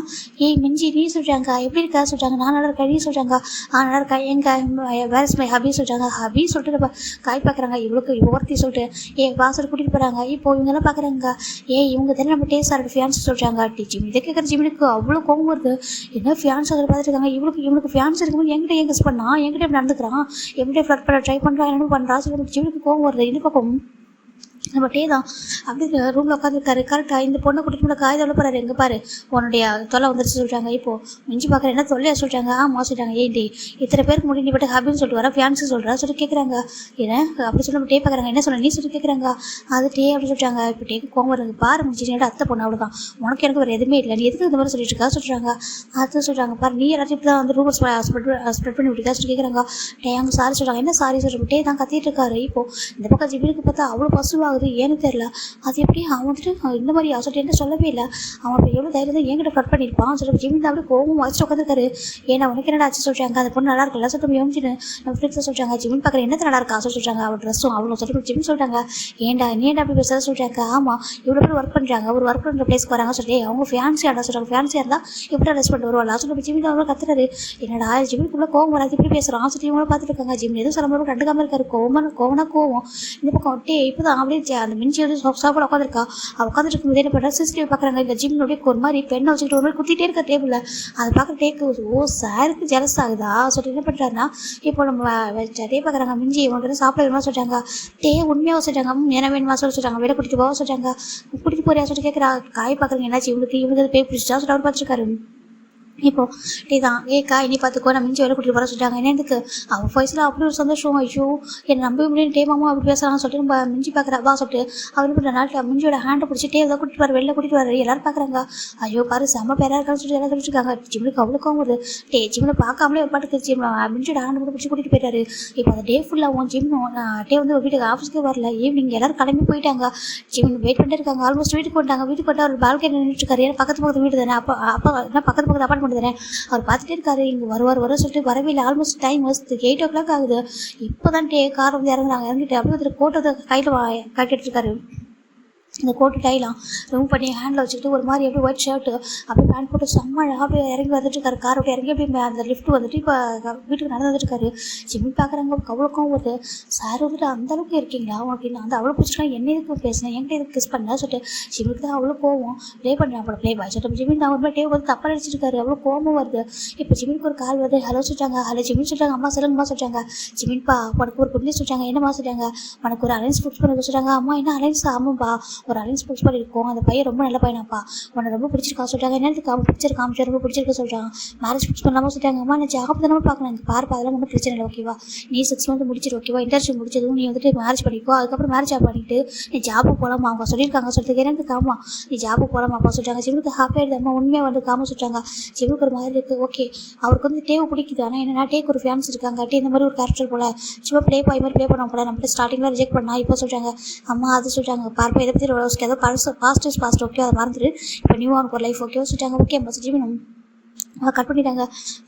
ஏய் மிஞ்சி நீ சொல்கிறாங்க எப்படி இருக்கா சொல்கிறாங்க. நான் நல்லா இருக்கா நீ சொல்கிறாங்க. நல்லா இருக்கா வேர் இஸ் மை ஹபி சொல்கிறாங்க. ஹபி சொல்லிட்டு நம்ம காய் பார்க்குறாங்க. இவளுக்கு ஒருத்தி சொல்லிட்டு வாசல் கூட்டிகிட்டு போகிறாங்க. இப்போ இவங்கெல்லாம் பார்க்குறாங்க. இவங்க தானே நம்ம டேஸ்டாரோட ஃபியான்ஸ் சொல்கிறாங்க. ஜிம் இதை கேட்குற ஜிமினுக்கு அவ்வளோ கோவம் வருது. என்ன ஃபியான்ஸ் அதில் பார்த்துட்டு இருக்காங்க. இவனுக்கு ஃபியான்ஸ் இருக்கும்போது என்கிட்ட ஏன் கெஸ் பண்ணான். என்கிட்ட எப்படி நடந்துக்கிறான். எப்படி ஃப்ளட் பண்ண ட்ரை பண்ணுறான் என்ன பண்ணுறா சொல்லி ஜிமினுக்கு கோவம் வருது. இந்த பக்கம் நம்ம டே தான் அப்படி ரூமில் உட்காந்துருக்காரு. கரெக்டாக இந்த பொண்ணை கூட்டிட்டு போன காய் தவிர போகிறாரு. எங்கே பாரு உன்னுடைய தொலை வந்துருச்சு சொல்கிறாங்க. இப்போது மிஞ்சி பார்க்குற என்ன தொல்லையா சொல்கிறாங்க. ஆமாம் சொல்கிறாங்க. ஏன் டே இத்தனை பேருக்கு முடி நீ பட்டு ஹாபின்னு சொல்லிட்டு வர ஃபியான்ஸு சொல்கிறா சொல்லி கேட்குறாங்க. ஏன்னா அப்படி சொல்லி டே பார்க்குறாங்க. என்ன சொல்ல நீ சொல்லி கேட்குறாங்க. அது டே அப்படின்னு சொல்கிறாங்க. இப்போ டேக்கு கோவம் வருது. பாரு முடிச்சு நீ அத்தை பொண்ணு அவ்வளோதான், உனக்கு எனக்கு வேறு எதுவுமே இல்லை, நீ எதுக்கு இந்த மாதிரி சொல்லிட்டு இருக்கா சொல்கிறாங்க. அது சொல்கிறாங்க. பாரு நீ எல்லாத்தையும் இப்படி தான் வந்து ரூமர் ஸ்ப்ரெட் பண்ணி விட்டுருக்கா சொல்லி கேட்குறாங்க. டே அங்கே சாரி சொல்கிறாங்க. என்ன சாரி சொல்கிறப்ப டே தான் கத்திட்டு இருக்காரு. இப்போது இந்த பக்கம் ஜிபினுக்கு பார்த்தா அவ்வளோ பசுவாகுது. ஏன்னு தெரியல. அது எப்படி அவன் வந்துட்டு இந்த மாதிரி சொல்லிட்டு என்ன சொல்லவே இல்லை. அவன் அப்போ எவ்வளோ தைரியம் தான் என்கிட்ட கட் பண்ணியிருப்பான் சொல்லி ஜிமின் அப்படியே கோவம் வச்சுட்டு உட்காந்துருக்காரு. ஏன்னா உனக்கு என்னடா ஆச்சு சொல்கிறாங்க. அந்த பொண்ணு நல்லா இருக்குல்ல சொல்லிட்டு யோசிச்சுன்னு நம்ம ஃப்ரெண்ட்ஸை சொல்கிறாங்க. ஜிமின் பார்க்குற என்ன நல்லா இருக்கா சொல்லிட்டாங்க. அவள் ட்ரெஸ்ஸும் அவ்வளோ சொல்லிட்டு ஜிமின் சொல்கிறாங்க. ஏன்டா நீ ஏன்டா அப்படி பேசுகிறத சொல்கிறாங்க. ஆமாம் இவ்வளோ பேர் ஒர்க் பண்ணுறாங்க, ஒரு ஒர்க் பண்ணுற பிளேஸ்க்கு வராங்க சொல்லி அவங்க ஃபேன்சியாடா சொல்கிறாங்க. ஃபேன்சியாக இருந்தால் எப்படி ரெஸ்ட் பண்ணிட்டு வருவாள் சொல்லி ஜிமின் அவ்வளோ கத்துறாரு. என்னடா ஜிமினுக்குள்ளே கோவம் வராது இப்படி பேசுகிறான் சொல்லி இவங்களும் பார்த்துட்டு இருக்காங்க. ஜிமின் எதுவும் சொல்லும்போது கண்டுக்காமல் இருக்காரு. கோவம்னா கோவம். இந்த பக்கம் டே இப்போ தான் அப்படியே அந்த மிஞ்சி வந்து சாப்பிட உட்காந்துருக்கா. அவள் உட்காந்துட்டு இருக்கும் போது என்ன பண்ணுறா சிசிடிவி பார்க்குறாங்க. இந்த ஜிம்னுடைய ஒரு மாதிரி பெண்ணை வச்சுக்கிட்டு ஒரு மாதிரி குத்திட்டே இருக்க டேபிளில். அதை பார்க்குற டேக்கு ஓ சாருக்கு ஜெலஸ் ஆகுதா சொல்லிட்டு என்ன பண்ணுறாருன்னா இப்போ நம்ம டே பார்க்குறாங்க. மிஞ்சி இவங்க சாப்பிட வேணுமா சொல்லிட்டாங்க. டே உண்மையாக சொல்லிட்டாங்க. என்ன வேணுமா சொல்லிட்டாங்க. வெளியே கூட்டிட்டு போக சொல்லிட்டாங்க. கூட்டிட்டு போறியா சொல்லிட்டு கேட்குறா. காய் பார்க்குறீங்க என்னாச்சு இவங்களுக்கு அது பேய் பிடிச்சா சொல்லிட்டு அவர் பார்த்துருக்காரு. இப்போ டே தான் ஏக்கா இனி பார்த்துக்கோ நான் மிஞ்சி வேலை கூட்டிட்டு போகிற சொல்லிட்டாங்க. என்ன எனக்கு அவள் வயசில் அப்படி ஒரு சந்தோஷம். ஐயோ என்னை நம்பவே முடியும் டே மாமா அப்படி பேசுகிறான்னு சொல்லிட்டு நம்ம மிஞ்சி பார்க்குறா வா சொல்லிட்டு அவர் பண்ணுற நாட்டில் மிஞ்சியோட ஹேண்டை பிடிச்சிட்டே ஏதோ கூட்டிட்டு வர வெளில கூட்டிட்டு வர எல்லாரும் பார்க்குறாங்க. ஐயோ பாரு செம்ம பேராக இருக்கான்னு சொல்லிட்டு எல்லாம் சொல்லிட்டு இருக்காங்க. ஜிம்னுக்கு அவ்வளோக்கும் வருது. டே ஜிம்மில் பார்க்காமலே ஒரு பாட்டுக்கு ஜிம் மிஞ்சியோட ஹேண்டை மட்டும் பிடிச்சி கூட்டிட்டு போயிட்டாரு. இப்போ அந்த டே ஃபுல்லாகவும் ஜிம்னும் டே வந்து ஒரு வீட்டுக்கு ஆஃபீஸ்க்கு வரல. ஈவினிங் எல்லாரும் கிளம்பி போயிட்டாங்க. ஜிம் வெயிட் பண்ணிட்டு இருக்காங்க. ஆல்மோஸ்ட் வீட்டுக்கு வந்துட்டாங்க. வீட்டுக்கு வந்து அவர் பால்கனி நின்றுட்டு இருக்காரு. ஏன்னா பக்கத்து வீடு தானே. அப்போ என்ன பக்கத்து அப்பார்ட்மெண்ட் தானே. அவர் பார்த்துட்டே இருக்காரு. இங்கே வர சொல்லிட்டு வரவே இல்லை. ஆல்மோஸ்ட் டைம் 8 o'clock ஆகுது. இப்போ தான் கார் வந்து இறங்குறாங்க. இறங்கிட்டு அப்படியே ஒருத்தர் கோட்டை கையில் கட்டிட்டு இருக்காரு. இந்த கோட்டு டைலாம் ரிமூவ் பண்ணி ஹேண்டில் வச்சுக்கிட்டு ஒரு மாதிரி அப்படியே ஒயிட் ஷர்ட்டு அப்படியே பேண்ட் போட்டு செம்ம அப்படியே இறங்கி வந்துட்டு இருக்காரு. கார் அப்படியே இறங்கி அப்படியே அந்த லிஃப்ட் வந்துட்டு இப்போ வீட்டுக்கு நடந்து வந்துட்டு இருக்காரு. ஜிம்மி பார்க்குறாங்க. அவ்வளோக்கும் வருது. சார் வந்துட்டு அந்தளவுக்கு இருக்கீங்களா அப்படின்னு அந்த அவ்வளோ பிடிச்சிட்டா என்ன எதுக்கு பேசினேன் என்கிட்ட எதுக்கு கிஸ் பண்ணல சொல்லிட்டு ஜிம்மிக்கு தான் அவ்வளோ கோவம். ப்ளே பண்ணுறேன் அப்போ ப்ளே பாய் சொல்லிட்டு ஜிம்மி நான் ஒரு மாதிரி வந்து தப்பாக அடிச்சிருக்காரு. அவ்வளோ கோவம் வருது. இப்போ ஜிம்மிக்கு ஒரு கால் வருது. ஹலோ சொல்லிட்டாங்க. ஹலோ ஜிம்மின்னு சொல்லிட்டாங்க. அம்மா சொல்லுங்கம்மா சொல்லிட்டாங்க. ஜிம்மின்ப்பா உனக்கு ஒரு குழந்தை சொல்லிட்டாங்க. என்னம்மா சொல்லிட்டாங்க. உனக்கு ஒரு அலைன்ஸ் புக்ஸ் பண்ண சொல்லிட்டாங்க. அம்மா என்ன அலைன்ஸ் ஆமாப்பா ஒரு அலைன்ஸ் புக்ஸ் பண்ணியிருக்கோம். அந்த பையன் ரொம்ப நல்ல பையனாப்பா உன்னை ரொம்ப பிடிச்சிருக்கா சொல்லிட்டாங்க. என்னத்துக்கு அவன் பிக்சர் காமிச்சு ரொம்ப பிடிச்சிருக்க சொல்கிறாங்க. மேரேஜ் ஃபிக்ஸ் பண்ணாமல் சொல்லிட்டாங்க. அம்மா நான் ஜாப் தானே பார்க்கணும். எனக்கு பார்ப்பா அதெல்லாம் ஒன்றும் பிரச்சனை இல்லை ஓகேவா. நீ 6 months முடிச்சிரு ஓகேவா. இன்டர்ன்ஷிப் முடிச்சதும் நீ வந்துட்டு மேரேஜ் பண்ணிக்கோ. அதுக்கப்புறம் மேரேஜ் பண்ணிட்டு நீ ஜாபுக்கு போகலாமா அவங்க சொல்லியிருக்காங்க சொல்லிட்டு எனக்கு ஆமா நீ ஜாபுக்கு போகலாமாப்பா சொல்லிட்டாங்க. ஜிம்முக்கு ஹாப்பியாக இருக்குது. அம்மா உண்மையாக வந்து காம சொல்லிட்டாங்க. ஜிம்முக்கு ஒரு மாதிரி இருக்குது. ஓகே அவருக்கு வந்து டேவை பிடிக்குது. ஆனால் என்னன்னா டேக்கு ஒரு ஃபேன்ஸ் இருக்காங்க. டே இந்த மாதிரி ஒரு கேரக்டர் போல சும்மா ப்ளே பாய் மாதிரி ப்ளே பண்ண போல நம்மகிட்ட ஸ்டார்டிங்கில் ரிஜெக்ட் பண்ணா இப்போ சொல்லிட்டாங்க. அம்மா அது சொல்லிட்டாங்க. பார்ப்பா இதை பற்றி ஏதோ பாஸ்ட் இஸ் பாஸ்ட் ஓகே அதை மறந்துட்டு இப்போ நியூ அவனுக்கு ஒரு லைஃப் ஓகே சொல்லிட்டாங்க. ஓகே பஸ் ஜிமினும் கட் பண்ணிட்டாங்க.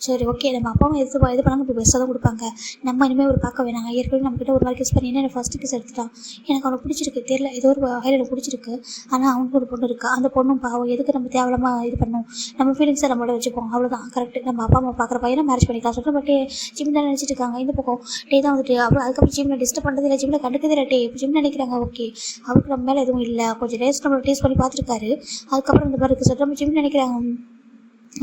சரி ஓகே நம்ம அப்பாவும் இது பண்ணாங்க. இப்படி பெஸ்ட்டாக தான் கொடுப்பாங்க. நம்ம இனிமேல் ஒரு பார்க்க வேணாங்க. ஏற்கனவே நம்மக்கிட்ட ஒரு மாதிரி கிஸ் பண்ணி என்ன ஃபஸ்ட்டு கிஸ் எடுத்துட்டான். எனக்கு அவனுக்கு பிடிச்சிருக்கு தெரியல ஏதோ ஒரு வகையில் எனக்கு பிடிச்சிருக்கு. ஆனால் அவனுக்கு ஒரு பொண்ணு இருக்கா. அந்த பொண்ணும் பாவம் எதுக்கு நம்ம தேவையில்லாமல் இது பண்ணணும். நம்ம ஃபீலிங்ஸை நம்மளோட வச்சுப்போம் அவ்வளோதான் கரெக்ட். நம்ம அப்பா அம்மா பார்க்குற பையனை மேரேஜ் பண்ணிக்கலாம் சொல்லிட்டு பட் ஜிம் தான் நினச்சிட்டு இருக்காங்க. இந்த பக்கம் டே தான் வந்துட்டு அப்புறம் அதுக்கப்புறம் ஜிம்மில் டிஸ்டர்ப் பண்ணுறது இல்லை. ஜிம்மில் கண்டுக்கதே இல்லை. டே இப்போ ஜிம் நினைக்கிறாங்க ஓகே அவருக்கு நம்ம மேலே எதுவும் இல்லை. கொஞ்சம் டேஸ்ட் நம்மளை டேஸ்ட் பண்ணி பார்த்துருக்காரு. அதுக்கப்புறம் இந்த மாதிரி இருக்குது சொல்லிட்டு நம்ம ஜிம் நினைக்கிறாங்க.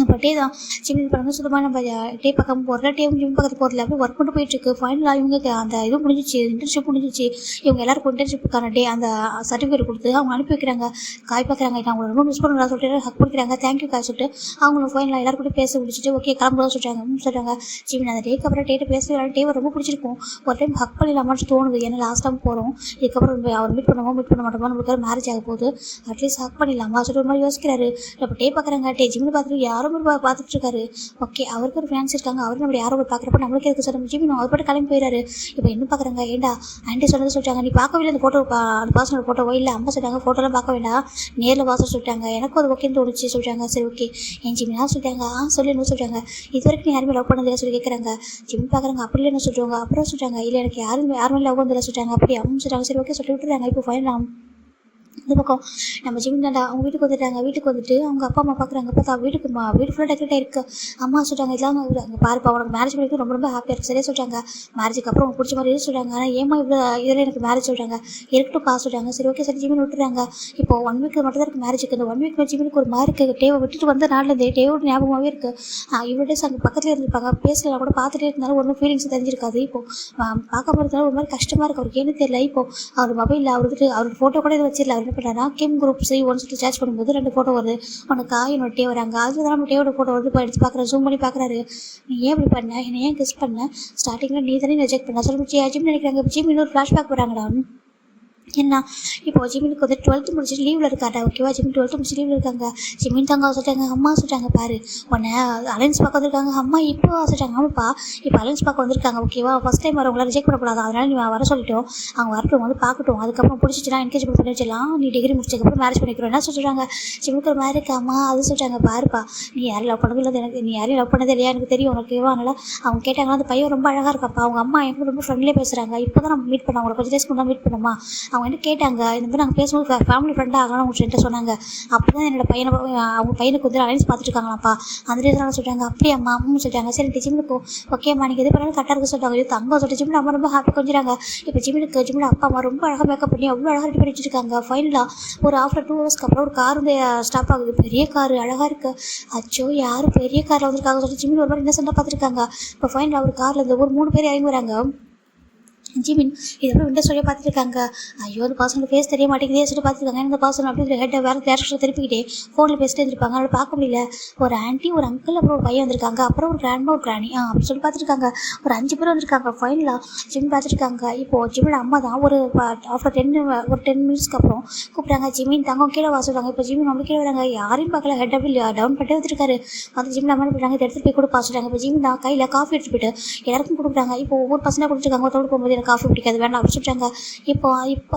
அப்போ டே தான் ஜிம் பண்ணணும் சுத்தமாக நம்ம டே பக்கம் போகிறல டேவும் ஜிம் பக்கத்து போகிறல அப்படி ஒர்க் பண்ணிட்டு போயிட்டுருக்கு. ஃபைனலாக இவங்க அந்த இது முடிஞ்சிச்சு. இன்டர்ன்ஷிப் முடிஞ்சிச்சு. இவங்க எல்லாருக்கும் இன்டர்ன்ஷிப்புக்கான டே அந்த சர்டிஃபிகேட் கொடுத்து அவங்க அனுப்பி வைக்கிறாங்க. காய் பார்க்குறாங்க. அவங்க ரொம்ப மிஸ் பண்ணுறா சொல்லிட்டு ஹக் பிடிக்கிறாங்க. தேங்க்யூ காய் சொல்லிட்டு அவங்களும் ஃபைனலாக எல்லாரும் கூட பேச முடிச்சுட்டு ஓகே கிளம்புறதா சொல்லிட்டாங்க. ஜிம் அந்த டேக்கு அப்புறம் டேட்டை பேச டேவை ரொம்ப பிடிச்சிருக்கும். ஒரு டைம் ஹக் பண்ணிடலாமான்னு தோணுது. ஏன்னா லாஸ்ட் டைம் போகிறோம். இதுக்கப்புறம் அவர் மீட் பண்ண மாட்டோமோ நம்மளுக்கு மேரேஜ் ஆக போகுது. அட்லீஸ்ட் ஹக் பண்ணிடலாமா சொல்லிட்டு ஒரு மாதிரி யோசிக்கிறாரு. இப்போ டே பார்க்குறாங்க. டே ஜிம்னு பார்த்துட்டு யாரும் பார்த்துட்டு இருக்காரு. ஓகே அவருக்கு ஒரு ஃபேன்ஸ் இருக்காங்க. அவரு நம்ம யாரோ பார்க்குறப்ப நம்மளுக்கு எதுக்கு சொல்ல முடியும். அவர் பாட்டு கிளம்பி போயிடாரு. இப்போ என்ன பார்க்குறாங்க. ஏண்டா ஆண்டி சொன்னது சொல்லிட்டாங்க. நீ பார்க்கவே இல்லை அந்த ஃபோட்டோ அந்த பர்சனோட ஃபோட்டோவோ இல்லை. அம்மா சொல்லிட்டாங்க ஃபோட்டோலாம் பார்க்க வேண்டாம் நேரில் வாசல் சொல்லிட்டாங்க. எனக்கும் அது ஓகேன்னு தோணுச்சு சொல்லிட்டாங்க. சரி ஓகே என் ஜிம்னா சொல்லிட்டாங்க. சொல்லணும்னு சொல்லிட்டாங்க. இது வரைக்கும் யாருமே லவ் பண்ணதில்லை சொல்லி கேட்குறாங்க. ஜிம் பார்க்குறாங்க. அப்படி இல்லைன்னு சொல்லுவாங்க. அப்புறம் சொல்லிட்டாங்க இல்லை எனக்கு யாருமே லவ் பண்ணதில்லை சொல்லிட்டாங்க. அப்படி அவங்க சொல்லிட்டாங்க. சரி ஓகே சொல்லி விட்டுறாங்க. இப்போ ஃபைனல் இந்த பக்கம் நம்ம ஜிமின்டாண்டா அவங்க வீட்டுக்கு வந்துட்டாங்க. வீட்டுக்கு வந்துட்டு அவங்க அப்பா அம்மா பார்க்குறாங்க. பார்த்தா வீடு ஃபுல்லாக டெக்கரேட் ஆயிருக்கு. அம்மா சொல்கிறாங்க இதெல்லாம் அங்கே பாருப்பா உனக்கு மேரேஜ் பண்ணிட்டு ரொம்ப ரொம்ப ஹாப்பியாக இருக்குது சரியா சொல்கிறாங்க. மேரேஜுக்கு அப்புறம் உங்களுக்கு பிடிச்ச மாதிரி சொல்கிறாங்க. ஆனால் ஏமா இவ்வளோ இதில் எனக்கு மேரேஜ் சொல்கிறாங்க இருக்கட்டும் சொல்கிறாங்க. சரி ஓகே சரி ஜிமின் விட்டுறாங்க. இப்போ 1 வீக் மட்டும் தான் இருக்குது மேரேஜுக்கு. இந்த 1 வீக் ஜிமினுக்கு ஒரு மாதிரி இருக்குது. டேவை விட்டுட்டு வந்த நாள்லேருந்தே டேவோட ஞாபகமாகவே இருக்குது. இவ்வளோ டேஸ் அங்கே பக்கத்தில் இருந்திருப்பாங்க. பேசலாம் கூட பார்த்துட்டே இருந்தாலும் ஒன்றும் ஃபீலிங்ஸ் தெரிஞ்சிருக்காது. இப்போது பார்க்க போகிறதுனால ஒரு மாதிரி கஷ்டமாக இருக்குது. அவருக்கு ஏன்னு தெரியல. இப்போது அவர் மொபைலில் அவர் ஃபோட்டோ கூட வச்சிடல. அவர் என்ன பண்ணுறாருனா கிம் குரூப் சி ஒன்று சொல்லிட்டு சர்ச் பண்ணும்போது 2 ஃபோட்டோ வருது. உனக்கு என்னோட டே வராங்க. அதில் தான் நம்ம டேவோட ஃபோட்டோ வந்து இப்போ எடுத்து பார்க்குறேன். ஜூம் பண்ணி பார்க்குறாரு. நீ ஏன் இப்படி பண்ண என்னை ஏன் கிஸ் பண்ண ஸ்டார்டிங்கில் நீ தானே ரிஜெக்ட் பண்ண சொல்லி ஜிம் நினைக்கிறாங்க. ஜிம் இன்னொரு ஃப்ளாஷ்பேக் போகிறாங்கடா. என்ன இப்போ ஜிமினுக்கு வந்து 12th முடிச்சுட்டு லீவில் இருக்காடா. ஓகேவா ஜிமின் 12th முடிச்சு லீவில் இருக்காங்க. ஜிமின் தாங்க சொல்லிட்டாங்க அம்மா சொல்லிட்டாங்க பாரு உன்னை அலைன்ஸ் பார்க்க வந்திருக்காங்க. அம்மா இப்போ சொல்லிட்டாங்க ஆமாப்பா இப்போ அலைன்ஸ் பார்க்க வந்திருக்காங்க. ஓகேவா ஃபஸ்ட் டைம் வரவங்கள ரிஜெக்ட் பண்ணக்கூடாது. அதனால நீ வர சொல்லிட்டோம். அவங்க வரட்டும் வந்து பார்க்கட்டும். அதுக்கப்புறம் பிடிச்சிச்சுன்னா என்கேஜ்மெண்ட் பண்ணி வச்சிடலாம். நீ டிகிரி முடிச்சதுக்கப்புறம் மேரேஜ் பண்ணிக்கிறோம் என்ன சொல்லிட்டாங்க. ஜிமினுக்கு ஒரு மாதிரி இருக்கா அம்மா அது சொல்லிட்டாங்க பாருப்பா நீ யாரும் லவ் பண்ணது இல்லை எனக்கு நீ யாரையும் லவ் பண்ணதே இல்லையா எனக்கு தெரியும் ஓகேவா. அதனால் அவங்க கேட்டாங்கன்னா அந்த பையன் ரொம்ப அழகாக இருக்காப்பா. அவங்க அம்மா எனக்கு ரொம்ப ஃப்ரெண்ட்லியாக பேசுகிறாங்க. இப்போ தான் நம்ம மீட் பண்ணோம். அவங்களை கொஞ்சம் டேஸ்க்கு முன்னாடி மீட் பண்ணோமா. அவங்க என்ன கேட்டாங்க இந்த மாதிரி நாங்கள் பேசும்போது ஃபேமிலி ஃப்ரெண்டாக ஆகலாம் உங்கள் ஃப்ரெண்ட்டை சொன்னாங்க. அப்போ தான் என்னோட அவங்க பையனுக்கு வந்து அலைன்ஸ் பார்த்துட்டு இருக்காங்களாப்பா. அந்த ரீசனால சொல்லிட்டாங்க அப்படியே அம்மா அம்மா சொல்லிட்டாங்க. சரி ஜிம்னுக்கு ஓகேம்மா நீங்கள் எது பண்ணாலும் கரெக்டாக இருக்க சொல்லிட்டாங்க. தங்க சொல்லிட்டு ஜிம்மில் அம்மா ரொம்ப ஹாப்பி கொஞ்சிறாங்க. இப்போ ஜிம்மில் அப்பா அம்மா ரொம்ப அழகாக மேக்கப் பண்ணி அவ்வளோ அழகாக ரெடி பண்ணி வச்சுருக்காங்க. ஃபைனலாக ஒரு ஆஃப்டர் 2 ஹவர்ஸ்க்கு அப்புறம் ஒரு கார் வந்து ஸ்டாப் ஆகுது. பெரிய கார் அழகாக இருக்குது. அச்சோ யாரும் பெரிய காரில் வந்திருக்காங்க சொல்லிட்டு ஜிம்மில் ஒரு மாதிரி இன்னசென்ட்டாக பார்த்துருக்காங்க. இப்போ ஃபைனலாக ஒரு காரில் இருந்து ஒரு 3 பேர் இறங்கி வராங்க. ஜிமின் இதெல்லாம் விண்டோ சொல்லி பார்த்துருக்காங்க. ஐயோ அந்த பர்சனோட ஃபேஸ் தெரிய மாட்டேங்குதே சொல்லிட்டு பார்த்துருக்காங்க. இந்த பர்சன் அப்படி ஹெட்டை வேறு டேரக்டரில் திருப்பிக்கிட்டே ஃபோனில் பேசிட்டு இருந்திருப்பாங்க. அவளை பார்க்க முடியல. ஒரு ஆண்டி ஒரு அங்கிள் அப்புறம் ஒரு பையன் வந்திருக்காங்க. அப்புறம் ஒரு கிராண்ட்மா ஒரு கிராணி அப்படி சொல்லி பார்த்துருக்காங்க. ஒரு 5 பேர் வந்திருக்காங்க. ஃபைனலாக ஜிமின் பார்த்துருக்காங்க. இப்போது ஜிமின் அம்மா தான் ஒரு ஆஃப்டர் 10 மினிட்ஸ்க்கு அப்புறம் கூப்பிட்டாங்க. ஜிமின் தங்கம் கீழே வா சொல்கிறாங்க. இப்போ ஜிமின் நம்ம கீழே வராங்க. யாரையும் பார்க்கல. ஹெட் அப்படி டவுன் பண்ணிட்டே வச்சிருக்காரு. வந்து ஜிமின் அம்மா போயிட்டாங்க. இதை எடுத்துகிட்டு போய் கொடுப்பா சொல்கிறாங்க. இப்போ ஜிமின் தான் கையில் காஃபி எடுத்துகிட்டு போயிட்டு எல்லாருக்கும் கொடுக்குறாங்க. இப்போ ஒவ்வொரு பசங்க கொடுத்துருக்காங்க. ஒருத்தோடு போகும்போது காஃபி பிடிக்காது வேண்டாம் அப்படி சொல்லிட்டாங்க. இப்போ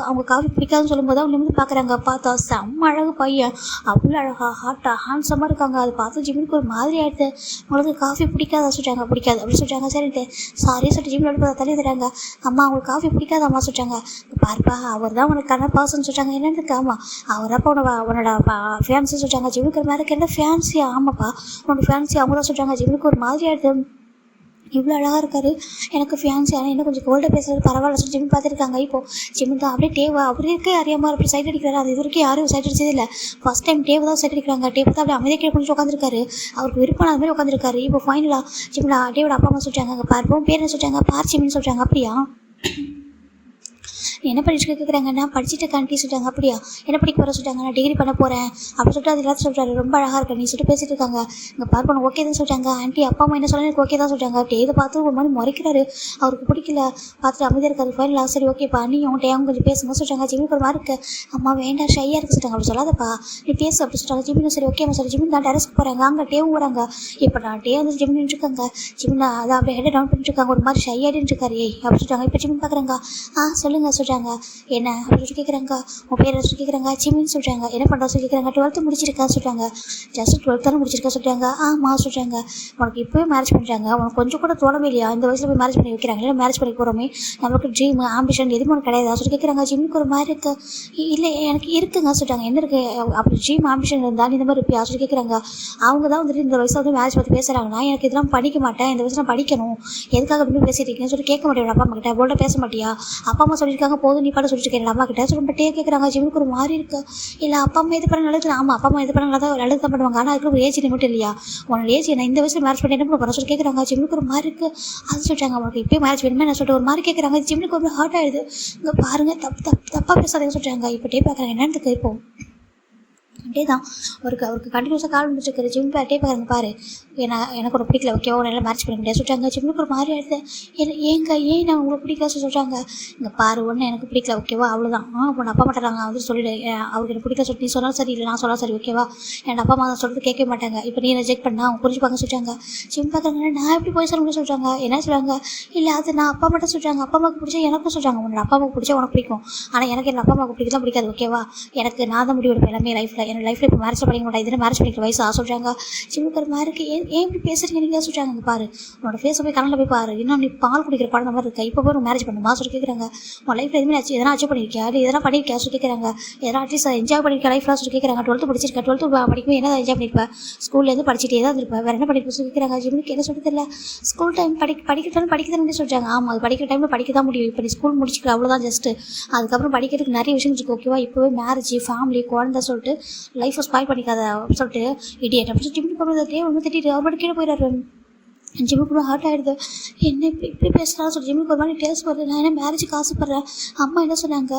அவங்க காஃபி பிடிக்காதுன்னு சொல்லும்போது அவங்க நிமிந்து பார்க்குறாங்க. பார்த்தா செம்ம அழகு பையன் அவ்வளோ அழகா ஹாண்ட்ஸமாக இருக்காங்க. அதை பார்த்து ஜிமினுக்கு ஒரு மாதிரி ஆகிடுது. உங்களுக்கு காஃபி பிடிக்காதா சொல்லிட்டாங்க. பிடிக்காது அப்படி சொல்லிட்டாங்க. சரின்ட்டு சாரி சொல்லிட்டு ஜிமின் எடுப்பதை தள்ளி தராங்க. அம்மா அவங்களுக்கு காஃபி பிடிக்காத அம்மா சொல்லிட்டாங்க. பாருப்பா அவர் தான் உனக்கு கண்ண பர்சன் சொல்லிட்டாங்க. என்னன்னு ஆமாம் அவர் அப்போ உன்னோட ஃபேன்ஸி சொல்லிட்டாங்க. ஜிமினுக்கு மாதிரி என்ன ஃபேன்ஸியா ஆமாப்பா உன்னோட ஃபேன்ஸி அவங்க தான் சொல்லிட்டாங்க. ஜிமினுக்கு ஒரு மாதிரி ஆகிடுது. இவ்வளோ அழகாக இருக்காரு எனக்கு ஃபியான்சி ஆனால் இன்னும் கொஞ்சம் கோல்டாக பேசுறது பரவாயில்ல சொல்லி ஜிமின் பார்த்துருக்காங்க. இப்போது ஜிமின் தான் அப்படியே டேவா அவருக்கே அறியாமல் அப்படி சைட் அடிக்கிறாரு. அது இது வரைக்கும் யாரும் சைட் அடிச்சது இல்லை. ஃபஸ்ட் டைம் டேவ் தான் சைட் அடிக்கிறாங்க. டேவ் தான் அப்படியே அமைதியாக கீழே கொஞ்சம் உட்காந்துருக்காரு. அவருக்கு விருப்பம் அது மாதிரி உட்காந்துருக்காரு. இப்போ ஃபைனலாக ஜிமின் டேவோட அப்பா அம்மா சொல்லிட்டாங்க. அங்கே பார்ப்போம் பேர் என்ன சொல்லிட்டாங்க பார் ஜிமின்னு சொல்லிட்டாங்க. அப்படியா என்ன படிச்சுட்டு கேட்குறாங்க. நான் படிச்சுட்டு காண்டி சொல்லிட்டாங்க. அப்படியா என்ன படிக்க போகிற சொல்லிட்டாங்க. நான் டிகிரி பண்ண போகிறேன் அப்படி சொல்லிட்டு அது எல்லாத்தையும் சொல்கிறாரு. ரொம்ப அழகாக இருக்கா நீ சொல்லிட்டு பேசிட்டு இருக்காங்க. இங்கே பார்ப்போம் ஓகே தான் சொல்லிட்டாங்க. ஆண்டி அப்பா அம்மா என்ன சொல்ல எனக்கு ஓகே தான் சொல்லிட்டாங்க. டேவை பார்த்து ஒரு மாதிரி முறைக்கிறாரு. அவருக்கு பிடிக்கல. பார்த்துட்டு அமைதியாக இருக்காரு. ஃபைனலாக சரி ஓகேப்பா நீயும் டேவும் கொஞ்சம் பேசுங்க சொல்லிட்டாங்க. ஜிமிக்கு ஒரு மாதிரி இருக்கு. அம்மா வேண்டாம் ஷையாக இருக்கு சொல்லிட்டாங்க. அப்படி சொல்லாதப்பா நீ பேசு அப்படி சொல்லிட்டாங்க. ஜிமினும் சரி ஓகே சார் ஜிமின் தான் டெரஸ்க்கு போகிறாங்க. அங்கே டேவும் வராங்க. இப்போ நான் டே வந்து ஜிமின் இருக்காங்க. ஜிமின் அதை அப்படியே ஹெட்டை டவுன் பண்ணிட்டு இருக்காங்க. ஒரு மாதிரி ஷையாடின்னு இருக்காரு. அப்படி சொல்லிட்டாங்க. இப்போ ஜிமின் பார்க்குறாங்க. சொல்லுங்கள் சொல்லிட்டாங்க. என்ன அப்படின்னு சொல்லி கேட்குறாங்க. உன் பேர் சொல்லி கேட்குறாங்க. ஜிமின்னு சொல்கிறாங்க. என்ன பண்ணுறா சொல்லி கேட்குறாங்க. 12th முடிச்சிருக்கா சொல்கிறாங்க. ஜஸ்ட் 12th தானே முடிச்சிருக்கா சொல்கிறாங்க. ஆமாம் சொல்கிறாங்க. உனக்கு இப்போவே மேரேஜ் பண்ணிட்டாங்க. உனக்கு கொஞ்சம் கூட தோணவே இல்லையா இந்த வயசில் போய் மேரேஜ் பண்ணி வைக்கிறாங்க. இல்லை மேரேஜ் பண்ணி போகிறோமே நம்மளுக்கு ட்ரீம் ஆம்பிஷன் எதுவும் ஒன்று கிடையாது சொல்லி கேட்குறாங்க. ஜிம்முக்கு ஒரு மாதிரி இருக்கு. இல்லை எனக்கு இருக்குங்க சொல்லிட்டாங்க. என்ன இருக்குது அப்படி ட்ரீம் ஆம்பிஷன் இருந்தால் இந்த மாதிரி இருப்பியா சொல்லி கேட்குறாங்க. அவங்க தான் வந்துட்டு இந்த வயசில் வந்து மேரேஜ் பற்றி பேசுகிறாங்கன்னா எனக்கு இதெல்லாம் படிக்க மாட்டேன் இந்த வயசில் படிக்கணும் எதுக்காக அப்படின்னு பேசிட்டு இருக்கீங்கன்னு சொல்லி கேட்க மாட்டேன். அப்பா அம்மா கிட்ட போல்ட பேச மாட்டியா அப்பா அம்மா சொல்லியிருக்காங்க போதும் நீ பாட்டு சொல்லிட்டு இருக்கேன் அம்மா கிட்ட சொல்லிட்டு கேட்குறாங்க. ஜிம்முக்கு ஒரு மாதிரி இருக்கு. இல்லை அப்பா அம்மா இது பண்ண நல்லது. ஆமாம் அப்பா அம்மா இது பண்ண நல்லதாக நல்லது தான் பண்ணுவாங்க. ஆனால் அதுக்கு ஒரு ஏஜ் லிமிட் இல்லையா உன்னோட ஏஜ் நான் இந்த வயசில் மேரேஜ் பண்ணி என்ன பண்ண போகிறேன் சொல்லி கேட்குறாங்க. ஜிம்முக்கு ஒரு மாதிரி இருக்குது. அது சொல்லிட்டாங்க. அவங்களுக்கு இப்போ மேரேஜ் வேணுமே நான் சொல்லிட்டு ஒரு மாதிரி கேட்குறாங்க. ஜிம்முக்கு ஒரு ஹார்ட் ஆகிடுது. இங்கே பாருங்கள் தப்பாக பேசாதேன்னு சொல்லிட்டாங்க. இப்போ டே பார்க்குறாங்க என்னன்னு இப்போ அப்படியே தான் அவருக்கு கண்டினியூஸாக கால் முடிச்சிருக்காரு. ஜிம் டே பார்க்குறாங்க பாரு எனக்கு ஒரு பிடிக்கல ஓகேவா நல்லா மேரேஜ் பண்ண முடியாது சொல்லிட்டாங்க. ஜிம்முக்கு ஒரு மாதிரி ஆகிடுது. ஏன் நான் உங்களுக்கு பிடிக்கல சொல்லிட்டாங்க. இங்கே பாரு ஒன்று எனக்கு பிடிக்கல ஓகேவா அவ்வளோதான். உன் அப்பா மாட்டாங்க வந்து சொல்லிடு அவருக்கு எனக்கு பிடிக்கல சொல்லிட்டு நீ சொன்னால் சரி இல்லை நான் சொன்னால் சரி ஓகேவா என் அப்பா அம்மா சொல்லிட்டு கேட்க மாட்டாங்க. இப்போ நீ ரிஜெக்ட் பண்ணால் அவங்க புரிஞ்சுப்பாங்க சொல்லிட்டாங்க. ஜிம் பார்க்குறாங்க நான் எப்படி போய் சொல்ல முடியும் சொல்லிட்டாங்க. என்ன சொல்கிறாங்க இல்லை அது நான் அப்பா மட்டும் சொல்லிட்டாங்க. அப்பா அம்மாவுக்கு பிடிச்சா எனக்கும் சொல்கிறாங்க. உன்னோட அப்பா அம்மாவுக்கு பிடிச்சா உனக்கு பிடிக்கும் ஆனால் எனக்கு என் அப்பா அம்மாவுக்கு பிடிக்கலாம் பிடிக்காது ஓகேவா எனக்கு நான் தான் முடிவு எடுப்பேன் எல்லாமே லைஃப்பில் என் லைஃப்பில் இப்போ மேரேஜ் பண்ணிக்க மாட்டேன், இதே மேரேஜ் பண்ணிக்கிற வயசு சொல்கிறாங்க. ஜிம்முக்கு ஒரு மாதிரி இருக்குது. ஏன் இப்படி பேசுகிறீங்க நீங்கள் சொல்கிறாங்க. இங்கே பாரு, உன்னோட ஃபேஸை போய் கலந்து போய் பாரு, இன்னும் நீ பால் குடிக்கிற பழம் மாதிரி இருக்கா, இப்போ போய் மேரேஜ் பண்ணுமா சொல்லி கேட்குறாங்க. உன் லைஃப்பில் எதுவுமே எதனா அச்சீவ் பண்ணியிருக்கியா, இல்லை எதனா பண்ணியிருக்கியா சொல்லி கேட்குறாங்க. எதனா அட்லீஸ்ட் என்ஜாய் பண்ணியிருக்க லைஃப்லாம் சொல்லி கேட்குறாங்க. 12th படிச்சிருக்கா, 12th படிக்கும் என்ன என்ஜாய் பண்ணியிருப்பேன், ஸ்கூல்லேருந்து படிச்சுட்டே தான் இருப்பேன், வேறு என்ன படிப்பு சொல்லி கேட்குறாங்க. ஜிம்முக்கு என்ன சொல்லி தெரியல. ஸ்கூல் டைம் படிக்கிற டைம் படிக்கிறதுன்னு சொல்கிறாங்க. ஆமாம், அது படிக்கிற டைமில் படிக்க தான் முடியும். இப்போ நீ ஸ்கூல் முடிச்சுக்கிற அவ்வளோதான் ஜஸ்ட்டு. அதுக்கப்புறம் படிக்கிறதுக்கு நிறைய விஷயம் இருக்குது. ஓகேவா, இப்போவே மேரேஜ் ஃபேமிலி குழந்தை சொல்லிட்டு லைஃப்பை ஸ்பாயில் பண்ணிக்காத சொல்லிட்டு இடியட் அப்படின்னு ஜிம்முக்கு போகிறதே ஒன்று திட்டிட்டு அவர் கீழே போயிடாரு. ஜிம்முக்கு ஹர்ட் ஆகிடுது. என்ன இப்படி பேசுகிறான்னு சொல்லி ஜிம்முக்கு ஒரு மாதிரி டேஸ்ட் வருது. நான் என்ன மேரேஜுக்கு ஆசைப்பட்றேன். அம்மா என்ன சொன்னாங்க,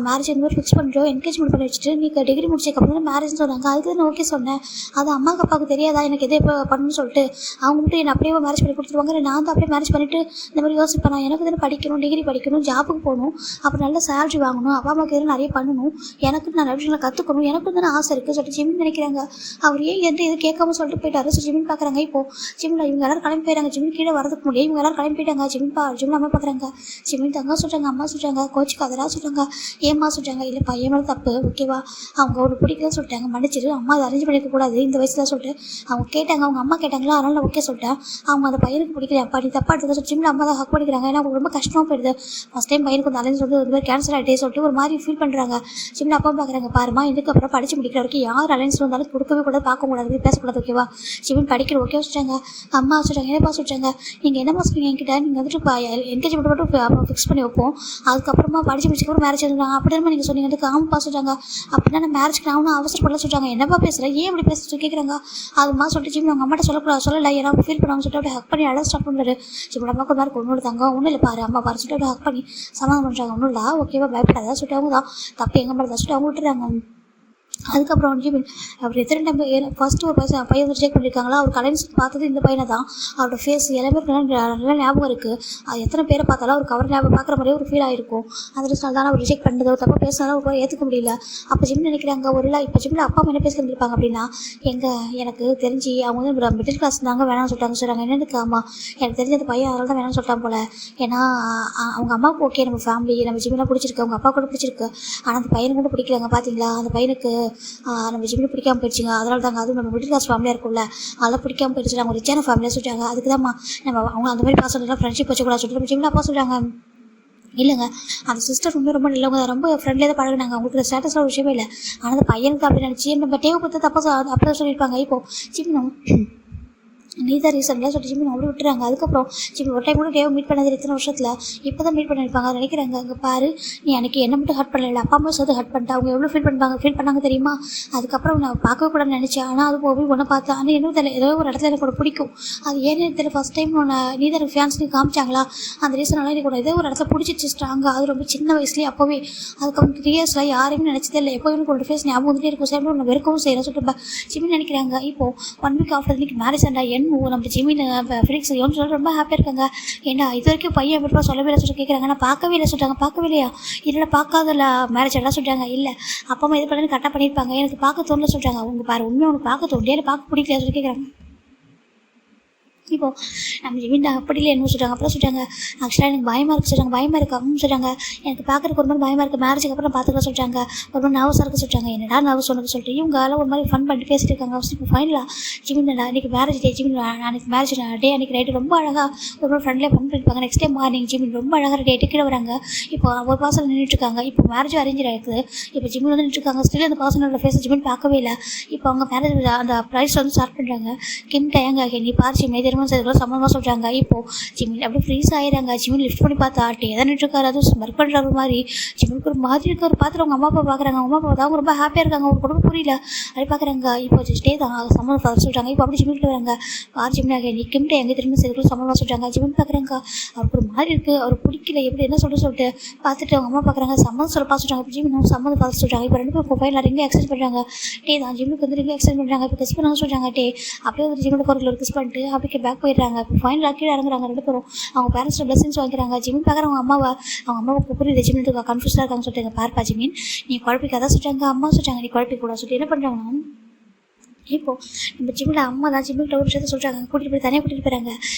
மேரேஜ் இந்த மாதிரி ஃபிக்ஸ் பண்ணுறோம், என்கேஜ்மெண்ட் பண்ணி வச்சுட்டு நீ டிகிரி முடிச்சதுக்கப்புறம் தான் மேரேஜ்னு சொன்னாங்க. அதுக்கு நான் ஓகே சொன்னேன். அது அம்மாவுக்கு அப்பாவுக்கு தெரியாதா எனக்கு எதே இப்போ பண்ணணும்னு சொல்லிட்டு அவங்க மட்டும் என்னை அப்படியே மேரேஜ் பண்ணி கொடுத்துருவாங்க. நான் தான் அப்படியே மேரேஜ் பண்ணிவிட்டு இந்த மாதிரி யோசிப்பேன். நான் எனக்கு தானே படிக்கணும், டிகிரி படிக்கணும், ஜாபுக்கு போகணும், அப்புறம் நல்ல சேலரி வாங்கணும், அப்பா அம்மாவுக்கு எதுவும் நிறைய பண்ணணும், எனக்கு நான் நிறைய விஷயங்களை கற்றுக்கணும், எனக்கு தானே ஆசை இருக்குது சொல்லிட்டு ஜிம்மின் நினைக்கிறாங்க. அவர் ஏன் எந்த இது கேட்காம சொல்லிட்டு போயிட்டாரு. ஸோ ஜிம்மின் பார்க்குறாங்க. இப்போது ஜிம்மில் இவங்க எல்லாரும் கிளம்பி போயிறாங்க. ஜிம்மின் கீழே வரதுக்கு முடியும், இவங்க எல்லாரும் கிளம்பி போயிட்டாங்க. ஜிம்மின் அம்மா பார்க்குறாங்க. ஜிம்மின் தங்க சொல்கிறாங்க, அம்மா சொல்கிறாங்க, கோச்சுக்கு அதெல்லாம் சொல்கிறாங்க, ஏம்மா சொல்கிறாங்க. இல்லை பையன் மேலே தப்பு, ஓகேவா, அவங்க ஒரு பிடிக்கலன்னு சொல்லிட்டாங்க, மன்னிச்சிரு, அம்மா அதை அரேஞ்ச் பண்ணிக்கக்கூடாது இந்த வயசில் சொல்லிட்டு அவங்க கேட்டாங்க. அவங்க அம்மா கேட்டாங்களா, அதனால் நான் ஓகே சொல்லிட்டேன். அவங்க அந்த பையனுக்கு பிடிக்கல, அப்பா நீ தப்பா எடுத்துக்க சொல்லி ஜிம்மில் அம்மா தான் ஹக் பண்ணிக்கிறாங்க. ஏன்னா அவங்க ரொம்ப கஷ்டமாக போயிடுது. ஃபஸ்ட் டைம் பையனுக்கு வந்து அலைன்ஸ் வந்து ஒரு மாதிரி கேன்சல் ஆகிட்டே சொல்லிட்டு ஒரு மாதிரி ஃபீல் பண்ணுறாங்க. ஜிம்மில் அப்பா பார்க்குறாங்க. பாருமா, இதுக்கப்புறம் படித்து முடிக்கிற வரைக்கும் யார் அலைன்ஸ் வந்தாலும் கொடுக்கவே கூடாது, பார்க்கக்கூடாது, பேசக்கூடாது, ஓகேவா. ஜிம்மின் படிக்கிற ஓகே சொல்லிட்டாங்க. அம்மா சொல்கிறாங்க, என்னப்பா சொல்கிறாங்க, நீங்கள் என்ன சொல்லுங்க என்கிட்ட, நீங்கள் வந்துட்டு என்கேஜ்மெண்ட் மட்டும் ஃபிக்ஸ் பண்ணி வைப்போம், அதுக்கப்புறமா படிச்சு முடிச்சுக்கப்புறம் மேரேஜ் எழுதுறாங்க அப்படின்னா நீங்கள் சொன்னீங்க. ஆமாப்பா சொல்கிறாங்க. அப்படின்னா நான் மேரேஜ்க்கு நான் ஒன்றும் அவசரப்படல சொல்கிறாங்க. என்னப்பா பேசுகிறேன், ஏன் இப்படி பேச கேட்குறாங்க. அதுமா சொல்லிட்டு ஜிம் அவங்க அம்மாட்ட சொல்லலை, யாராவது ஃபீல் பண்ணுவாங்க சொல்லிட்டு அப்படியே ஹக் பண்ணி அழகாக ஸ்டார்ட் பண்ணுறாரு. ஜிம் அம்மாவுக்கு மாதிரி ஒன்றும் தாங்க ஒன்றும் இல்லை பாரு அம்மா பாரு சொல்லிட்டு ஹக் பண்ணி சமாதானம் பண்ணுறாங்க. ஒன்றும் இல்லை ஓகேவா, பயப்படாத சொல்லிட்டு அவங்க தான் தப்பு எங்கே மேலே தான் சொல்லிட்டு அவங்க விட்டுறாங்க. அதுக்கப்புறம் ஜிமின் அவர் எத்தனை டைம் ஃபஸ்ட்டு ஒரு பையன் வந்து செக் பண்ணியிருக்காங்களா, அவர் கலைன்ஸ் பார்த்தது இந்த பையனை தான். அவரோட ஃபேஸ் எல்லாமே நல்லா ஞாபகம் இருக்குது. அது எத்தனை பேரை பார்த்தாலும் அவர் கவர் ஞாபகம் பார்க்குற மாதிரியே ஒரு ஃபீல் ஆகிருக்கும். அந்த தான் அவர் ரிஜெக்ட் பண்ணுறது, ஒரு தப்பாக பேசினாலும் ஒரு ஏற்றுக்க முடியல. அப்போ ஜிம் நினைக்கிறாங்க, ஒரு இப்போ ஜிம்மில் அப்பா அம்மா என்ன பேசி இருந்திருப்பாங்க அப்படின்னா, எனக்கு தெரிஞ்சு அவங்க வந்து மிடில் கிளாஸ் இருந்தாங்க வேணாம்னு சொல்கிறாங்க. என்னென்னு ஆமா எனக்கு தெரிஞ்ச அந்த பையன் அதனால தான் வேணாம்னு சொல்லிட்டான் போல. ஏன்னா அவங்க அம்மாவுக்கு ஓகே, நம்ம ஃபேமிலி நம்ம ஜிம்மெலாம் பிடிச்சிருக்கு, அவங்க அப்பா கூட பிடிச்சிருக்கு, ஆனால் அந்த பையனுக்கு கூட பிடிக்கலாங்க. பார்த்தீங்களா, அந்த பையனுக்கு நம்ம ஜிம்மில் பிடிக்காமல் போயிடுச்சுங்க. அதனால தாங்க, அதுவும் நம்ம மிடில் கிளாஸ் ஃபேமிலியாக இருக்கும்ல, அதெல்லாம் பிடிக்காமல் போயிடுச்சு. நாங்கள் ரிச்சான ஃபேமிலியாக சொல்லிட்டாங்க. அதுக்கு தான் நம்ம அவங்க அந்த மாதிரி பாசம் ஃப்ரெண்ட்ஷிப் வச்சுக்கூடாது சொல்லிட்டு நம்ம ஜிம்மில் அப்பா சொல்கிறாங்க. இல்லைங்க, அந்த சிஸ்டர் ரொம்ப நல்லவங்க, ரொம்ப ஃப்ரெண்ட்லியாக தான் பழகினாங்க, அவங்களுக்கு ஸ்டேட்டஸாக விஷயமே இல்லை. ஆனால் அந்த பையனுக்கு அப்படி நினச்சி நம்ம டேவை பற்றி தப்பாக அப்படி தான் சொல்லியிருப்பாங்க. இப்போது ஜிம்மினும் நீ தான் ரீசன்லாம் சொல்லிட்டு ஜிம்மின் அப்படி விட்டுறாங்க. அதுக்கப்புறம் ஜிம்மின் ஒரு டைம் கூட டேவை மீட் பண்ணது இத்தனை வருஷத்தில் இப்போ தான் மீட் பண்ணியிருப்பாங்க. அதை நினைக்கிறாங்க, அங்கே பாரு நீ அன்றைக்கி என்ன மட்டும் ஹர்ட் பண்ணல, அப்பா அம்மா சேர்த்து ஹர்ட் பண்ணிட்டு அவங்க எவ்வளோ ஃபீல் பண்ணாங்க தெரியுமா. அதுக்கப்புறம் நான் பார்க்கவே கூடாதுன்னு நினச்சேன், ஆனால் அது போய் ஒன்று பார்த்தேன். ஆனால் என்ன தெரியல, ஏதோ ஒரு இடத்துல எனக்கு பிடிக்கும், அது ஏன்னு தெரியல. ஃபஸ்ட் டைம் நீ தான் எனக்கு ஃபேன்ஸ் நீ காமிச்சாங்களா, அந்த ரீசனால எனக்கு கூட ஏதோ ஒரு இடத்துல பிடிச்சிச்சு ஸ்ட்ராங்காக. அது ரொம்ப சின்ன வயசுலேயே அப்போவே. அதுக்கப்புறம் 3 இயர்ஸில் யாரையுமே நினச்சதே இல்லை. எப்போ எனக்கு ஒரு ஃபேஸ் ஞாபகம் வந்துட்டே இருக்கும், சேர்ந்து ஒன்று வெறுக்கவும் செய்கிறேன் சொல்லிட்டு ஜிம்மின் நினைக்கிறாங்க. இப்போது 1 வீக் ஆஃப்டர் இன்னைக்கு மேரேஜ் ஆண்டா நம்ம ஜிம்மின் ஃபினிக்ஸ் யோன்னு சொல்லிட்டு ரொம்ப ஹாப்பியாக இருக்காங்க. ஏன்னா இது வரைக்கும் பையன் எப்படிப்பா சொல்லவே இல்லை சொல்லிட்டு கேட்குறாங்க. நான் பார்க்கவே இல்லை சொல்லிட்டாங்க. பார்க்கவே இல்லையா, இல்லை பார்க்காதல மேரேஜ் எல்லாம் சொல்லிட்டாங்க. இல்லை அப்பா அம்மா இது பண்ணி கரெக்டாக பண்ணியிருப்பாங்க, எனக்கு பார்க்க தோணல சொல்லிட்டாங்க. அவங்க பாரு உண்மையாக உனக்கு பார்க்க தோண்டியா, பார்க்க பிடிக்கல சொல்லி கேட்குறாங்க. இப்போது நம்ம ஜிமின் அப்படியே என்ன சொல்கிறாங்க, அப்புறம் சொல்லிட்டாங்க ஆக்சுவலாக எனக்கு பயமாக இருக்குது சொல்கிறாங்க. பயமாக இருக்குது அப்படின்னு சொல்கிறாங்க. எனக்கு பார்க்குறதுக்கு ஒரு மாதிரி பயமாக இருக்குது, மேரேஜுக்கு அப்புறம் பார்த்துக்கலாம் சொல்லிட்டாங்க. ஒரு மாதிரி நர்வஸாக இருக்குது சொல்லிட்டாங்க. என்னடா நர்வஸ் ஒன்று சொல்லிட்டு இவங்க எல்லாம் ஒரு மாதிரி ஃபன் பண்ணிட்டு பேசிட்டு இருக்காங்க. இப்போ ஃபைனலாக ஜிமின் அன்றைக்கி மேரேஜ் டே, ஜிமின் அன்றைக்கி மேரேஜ் டே அன்றைக்கி நைட்டு ரொம்ப அழகாக ஒரு மாதிரி ஃப்ரெண்ட்லேயே ஃபன் பண்ணியிருப்பாங்க. நெக்ஸ்ட் டைம் மார்னிங் ஜிமின் ரொம்ப அழகாக டேட்டு கீழே வராங்க. இப்போ ஒரு பாசல் நின்றுட்டுருக்காங்க. இப்போ மேரேஜ் அரேஞ்ச் ஆகிருக்குது. இப்போ ஜிமின் வந்து நின்றுருக்காங்க. ஸ்டில் அந்த பர்சனோட ஃபேஸ் ஜிமின் பார்க்கவே இல்லை. இப்போ அவங்க மேரேஜ் அந்த ப்ரைஸ் வந்து ஸ்டார்ட் பண்ணுறாங்க. கிம் டயங்க நீ பார் ஜிம்மே திரும்ப செய்யறதுக்குள்ள சம்மந்தமாக சொல்கிறாங்க. இப்போது ஜிமின் அப்படியே ஃப்ரீஸ் ஆகிடுறாங்க. ஜிமின் லிஃப்ட் பண்ணி பார்த்தா டே தான் நின்றுருக்காரு. அதுவும் ஒர்க் பண்ணுற மாதிரி ஜிமினுக்கு ஒரு மாதிரி இருக்க ஒரு பார்த்துட்டு அவங்க அம்மா அப்பா பார்க்குறாங்க. அவங்க அம்மா அப்பா அவங்க ரொம்ப ஹாப்பியாக இருக்காங்க. ஒரு குடும்பம் புரியல அப்படி பார்க்குறாங்க. இப்போ ஸ்டே தான் சம்மந்தம் பார்த்து சொல்கிறாங்க. இப்போ அப்படி ஜிமின் வராங்க. பார் ஜிமினாக நீ கிம்ட்ட எங்கே திரும்ப செய்யறதுக்குள்ள சம்மந்தமாக சொல்கிறாங்க. ஜிமின் பார்க்குறாங்க. அவருக்கு ஒரு மாதிரி இருக்குது, அவர் பிடிக்கல எப்படி என்ன சொல்லிட்டு பார்த்துட்டு அவங்க அம்மா பார்க்குறாங்க. சம்மந்தம் சொல்ல பார்த்து சொல்கிறாங்க. இப்போ ஜிமின் சம்மந்தம் பார்த்து சொல்கிறாங்க. இப்போ 2 பேரும் ஃபைனல் ரிங்கே எக்ஸ்சேஞ்ச் பண்ணுறாங்க. டே தான் ஜிமினுக்கு வந்து ரிங்கே எக்ஸ்சேஞ்ச் பண்ணுறாங்க. இப்போ கிஸ் பண்ணாங்க சொல்கிறாங்க. டே அப்படியே ஒரு ஜிமினுக்கு ஒரு கிஸ் பண்ணிட்டு அப்படியே பேக் போயிடுறாங்க. இப்போ ஃபைனலாக கீழே இறங்குறாங்க 2 பேரும். அவங்க பேரண்ட்ஸோட பிளஸிங்ஸ் வாங்கிக்கிறாங்க. ஜிமின் பார்க்குற அவங்க அம்மாவுக்கு புரியுது ஜிமினுக்கு கன்ஃபியூஸாக இருக்காங்க சொல்லிட்டு பார்ப்பா ஜிமின் நீ குழப்பிக்காதான் சொல்லிட்டாங்க. அம்மா சொல்லிட்டாங்க நீ குழப்பிக்க கூடாது சொல்லிட்டு என்ன பண்ணுறாங்கன்னா இப்போது நம்ம ஜிம்மில் அம்மா தான் ஜிம்மில் ஒரு விஷயத்த சொல்கிறாங்க, கூட்டிகிட்டு போய் தனியாக கூட்டிகிட்டு போகிறாங்க.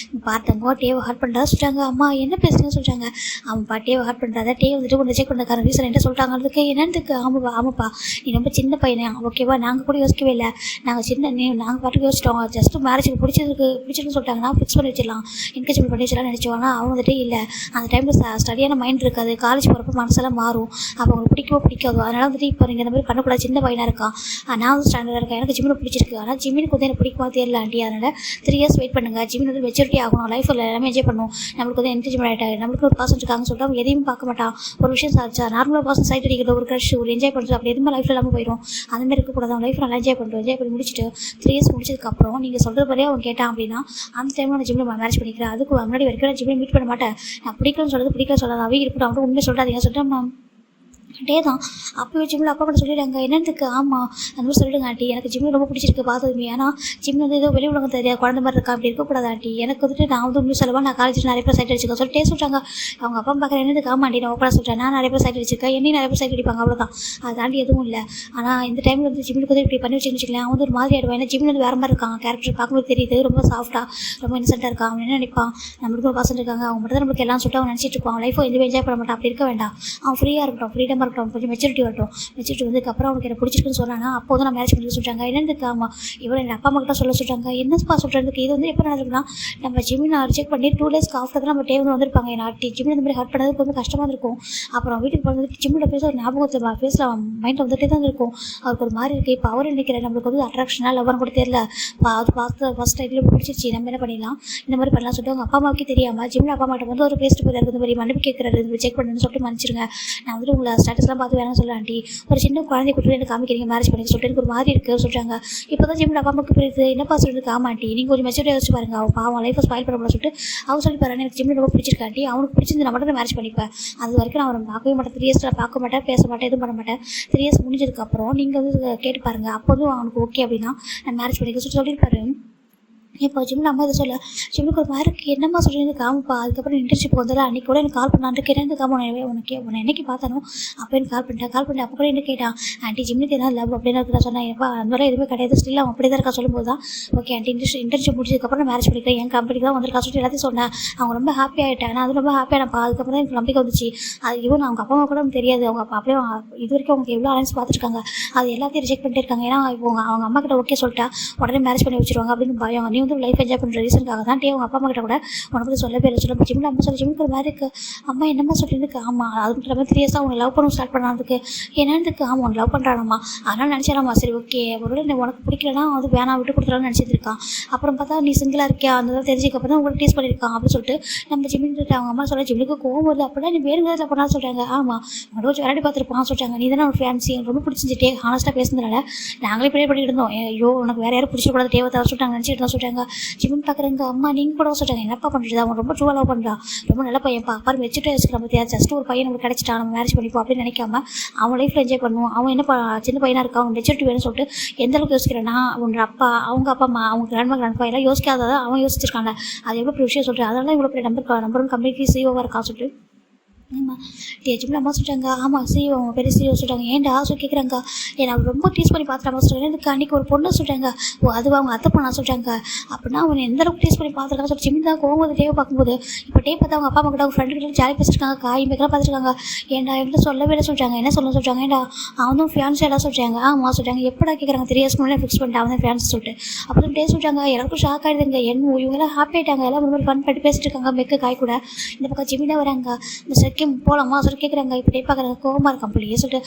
பார்த்தவங்க டேவை ஹார்ட் பண்ணுறதா சொல்கிறாங்க. அம்மா என்ன பேசுகிறேன்னு சொல்கிறாங்க. ஆமாப்பா டேவை ஹார்ட் பண்ணுறாதா, டே வந்துட்டு ஒன்று செக் பண்ணுறதுக்கான ரீசன் என்ன சொல்கிறாங்கிறதுக்கு என்னதுக்கு. ஆமாப்பா நீ ரொம்ப சின்ன பையனே, ஓகேவா, நாங்கள் கூட யோசிக்கவே இல்லை, நாங்கள் பாட்டுக்கு யோசிச்சிட்டோம், ஜஸ்ட்டு மேரேஜுக்கு பிடிச்சிருக்குன்னு சொல்லிட்டாங்கன்னா ஃபிக்ஸ் பண்ணி வச்சிடலாம், என்கேஜ்மெண்ட் பண்ணி வச்சிடலாம்னு நினச்சோம். ஆனால் அவங்க வந்துட்டு இல்லை, அந்த டைமில் ஸ்டடியான மைண்ட் இருக்காது, காலேஜ் போகிறப்ப மனசெல்லாம் மாறும், அப்போ அவங்களுக்கு பிடிக்காதோ, அதனால் வந்துட்டு இப்போ நீங்கள் இந்த மாதிரி பண்ணக்கூடாது, சின்ன பையனாக இருக்கான், நான் வந்து ஸ்டாண்டர்டாக இருக்கேன், எனக்கு ஜிம்மில் பிடிச்சிருக்கு, ஆனால் ஜிம்மினுக்கு வந்து எனக்கு பிடிக்குமா தெரியல ஆண்டி, அதனால் 3 இயர்ஸ் வெயிட் பண்ணுங்கள், ஜிம்மின் வந்து மெச்சூரிட்டி ஆகணும், லைஃப்பில் எல்லாமே என்ஜாய் பண்ணணும், நம்மளுக்கு வந்து என்கேஜ்மெண்ட் ஆகிட்டாரு, நம்மளுக்கு ஒரு பாசம் இருக்காங்கன்னு சொல்லிட்டு அவங்க எதையும் பார்க்க மாட்டான், ஒரு விஷயம் சாச்சா நார்மலாக பாசம் சைட் அடிக்கிறது, ஒரு க்ரஷ், ஒரு என்ஜாய் பண்ணுறது, அப்படி எதுவுமே லைஃப்பில் இல்லாமல் போயிடும். அந்தமாதிரி இருக்கக்கூடாது, அவன் லைஃப் நல்லா என்ஜாய் பண்ணி முடிச்சுட்டு 3 இயர்ஸ் முடிச்சதுக்கப்புறம் நீங்கள் சொல்கிறது மாதிரியே அவன் கேட்டான் அப்படின்னா அந்த டைமில் நான் ஜிம்மில் மேரேஜ் பண்ணிக்கிறேன், அதுக்கு முன்னாடி வரைக்கும் நான் ஜிம்மில் மீட் பண்ண மாட்டேன், நான் பிடிக்கலன்னு சொல்லாத அவை இருக்கட்டும், அவன் உண்மை சொல்கிறாதீங்க சொல்லிட்டு டே தான் அப்போ ஜிம்மில் அப்பா கூட சொல்லிடுறாங்க. என்னத்துக்கு ஆமாம் அந்த மாதிரி சொல்லிடுங்க ஆண்டி, எனக்கு ஜிம்மில் ரொம்ப பிடிச்சிருக்கு பார்த்ததுமே, ஏன்னா ஜிம் வந்து ஏதோ வெளி உலகம் தெரியாது, குழந்த மாதிரி இருக்கா, அப்படி இருக்கக்கூடாது ஆண்டி, எனக்கு வந்துட்டு நான் வந்து உண்மை சொல்லவா, நான் காலேஜில் நிறைய பேர் சைட் அடிச்சிருக்கேன் சொல்லிட்டே சொல்கிறாங்க. அவங்க அப்பா பார்க்குற என்னதுக்கு ஆமா ஆண்டி, நான் ஓப்பனாக சொல்கிறேன், நான் நிறைய பேர் சைட் அடிச்சிருக்கேன், என்னையும் நிறைய பேர் சைட் அடிப்பாங்க, அவ்வளோதான், அது தாண்டி எதுவும் இல்லை. ஆனால் இந்த டைமில் வந்து ஜிம்முக்கு வந்து இப்படி பண்ணி வச்சுக்கலாம், அவன் வந்து ஒரு மாதிரி ஆகிடுவான், ஏன்னா ஜிம்மில் வந்து வேறு மாதிரி இருக்காங்க, கேரக்டர் பார்க்கும்போது தெரியுது, ரொம்ப சாஃப்ட்டாக ரொம்ப இன்னசென்ட்டாக இருக்கான், அவன் என்ன நினைப்பான், நம்மளுக்கு ஒரு பசங்க இருக்காங்க, அவங்க மட்டும் தான் நம்மளுக்கு எல்லாம் சொல்லிட்டு அவன் நினச்சிட்டு இருப்பான், லைஃபை என்ஜாய் பண்ண மாட்டான், அப்படி இருக்க வேண்டாம், அவன் ஃப்ரீயாக இருக்கட்டும், ஃப்ரீடமாக இருக்கட்டும், கொஞ்சம் மெச்சூரிட்டி வந்ததுக்கப்புறம் அவனுக்கு எனக்கு பிடிச்சிருக்குன்னு சொன்னானா அப்போ தான் நான் மேரேஜ் பண்ணி சொல்லிட்டாங்க. என்னதுக்கு ஆமாம் இவன் என் அப்பா அம்மா கிட்ட சொல்ல சொல்லிட்டாங்க. என்னப்பா சொல்கிறதுக்கு, இது வந்து எப்போ நடக்குதுன்னா நம்ம ஜிம்மில் நான் செக் பண்ணி 2 டேஸ்க்கு ஆஃப்டர் தான் நம்ம டே வந்து வந்திருப்பாங்க, நான் ஜிம்மில் இந்த மாதிரி ஹர்ட் பண்ணதுக்கு வந்து கஷ்டமாக இருக்கும். அப்புறம் வீட்டுக்கு போனதுக்கு ஜிம்மில் பேச ஒரு ஞாபகத்தில் பேசல அவன் மைண்டில் வந்துட்டே தான் இருக்கும், அவருக்கு ஒரு மாதிரி இருக்குது. இப்போ அவர் நினைக்கிறேன் நம்மளுக்கு வந்து அட்ராக்ஷனாக லவ்னு கூட தெரியல, அது பார்த்து ஃபஸ்ட் டைட்டில் பிடிச்சிருச்சு, நம்ம என்ன பண்ணிடலாம் இந்த மாதிரி பண்ணலாம் சொல்லிட்டு அவங்க அப்பா அம்மாவுக்கு தெரியாமல் ஜிம்மில் அப்பா அம்மாட்ட வந்து ஒரு பேசிட்டு போயிருக்கு, இந்த மாதிரி மன்னிப்பு கேட்குறாரு, செக் பண்ணுன்னு சொல்லிட்டு மன்னிச்சிருங்க, நான் வந்துட்டு உங்களை ஸ்டேட்டஸ்லாம் பார்த்து வேணாம்னு சொல்ல ஆண்டி, ஒரு சின்ன குழந்தை கூட்டு எனக்கு காமிக்கிறீங்க மேரேஜ் பண்ணி சொல்லிட்டு எனக்கு ஒரு மாதிரி இருக்குது சொல்கிறாங்க. இப்போ தான் ஜிம்மில் அப்பா அம்மாவுக்கு புரியுது, என்னப்பா சொல்லிட்டு ஆமாண்டி நீங்கள் கொஞ்சம் மெச்சூரியாக யோசிச்சு பாருங்க, அவன் பாவம் லைஃப்பை ஸ்பாயில் பண்ண சொல்லிட்டு அவன் சொல்லி பாருங்க, எனக்கு ஜிம்மில் ரொம்ப பிடிச்சிருக்காண்டி, அவனுக்கு பிடிச்சிருந்து நான் மட்டும் மேரேஜ் பண்ணிப்பேன், அது வரைக்கும் நான் அவரை பார்க்கவே மாட்டேன், 3 இயர்ஸில் பார்க்க மாட்டேன், பேச மாட்டேன், எதுவும் பண்ண மாட்டேன், 3 இயர்ஸ் முடிஞ்சதுக்கப்புறம் நீங்கள் வந்து கேட்டு பாருங்கள், அப்போதும் அவனுக்கு ஓகே அப்படின்னா நான் மேரேஜ் பண்ணிக்க சொல்லியிருப்பாரு. இப்போ ஜிம்மில் அம்மா இதை சொல்ல ஜிம்முக்கு ஒரு மாதிரி என்னம்மா சொல்கிறேன் காமிப்பா. அதுக்கப்புறம் இன்டர்ன்ஷிப் வந்தால அன்றைக்கி கூட எனக்கு கால் பண்ணான்னு கேட்டேன், காம உன்னை என்னைக்கு பார்த்தானோ அப்போ எனக்கு கால் பண்ணிட்டேன் அப்போ கூட என்ன கேட்டான், ஆண்டி ஜிம்முக்கு எதாவது லவ் அப்படின்னு நான் சொன்னேன், எப்பா அந்த மாதிரி எதுவுமே கிடையாது, ஸ்டில் அவன் அப்படி தான் இருக்கா சொல்லும்போது தான் ஓகே ஆண்டி இன்டர்ன்ஷிப் முடிச்சதுக்கப்புறம் நான் மேரேஜ் பண்ணிக்கிறேன், என் கம்பெனிக்கு தான் வந்திருக்கா சொல்லிட்டு எல்லாத்தையும் சொன்னேன். அவங்க ரொம்ப ஹாப்பி ஆகிட்டேன், நான் அது ரொம்ப ஹாப்பியானப்பா. அதுக்கப்புறம் தான் எனக்கு நம்பிக்கை வந்துச்சு, அது இவன் அவங்க அப்பா அம்மா கூட தெரியாது, அவங்க அப்பா அப்படியே இது வரைக்கும் அவங்க எவ்வளோ அலைன்ஸ் பார்த்துருக்காங்க, அது எல்லாத்தையும் ரிஜெக்ட் பண்ணிட்டு இருக்காங்க, ஏன்னா இப்போ அவங்க அம்மா கிட்ட ஓகே சொல்லிட்டா உடனே மேரேஜ் பண்ணி வச்சிருவாங்க அப்படின்னு பயம். நீ வந்து லைஃப் என்ஜாய் பண்ணுற ரீசனுக்காக தான் அவங்க அப்பா அம்மா கிட்ட கூட உனக்கு சொல்லவே இல்லை சொல்ல ஜிம்மில் அம்மா சொல்லி ஜிம்முக்கு ஒரு மாதிரி இருக்குது. அம்மா என்னம்மா சொல்லியிருக்கு, ஆமாம் அது மட்டும் இல்லாமல் 3 இயர்ஸாக உனக்கு லவ் பண்ண ஸ்டார்ட் பண்ணாதுக்கு என்னதுக்கு, ஆமாம் உனக்கு லவ் பண்ணுறானம்மா, அதனால் நினச்சாலாம்மா சரி ஓகே ஒரு உனக்கு பிடிக்கலன்னா அது வேணாம் விட்டு கொடுத்துலான்னு நினச்சிருக்கான். அப்புறம் பார்த்தா நீ சிங்கிளாக இருக்கியா அந்த தெரிஞ்சுக்கப்போ தான் உங்களுக்கு டீஸ் பண்ணியிருக்கான் அப்படின்னு சொல்லிட்டு நம்ம ஜிம்மிட்டு அவங்க அம்மா சொல்ல ஜிம்முக்கு கோவம் வருது, அப்படின்னா நீ வேறு விதத்தில் பண்ணாலும் சொல்கிறாங்க. ஆமாம் உங்களோட வச்சு விளையாடி பார்த்துருப்பான் சொல்கிறாங்க, நீ தானே ஒரு ஃபேன்சி எனக்கு ரொம்ப பிடிச்சிட்டே ஹானஸ்ட்டாக பேசுனதுனால நாங்களே ப்ரே பண்ணிட்டு இருந்தோம், ஐயோ உனக்கு வேறு யாரும் பிடிச்சிக்கூடாது தேவை தவிர சொல்லிட்டாங்க நினச்சிட்டு தான் சொல்கிறாங்க. ஜிம்மின் பார்க்குறேங்க அம்மா நீங்கள் கூட சொல்கிறாங்க என்னப்பா பண்ணுறது, அவன் ரொம்ப ட்ரூவாக லவ் பண்ணுறான், ரொம்ப நல்ல பையன்ப்பா, அப்புறம் வச்சுட்டு வச்சுக்கலாம் பற்றியா, ஜஸ்ட் ஒரு பையன் நமக்கு கிடச்சிட்டா நம்ம மேரேஜ் பண்ணிப்போம் அப்படின்னு நினைக்காம அவன் லைஃப்பில் என்ஜாய் பண்ணுவோம், அவன் என்ன சின்ன பையனாக இருக்கா, அவன் மெச்சூரிட்டி வேணும்னு சொல்லிட்டு எந்த அளவுக்கு யோசிக்கிறேன்னா உன்னோட அப்பா அவங்க அப்பா அம்மா அவங்க கிராண்ட்பா எல்லாம் யோசிக்காததான் அவன் யோசிச்சிருக்காங்க, அது எவ்வளோ பெரிய விஷயம் சொல்கிறேன், அதனால இவ்வளோ பெரிய நம்பர் 1 கம்பெனிக்கு சிஓவாக இருக்கா சொல்லிட்டு ஆமாம் ஜிம்மில் அம்மா சொல்லிட்டாங்க. ஆமாம் சிஓ அவங்க பெரிய சிஓ சொல்லிட்டாங்க. ஏன்டா சொல்லி கேட்குறாங்க, ஏன்னா அவர் ரொம்ப டீஸ் பண்ணி பார்த்துட்டு சொல்கிறேன், எனக்கு அன்றைக்கி ஒரு பொண்ணு சொல்கிறாங்க, ஓ அது அவங்க அத்தை பொண்ணா சொல்கிறாங்க, அப்படின்னா அவன் எந்த அளவுக்கு டீஸ் பண்ணி பார்த்துருக்காங்க சொல்லி ஜிம்மி தான் கோவம் டேவை பார்க்கும்போது இப்போ டே பார்த்து அவங்க அப்பா அம்மா கிட்ட அவங்க ஃப்ரெண்டு கிட்ட ஜாலி பேசிருக்காங்க, காய் மேக்கெல்லாம் பார்த்துருக்காங்க. ஏன்டா என்கிட்ட சொல்லவே இல்லை சொல்கிறாங்க, என்ன சொல்கிறாங்க, ஏன்டா அவனும் ஃபியான்ஸ் எல்லாம் சொல்கிறாங்க. ஆமாம் சொல்கிறாங்க, எப்படா கேட்குறாங்க 3 இயர்ஸ் முன்னாடி ஃபிக்ஸ் பண்ணிட்டு அவன் தான் ஃபியான்ஸ் சொல்லிட்டு அப்புறம் டே சொல்கிறாங்க. எல்லாருக்கும் ஷாக் ஆகிடுதுங்க, என்ன இவங்கெல்லாம் ஹாப்பி ஆகிட்டாங்க, எல்லாம் ஒரு மாதிரி ஃபன் பண்ணி பேசிட்டு இருக்காங்க. மெக்கு காய் கூட இந்த பக்கம் ஜிம்மி தான் வராங்க, இந்த செக்கே போகலாமா சொல்லி கேட்குறாங்க. இப்போ டே பார்க்குறாங்க கோவமாக இருக்கான் பிள்ளையே சொல்லிட்டு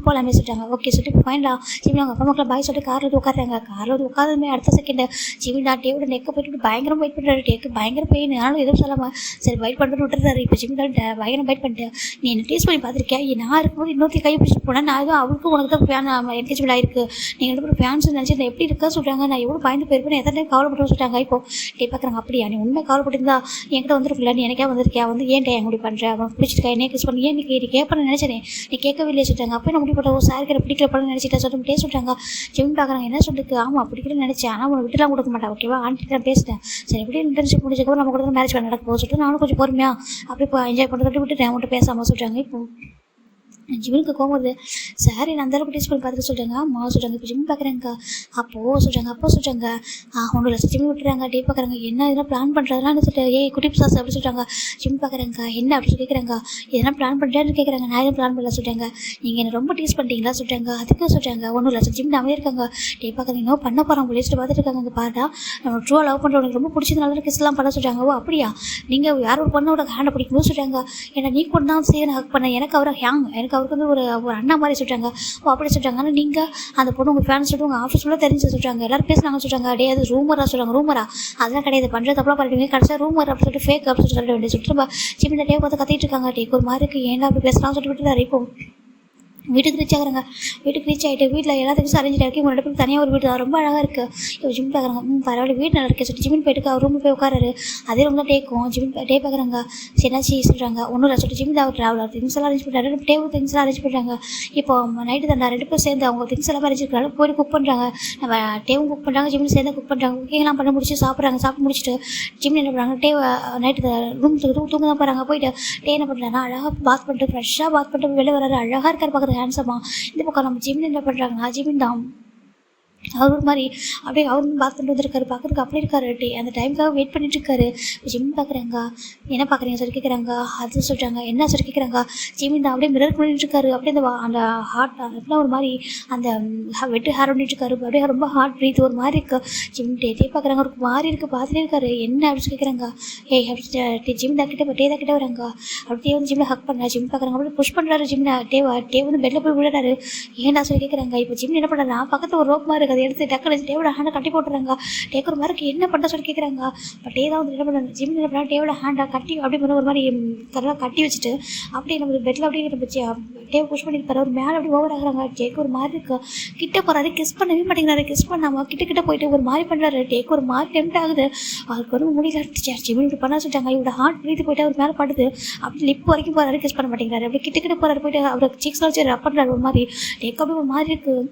போகலாமே சொல்லிட்டாங்க. ஓகே சொல்லிட்டு இப்போ ஃபைனலா ஜிம்மி அவங்க அப்பா மக்கள் பாய் சொல்லிட்டு காரில் வந்து உட்காடுறாங்க. காரில் வந்து உட்காந்துமே அடுத்த செகண்ட் ஜிம்மி நான் டேவோட நெக்கை போயிட்டு பயங்கரம் வெயிட் பண்ணுறாரு. டேக்கு பயங்கர பெயின், ஆனாலும் எதுவும் சொல்லாமல் சரி வெயிட் பண்ணிட்டு விட்டுறாரு. இப்போ ஜிம்மி தான் பயங்கரம் வெயிட் பண்ணிட்டு நீ என்ன டேஸ்ட் பண்ணி பார்த்துருக்கேன், நான் இருக்கும்போது இன்னொருத்தி கை பிடிச்சிட்டு போனேன், நான் எதுவும் அவளுக்கும் உனக்கு தான் ஃபேன் என்கேஜ்மெண்ட் ஆயிருக்கு, நீங்கள் ரெண்டு பேரும் ஃபேன்ஸ் நினச்சி நான் எப்படி இருக்கா சொல்கிறாங்க, நான் எவ்வளோ பயந்து போயிருப்பேன் எத்தனை டைம் கவலைப்பட்டு சொல்லிட்டாங்க. இப்போ டே பார்க்குறாங்க, அப்படியா நீ உண்மை கவலைப்பட்டிருந்தா என்கிட்ட வந்துருக்குல்ல, நீ எனக்கே வந்திருக்கியா, வந்து ஏன் டே என் முடி பண்ணுறேன், அவன் பிடிச்சிருக்கா என்ன கிஸ் பண்ணி ஏன் நீ கேட்பேன்னு நினச்சேன், நீ கேட்கவே இல்லையே சொல்லிட்டாங்க. அப்போ நான் முடிப்பட்ட ஒரு சாருக்கு என்ன பிடிக்கல படம் நினச்சிட்டேன் சொல்லிட்டு டே சொல்லிட்டாங்க. ஜிம்மி பார்க்குறாங்க, என்ன சொல்லிட்டு ஆமாம் பிடிக்கலன்னு நினச்சேன், ஆனால் உனக்கு விட்டுலாம் கொடுக்க மாட்டேன் ஓகேவா, ஆண்டி நான் பேசிட்டேன் சரி எப்படி இன்டர்ன்ஷிப் முடிஞ்சதுக்கப்புறம் நம்ம கூட மேரேஜ் பண்ண நடக்க போக சொல்லிட்டு நானும் கொஞ்சம் பொறுமையாக அப்படி இப்போ என்ஜாய் பண்ணுறது விட்டுட்டேன் அவங்கள்ட்ட பேசாமல் சொல்லிட்டாங்க. இப்போ ஜிம்முக்கு கோவம் வருது. சார் என்ன அந்தளவுக்கு டேஸ்ட் பண்ணி பார்த்துட்டு சொல்கிறாங்க. அம்மா சொல்கிறாங்க இப்போ ஜிம் பார்க்குறாங்க. அப்போது சொல்கிறாங்க அப்போ சொல்கிறாங்க 1,00,000 ஜிம் விட்டுறாங்க. டே பார்க்குறாங்க என்ன இதெல்லாம் பிளான் பண்ணுறதுலாம் சொல்லிட்டு ஏய் குட்டி சாஸ் அப்படி சொல்கிறாங்க. ஜிம் பார்க்குறாங்க என்ன அப்படி சொல்லி கேட்குறாங்க. எதனா பிளான் பண்ணுறேன்னு கேட்குறாங்க. நான் எதுவும் பிளான் பண்ணல சொல்கிறாங்க. நீங்கள் என்ன ரொம்ப டேஸ்ட் பண்ணிட்டீங்களா சொல்கிறாங்க. அதுக்கு சொல்கிறாங்க 1,00,000 ஜிம் நாமே இருக்காங்க. டே பார்க்குறாங்க இன்னும் பண்ண போகிறாங்க போலீஸ்ட்டு பார்த்துட்டு இருக்காங்க. அங்கே பாருடா நம்ம ட்ரூவாக லவ் பண்ணுறவங்களுக்கு ரொம்ப பிடிச்சதுனால கிஸ்லாம் பண்ண சொல்கிறாங்க. ஓ அப்படியா நீங்கள் யார் ஒரு பொண்ணோட ஹேண்டை பிடிக்கும்போது சொல்கிறாங்க. ஏன்னா நீ கூட தான் சரி நான் ஹக் பண்ணேன். எனக்கு அவரை எனக்கு அவருக்கு வந்து ஒரு அண்ணா மாதிரி சொல்கிறாங்க. ஓ அப்படி சொல்கிறாங்க. ஆனால் நீங்கள் அந்த பொண்ணு உங்கள் ஃபேன்ஸ் சொல்லிட்டு உங்கள் ஆஃபீஸ் ஃபுல்லாக தெரிஞ்சு சொல்கிறாங்க. எல்லோரும் பேசுனாங்க சொல்கிறாங்க. டே அது ரூமராக சொல்கிறாங்க. ரூமரா அதெல்லாம் கிடையாது பண்ணுறது தப்பெல்லாம் பண்ணிட்டு கடைசியாக ரூமர் அப்படி சொல்லிட்டு ஃபேக் அப்படி சொல்லிட்டு வேண்டிய சொல்லிட்டு நம்ம சின்ன டே பார்த்து கத்திட்டு இருக்காங்க. டேக்கு ஒரு மாதிரி இருக்குது ஏன்னா அப்படி பேசலாம் சொல்லிட்டு விட்டுறாரு. இப்போ வீட்டுக்கு ரீச் ஆகுறாங்க. வீட்டுக்கு ரீச் ஆகிட்டு வீட்டில் எல்லாத்துக்கும் அரேஞ்ச் ஆகிருக்கு. இவங்க 2 பேருக்கு தனியாக ஒரு வீடு தான் ரொம்ப அழகாக இருக்குது. இப்போ ஜிம் பார்க்குறாங்க. பரவாயில்ல வீடு நல்லா இருக்குது சொல்லிட்டு ஜிமின் போயிட்டு அவர் ரூமில் போய் உட்காராரு. அதே ரூம் தான் டேக்கும். ஜிமின் டே பார்க்குறாங்க. என்னாச்சு சொல்கிறாங்க. ஒன்றும் இல்லை சொல்லிட்டு ஜிமின் ட்ராவலர் திங்ஸ் எல்லாம் அரேஞ்ச் பண்ணுறாரு. டேவும் திங்ஸ் எல்லாம் அரேஞ்ச் பண்ணுறாங்க. இப்போ நைட்டு தான் 2 பேரும் சேர்ந்து அவங்க திங்ஸ் எல்லாம் அரேஞ்ச் பண்ணுறாங்க. போய் குக் பண்ணுறாங்க. நம்ம டேவும் குக் பண்ணுறாங்க. ஜிமின் சேர்ந்து குக் பண்ணுறாங்க. குக்கிங்லாம் பண்ண முடிச்சு சாப்பிட்றாங்க. சாப்பிட்டு முடிச்சுட்டு ஜிமின் என்ன பண்ணுறாங்க. டே நைட்டு ரூம் தூங்க தான் போகிறாங்க. போயிட்டு டே என்ன பண்ணுறாங்கன்னா அழகாக பாத் பண்ணிட்டு ஃப்ரெஷ்ஷாக பாத் பண்ணிட்டு வெளில வராரு. அழகாக இருக்கார் பார்க்குறது ஹேண்ட்ஸமாக. இந்த பக்கம் நம்ம ஜிமின் என்ன பண்ணுறாங்கன்னா ஜிமின் தான் அவர் ஒரு மாதிரி அப்படியே அவர் பாத் பண்ணிட்டு வந்திருக்காரு. பார்க்குறதுக்கு அப்படி இருக்காரு. அந்த டைமுக்காக வெயிட் பண்ணிட்டு இருக்காரு. ஜிம் பார்க்குறாங்க. என்ன பார்க்குறீங்க சொல்லி கேட்குறாங்க. அது சொல்கிறாங்க என்ன சொல்லி கேட்குறாங்க. ஜிமின் தான் அப்படியே மிரர் பண்ணிட்டு இருக்காரு. அப்படியே அந்த ஹார்ட் அப்படிலாம் ஒரு மாதிரி அந்த வெட்டு ஹேர் பண்ணிட்டு இருக்காரு. அப்படியே ரொம்ப ஹார்ட் ப்ரீத் ஒரு மாதிரி இருக்கு. ஜிம் டே பார்க்குறாங்க. ஒரு மாதிரி இருக்குது பார்த்துட்டே இருக்காரு. என்ன அப்படின்னு கேட்குறாங்க. ஏய் அப்படி ஜிம் தான் கிட்ட டே தான் கிட்ட வராங்க. அப்படியே வந்து ஜிம்மில் ஹக் பண்ணுறா. ஜிம் பார்க்குறாங்க. அப்படியே புஷ் பண்ணுறாரு. ஜிம்மில் டே வந்து பெட்டில் போய் விழுறாரு. ஏன்டா சொல்லி கேட்குறாங்க. இப்போ ஜிம் என்ன பண்ணுறாரு. பக்கத்தில் ஒரு ரோப் மாதிரி இருக்குது. அதை எடுத்து டக்குனு டேவோட ஹேண்டை கட்டி போட்டுறாங்க. டேக்கு ஒரு மாதிரி என்ன பண்ணுற சொல்லி கேட்குறாங்க. பட் டே தான் வந்து என்ன பண்ணுறாங்க. ஜிம் என்ன பண்ணா டேவோட ஹேண்டை கட்டி அப்படி பண்ண ஒரு மாதிரி கரெக்டாக கட்டி வச்சுட்டு அப்படியே நம்ம பெட்டில் அப்படியே இருந்துச்சு. டேவை புஷ் பண்ணியிருப்பாரு. ஒரு மேலே அப்படி ஓவர் ஆகுறாங்க. டேக்கு ஒரு மாதிரி இருக்கு. கிட்ட போகிறாரு. கிஸ் பண்ணவே மாட்டேங்கிறாரு. கிஸ் பண்ணாமல் கிட்ட போயிட்டு ஒரு மாதிரி பண்ணுறாரு. டேக்கு ஒரு மாதிரி டெம்ட் ஆகுது. அவருக்கு வந்து முடியல இருந்துச்சு. ஜிம் இப்படி பண்ண சொல்லிட்டாங்க. இவரோட ஹார்ட் பிரீத்து போயிட்டு அவர் மேலே படுது. அப்படி லிப் வரைக்கும் போகிறாரு. கிஸ் பண்ண மாட்டேங்கிறாரு. அப்படி கிட்ட போகிறாரு. போயிட்டு அவருக்கு சீக்ஸ்லாம் வச்சு ரப் பண்ணுறாரு. ஒரு மாதிரி டேக்கு அப்படி ஒரு மாதிரி இருக்குது.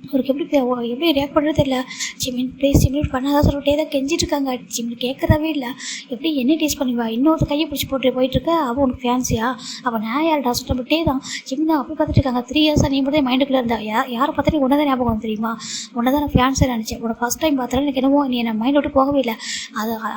அவருக்கு எப்படி ரியாக்ட் பண்ணுறது தெரியல. ஜிமின் ப்ளீஸ் ஜிமின் பண்ணாதான் சொல்லிட்டே தான் கெஞ்சிட்டு இருக்காங்க. ஜிமின் கேட்குறவே இல்லை. எப்படி என்ன டேஸ்ட் பண்ணிவா இன்னொரு கையை பிடிச்சி போட்டு போயிட்டுருக்க. அவள் உனக்கு ஃபேன்ஸியா அவள் நான் யார்டா சொல்லிட்டே தான் ஜிமின் தான் அப்படி பார்த்துட்டு இருக்காங்க. 3 இயர்ஸாக நீ மட்டும் மைண்டுக்குள்ளே இருந்தா யாரை பார்த்தாலும் உன்னை தான் ஞாபகம் தெரியுமா. உன்னை தான் நான் ஃபேன்ஸாக நினச்சேன். உனக்கு ஃபஸ்ட் டைம் பார்த்தாலும் எனக்கு என்னமோ நீ என்னை மைண்ட் விட்டு போகவே இல்லை.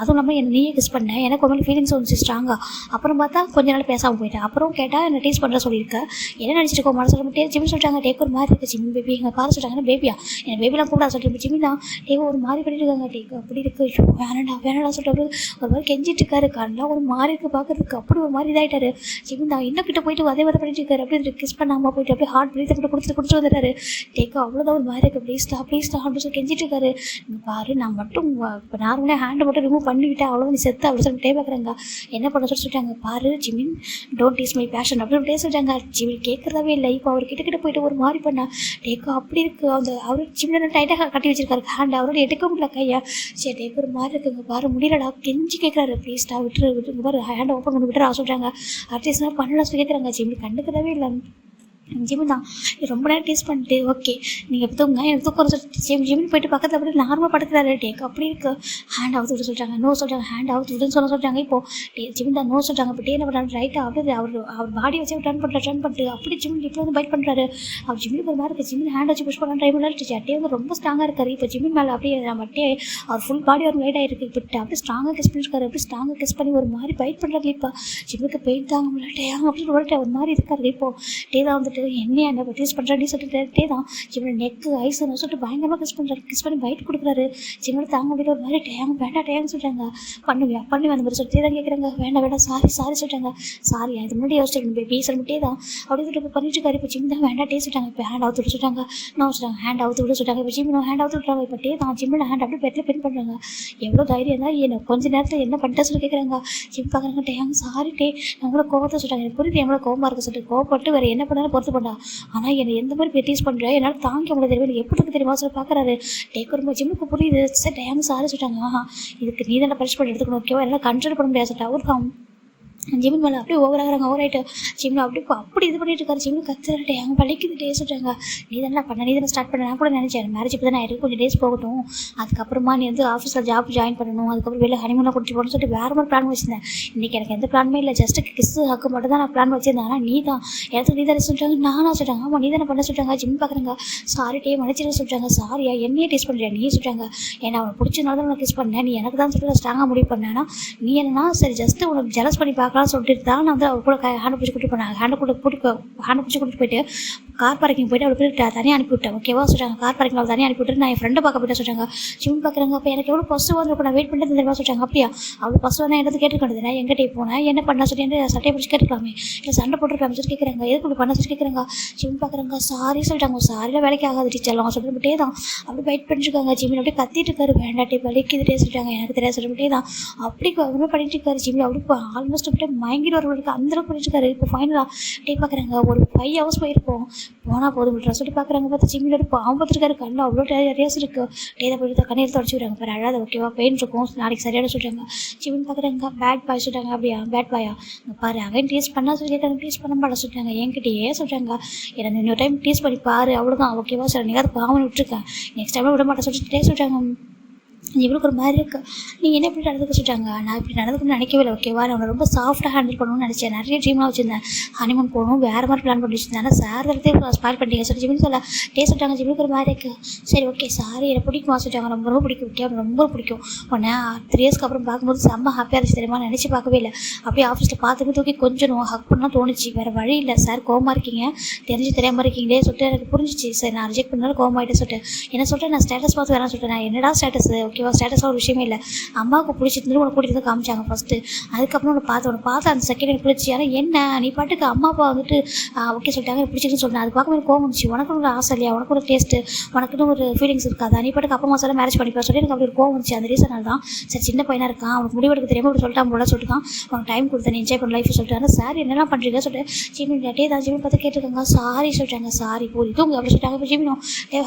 அதுவும் இல்லாமல் என்னை நீயே கிஸ் பண்ணேன். எனக்கு ஒரு ஃபீலிங்ஸ் வந்துச்சு ஸ்ட்ராங்காக. அப்புறம் பார்த்தா கொஞ்ச நாள் பேசாமல் போயிட்டேன். அப்புறம் கேட்டால் என்ன டேஸ்ட் பண்ணுற சொல்லியிருக்கேன். என்ன நினச்சிருக்கோம் மனசு சொல்லிட்டு ஜிமின் சொல்லிட்டாங்க. டேக் ஒரு மாதிரி இருக்குது. ஜிமின் பேபி எங்கள் பாரு சொல்லிட்டாங்க. பேபியா என் பேபிலாம் கூட சொல்லிட்டு ஜிமின் தான் டேக்கு ஒரு மாதிரி பண்ணிட்டு இருக்காங்க. டேக்கு அப்படி இருக்குது. ஐயோ வேணாடா சொல்லிட்டு ஒரு மாதிரி கெஞ்சிட்டு இருக்காரு. கண்ணெலாம் ஒரு மாதிரி இருக்குது பார்க்குறதுக்கு. அப்படி ஒரு மாதிரி இதாகிட்டாரு. ஜிமின் தான் இன்னும் கிட்ட போயிட்டு அதே மாதிரி பண்ணிட்டு இருக்காரு. அப்படியே கிஸ் பண்ணாமல் போயிட்டு அப்படியே ஹார்ட் பிரீத் அப்படி குடிச்சிட்டு வந்துடுறாரு. டேக்கு அவ்வளோதான் ஒரு மாதிரி இருக்குது. ப்ளீஸ்டா அப்படின்னு சொல்லி கெஞ்சிட்டு இருக்காரு. பாரு நான் மட்டும் இப்போ நார்மலாக ஹேண்டை மட்டும் ரிமூவ் பண்ணிக்கிட்டேன் அவ்வளோதான் நீ செத்து அப்படி சொல்லிட்டு பார்க்குறாங்க. என்ன பண்ண சொல்லிட்டாங்க. பாரு Jimin don't tease my passion அப்படின்னு சொல்லிட்டாங்க. ஜிமின் கேட்குறதாவே இல்லை. இப்போ அவர் கிட்ட போயிட்டு ஒரு மாதிரி பண்ணா. டேக்கு அப்படி இருக்குது. அவர் ஜிம்மில் டைட்டாக கட்டி வச்சிருக்காரு ஹேண்ட். அவரோட எடுக்க முடியல கையா. சரி டேக்கு ஒரு மாதிரி இருக்குங்க. பாரு முடியலடா கெஞ்சி கேட்குறாரு. ப்ளீஸ்டா விட்டுரு பாரு ஹேண்டை ஓப்பன் பண்ணி விட்டுறா சொல்கிறாங்க. ஆர்டிஸ்ட்லாம் பண்ணலாம் சொல்லி கேட்குறாங்க. ஜிம்மி கண்டுக்கவே இல்லை. ஜிமின் தான் ரொம்ப நேரம் டேஸ்ட் பண்ணிட்டு ஓகே நீங்கள் தூங்க எனக்கு தூக்கம் ஜிமின் போயிட்டு பக்கத்தில் அப்படி நார்மலாக படுக்கிறாரு. டேக் அப்படி இருக்குது. ஹேண்ட் அவுத்து விட சொல்கிறாங்க. நோ சொல்கிறாங்க. ஹேண்ட் அவுத்து விடுன்னு சொல்கிறாங்க. இப்போது ஜிமின் தான் நோ சொல்கிறாங்க. இப்போ என்ன பண்ணுறாரு ரைட்டாக அப்படியே அவர் பாடி வச்சு டர்ன் பண்ணிட்டு அப்படி ஜிமின் இப்போ வந்து பைட் பண்ணுறாரு. அவர் ஜிமினுக்கு ஒரு மாதிரி இருக்குது. ஜிமின் ஹேண்ட் வச்சு புஷ் பண்ண ட்ரை பண்ணாரு. டே வந்து ரொம்ப ஸ்ட்ராங்காக இருக்காரு. இப்போ ஜிமின் மேலே அப்படியே நம்ம டே அவர் ஃபுல் பாடி ஒரு லைட் ஆகிருக்கு. இப்போ அப்படியே ஸ்ட்ராங்காக கிஸ் பண்ணிருக்காரு. அப்படி ஸ்ட்ராங்காக கிஸ் பண்ணி ஒரு மாதிரி பைட் பண்ணுறாரு. இப்போ ஜிமினுக்கு பெயின் தாங்க முடியல. டே அப்படின்னு ஒரு மாதிரி இருக்காரு. இப்போது டே தான் வந்துட்டு என்ன டேஸ்ட் பண்ணுறான்னு சொல்லிட்டு தான் ஜிம்மோட நெக்கு ஐஸ்ன்னு சொல்லிட்டு பயங்கரமாக கிஸ் பண்ணி பைட் கொடுக்குறாரு. ஜிம்மோட தாங்க முடியல ஒரு மாதிரி வேண்டாம் சொல்கிறாங்க. பண்ணுவேன் அந்த மாதிரி சொல்லிட்டே தான் கேட்குறாங்க. வேண்டாம் சாரி சொல்கிறாங்க. சாரி அது முன்னாடி யோசிச்சிருக்கணும் பேபி சொல்லிட்டே தான் அப்படி சொல்லிட்டு பண்ணிட்டு இருக்காரு. இப்போ ஜிம் தான் வேண்டாம் டே சொல்லிட்டாங்க. இப்போ ஹேண்ட் அவுத்து விட சொல்கிறாங்க. நான் சொல்கிறாங்க ஹேண்ட் அவுத்து விட சொல்கிறாங்க. இப்போ ஜிம் ஹேண்ட் அவுத்து விட்றாங்க. இப்போ டே தான் ஜிம்மோட ஹேண்ட் அப்படியே பெட்டில் பின் பண்ணுறாங்க. எவ்வளோ தைரியம் தான் என்ன கொஞ்ச நேரத்தில் என்ன பண்ணிட்டேன் சொல்லி கேட்குறாங்க. ஜிம் பார்க்குறாங்க. டேங்க சாரி டே நம்மளோட கோவத்தை சொல்கிறாங்க. எனக்கு புரியுது எவ்வளோ கோவமாக இருக்க சொல்லிட்டு கோவப்பட்டு வேறு என்ன பண்ணாலும் பொறுத்து பண்ணா. ஆனால் என்னை எந்த மாதிரி டீஸ் பண்ணுறேன் என்னால் தாங்க முடியாது தெரியும். எனக்கு எப்படி இருக்கு தெரியுமா சொல்லி பார்க்குறாரு. டேக் ஒரு ஜிம்முக்கு புரியுது. சரி டேங்க சாரி சொல்லிட்டாங்க. இதுக்கு நீ தானே பனிஷ்மெண்ட் எடுத்துக்கணும் ஓகேவா என்னால் கண்ட்ரோல் பண்ண முடியாது சொல்லிட்டு அவருக்கு ஜிமின் மேலே அப்படியே ஓவராகிறாங்க. ஓவராயிட்டு ஜிம்னு அப்படி இது பண்ணிட்டு இருக்காரு. ஜிம்னு கத்துறட்டே அவங்க பழிக்குது சொல்கிறாங்க. நீ தானே பண்ண, நீ தானே ஸ்டார்ட் பண்ண. நான் கூட நினச்சேன் மேரேஜ் இப்போ தானே ஆயிருக்கு, கொஞ்சம் டேஸ் போகட்டும், அதுக்கப்புறமா நீ வந்து ஆஃபீஸில் ஜாப் ஜாயின் பண்ணணும், அதுக்கப்புறம் வெளில ஹனிமூனாக கூட்டிட்டு போகணும்னு சொல்லிட்டு வேறு மாதிரி பிளான் வச்சுருந்தேன். இன்றைக்கி எனக்கு எந்த பிளானுமே இல்லை, ஜஸ்ட் கிஸ்ஸு ஹக்கு மட்டும் தான் நான் பிளான் வச்சுருந்தேன். ஆனால் நீ தான் இடத்துக்கு நீ தானே சொல்லிட்டாங்க. நானாக சொல்லிட்டாங்க. ஆமாம் நீ தானே பண்ண சொல்லிட்டாங்க. ஜிம் பார்க்குறாங்க. சாரி டே மன்னிச்சிட சொல்லிட்டாங்க. சாரியா என்னையே டேஸ்ட் பண்ணுறியா நீ சொல்லிட்டாங்க. ஏன்னா அவனை பிடிச்சனால தான் உனக்கு கிஸ் பண்ணேன், நீ எனக்கு தான் சொல்லிட்டு ஸ்ட்ராங்காக முடிவு பண்ணேன்னா நீ என்னன்னா சரி ஜஸ்ட்டு உனக்கு ஜெலஸ் பண்ணி பார்க்கலாம்னு சொல்லிட்டு தான் நான் வந்து அவள் கூட ஹேண்ட் பிடிச்சி கூட்டிட்டு போனேன். ஹேண்ட் பிடிச்சி கூட்டிட்டு போயிட்டு கார் பார்க்கிங் போய்ட்டு அவளை போய் தனியாக அனுப்பிவிட்டேன். ஓகேவா சொல்கிறாங்க. கார் பார்க்கிங் அவள் தனியாக அனுப்பிவிட்டு நான் என் ஃப்ரெண்டை பார்க்க போய்ட்டு சொல்கிறாங்க. ஜிம் பார்க்குறாங்க. அப்போ எனக்கு எவ்வளோ ஃபஸ்ட்டு வந்துருக்கும், நான் வெயிட் பண்ணிட்டு தெரியுமா சொல்கிறாங்க. அப்படியா அவள் ஃபஸ்ட்டு வந்து எடுத்து கேட்டுக்கிட்டது நான் எங்கிட்டே போனேன், என்ன பண்ண சொல்லி சட்டையை பிடிச்சி கேட்டுக்கலாமே, இல்லை சண்டை போட்டுருக்காம சொல்லி கேட்குறாங்க. எதுக்கு இப்படி பண்ண சொல்லி கேட்குறாங்க. ஜிம் பார்க்குறாங்க. சாரி சொல்லிட்டாங்க. சாரியில் வேலைக்கு ஆகாது டீச்சர் அவங்க சொல்லிட்டே தான் அப்படி வெயிட் பண்ணிட்டுருக்காங்க. ஜிம்மில் அப்படியே கத்திட்டு இருக்காரு. வேண்டாட்டே வலிக்குதுட்டே சொல்லிட்டாங்க. எனக்கு தெரியாது சொல்லிட்டே தான் அப்படி ஒன்றும் பண்ணிட்டு இருக்காரு. ஜிம்மில் அப்படி இப்போ ஆல்மோஸ்ட் அப்படியே மயங்கிட்டு வரவங்களுக்கு அந்தளவுக்கு பண்ணிட்டு இருக்காரு. இப்போ ஃபைனலாக டே பார்க்குறாங்க. ஒரு 5 hours போயிருப்போம், போனால் போதும் விட்ற சொல்லி பார்க்குறாங்க. பார்த்து ஜிம்மில் எடுப்பு அவன் பார்த்துருக்காரு. கண்ணு அவ்வளோ ரேஸ் இருக்குது. டேதை போய்ட்டு கண்ணீர் தொடச்சி விடுறாங்க. பாரு அழாத ஓகேவா, பெயின் இருக்கும் நாளைக்கு சரியான சொல்கிறாங்க. ஜிம்மின் பார்க்குறாங்க. பேட் பாய் சொல்கிறாங்க. அப்படியா பேட் பாயா பாரு அகைன் டீஸ் பண்ணால் சொல்லிட்டாங்க. டீஸ் பண்ண மாட்டேன் சொல்லிட்டாங்க. என்கிட்டயே சொல்கிறாங்க. எனக்கு இன்னொரு டைம் டீஸ் பண்ணி பாரு அவ்வளோதான் ஓகேவா சார், நீங்கள் அது பாவம் விட்டுருக்கேன், நெக்ஸ்ட் டைம் விட மாட்டேன் சொல்லிட்டு சொல்கிறாங்க. இவளுக்கு ஒரு மாதிரி இருக்குது, நீங்கள் என்ன இப்படி நடந்துக்க சொல்லிட்டாங்க. நான் இப்படி நடந்துக்கணும்னு நினைக்கவே இல்லை ஓகேவா, நான் ரொம்ப சாஃப்டாக ஹேண்டில் பண்ணணும்னு நினச்சேன். நிறைய ட்ரீம்லாம் வச்சுருந்தேன், ஹனிமூன் போகணும் வேறு மாதிரி பிளான் பண்ணி வச்சுருந்தேன். ஆனால் சார் தரத்தே ஸ்பாயில் பண்ணிட்டீங்க சொல்லி ஜிமின் சொல்ல சொல்லிட்டாங்க. ஜிமினுக்கு ஒரு மாதிரி இருக்குது. சரி ஓகே சாரி எனக்கு பிடிக்குமா சொல்லிட்டாங்க. ரொம்ப ரொம்ப பிடிக்கும் விட்டியா, ரொம்ப பிடிக்கும் உடனே 3 yearsக்கு அப்புறம் பார்க்கும்போது செம்ம ஹாப்பியாக இருந்துச்சு தெரியுமா, நினச்சி பார்க்கவே இல்லை. அப்படியே ஆஃபீஸில் பார்த்துட்டு தூக்கி கொஞ்சம் ஹக் பண்ணால் தோணுச்சு. வேறு வழி இல்லை சார் கோவமாக இருக்கீங்க, தெரியாமல் இருக்கீங்களே சொல்லிட்டு எனக்கு புரிஞ்சிச்சு. சரி நான் ரிஜெக்ட் பண்ணாலும் கோவமாயிட்டு சொல்லிட்டு என்ன சொல்லிட்டு நான் ஸ்டேட்டஸ் பார்த்து வேணாம் சொல்லிட்டேன். நான் என்னடா ஸ்டேட்டஸ் ஓகேவா, ஸ்டேட்டஸாக ஒரு விஷயமே இல்லை, அம்மாவுக்கு பிடிச்சிருந்து உனக்கு கூட்டிகிட்டு வந்து காமிச்சாங்க ஃபஸ்ட்டு, அதுக்கப்புறம் உன்னை பார்த்து அந்த செகண்ட் எனக்கு பிடிச்சி. ஆனால் என்ன நீ பாட்டுக்கு அம்மா அப்பா வந்துட்டு ஓகே சொல்லிட்டாங்க எனக்கு பிடிச்சிருக்குன்னு சொன்னேன். அது பார்க்க எனக்கு கோவம் வந்துச்சு. உனக்கு ஒரு ஆசை இல்லையா, உனக்கு ஒரு டேஸ்ட்டு, உனக்குன்னு ஒரு ஃபீலிங்ஸ் இருக்காது, நீ பாட்டுக்கு அப்பா அம்மா சொல்ல மேரேஜ் பண்ணிப்பா சொல்லி எனக்கு அப்படி ஒரு கோவம் வந்துச்சு. அந்த ரீசனால் தான் சரி சின்ன பையனாக இருக்கான், அவனுக்கு முடிவெடுக்க தெரியாமல் அப்படி சொல்லிட்டான் போல சொல்லிட்டு தான் உனக்கு டைம் கொடுத்தேன், என்ஜாய் பண்ண லைஃப் சொல்லிட்டாங்க. சார் என்னெல்லாம் பண்ணுறீங்க சொல்லிட்டு ஜிமின் டே தான் ஜிமின் பார்த்து கேட்டுருக்காங்க. சாரி சொல்லிட்டாங்க. சாரி போய் தூங்க அப்படி சொல்லிட்டாங்க. இப்போ ஜிமினும்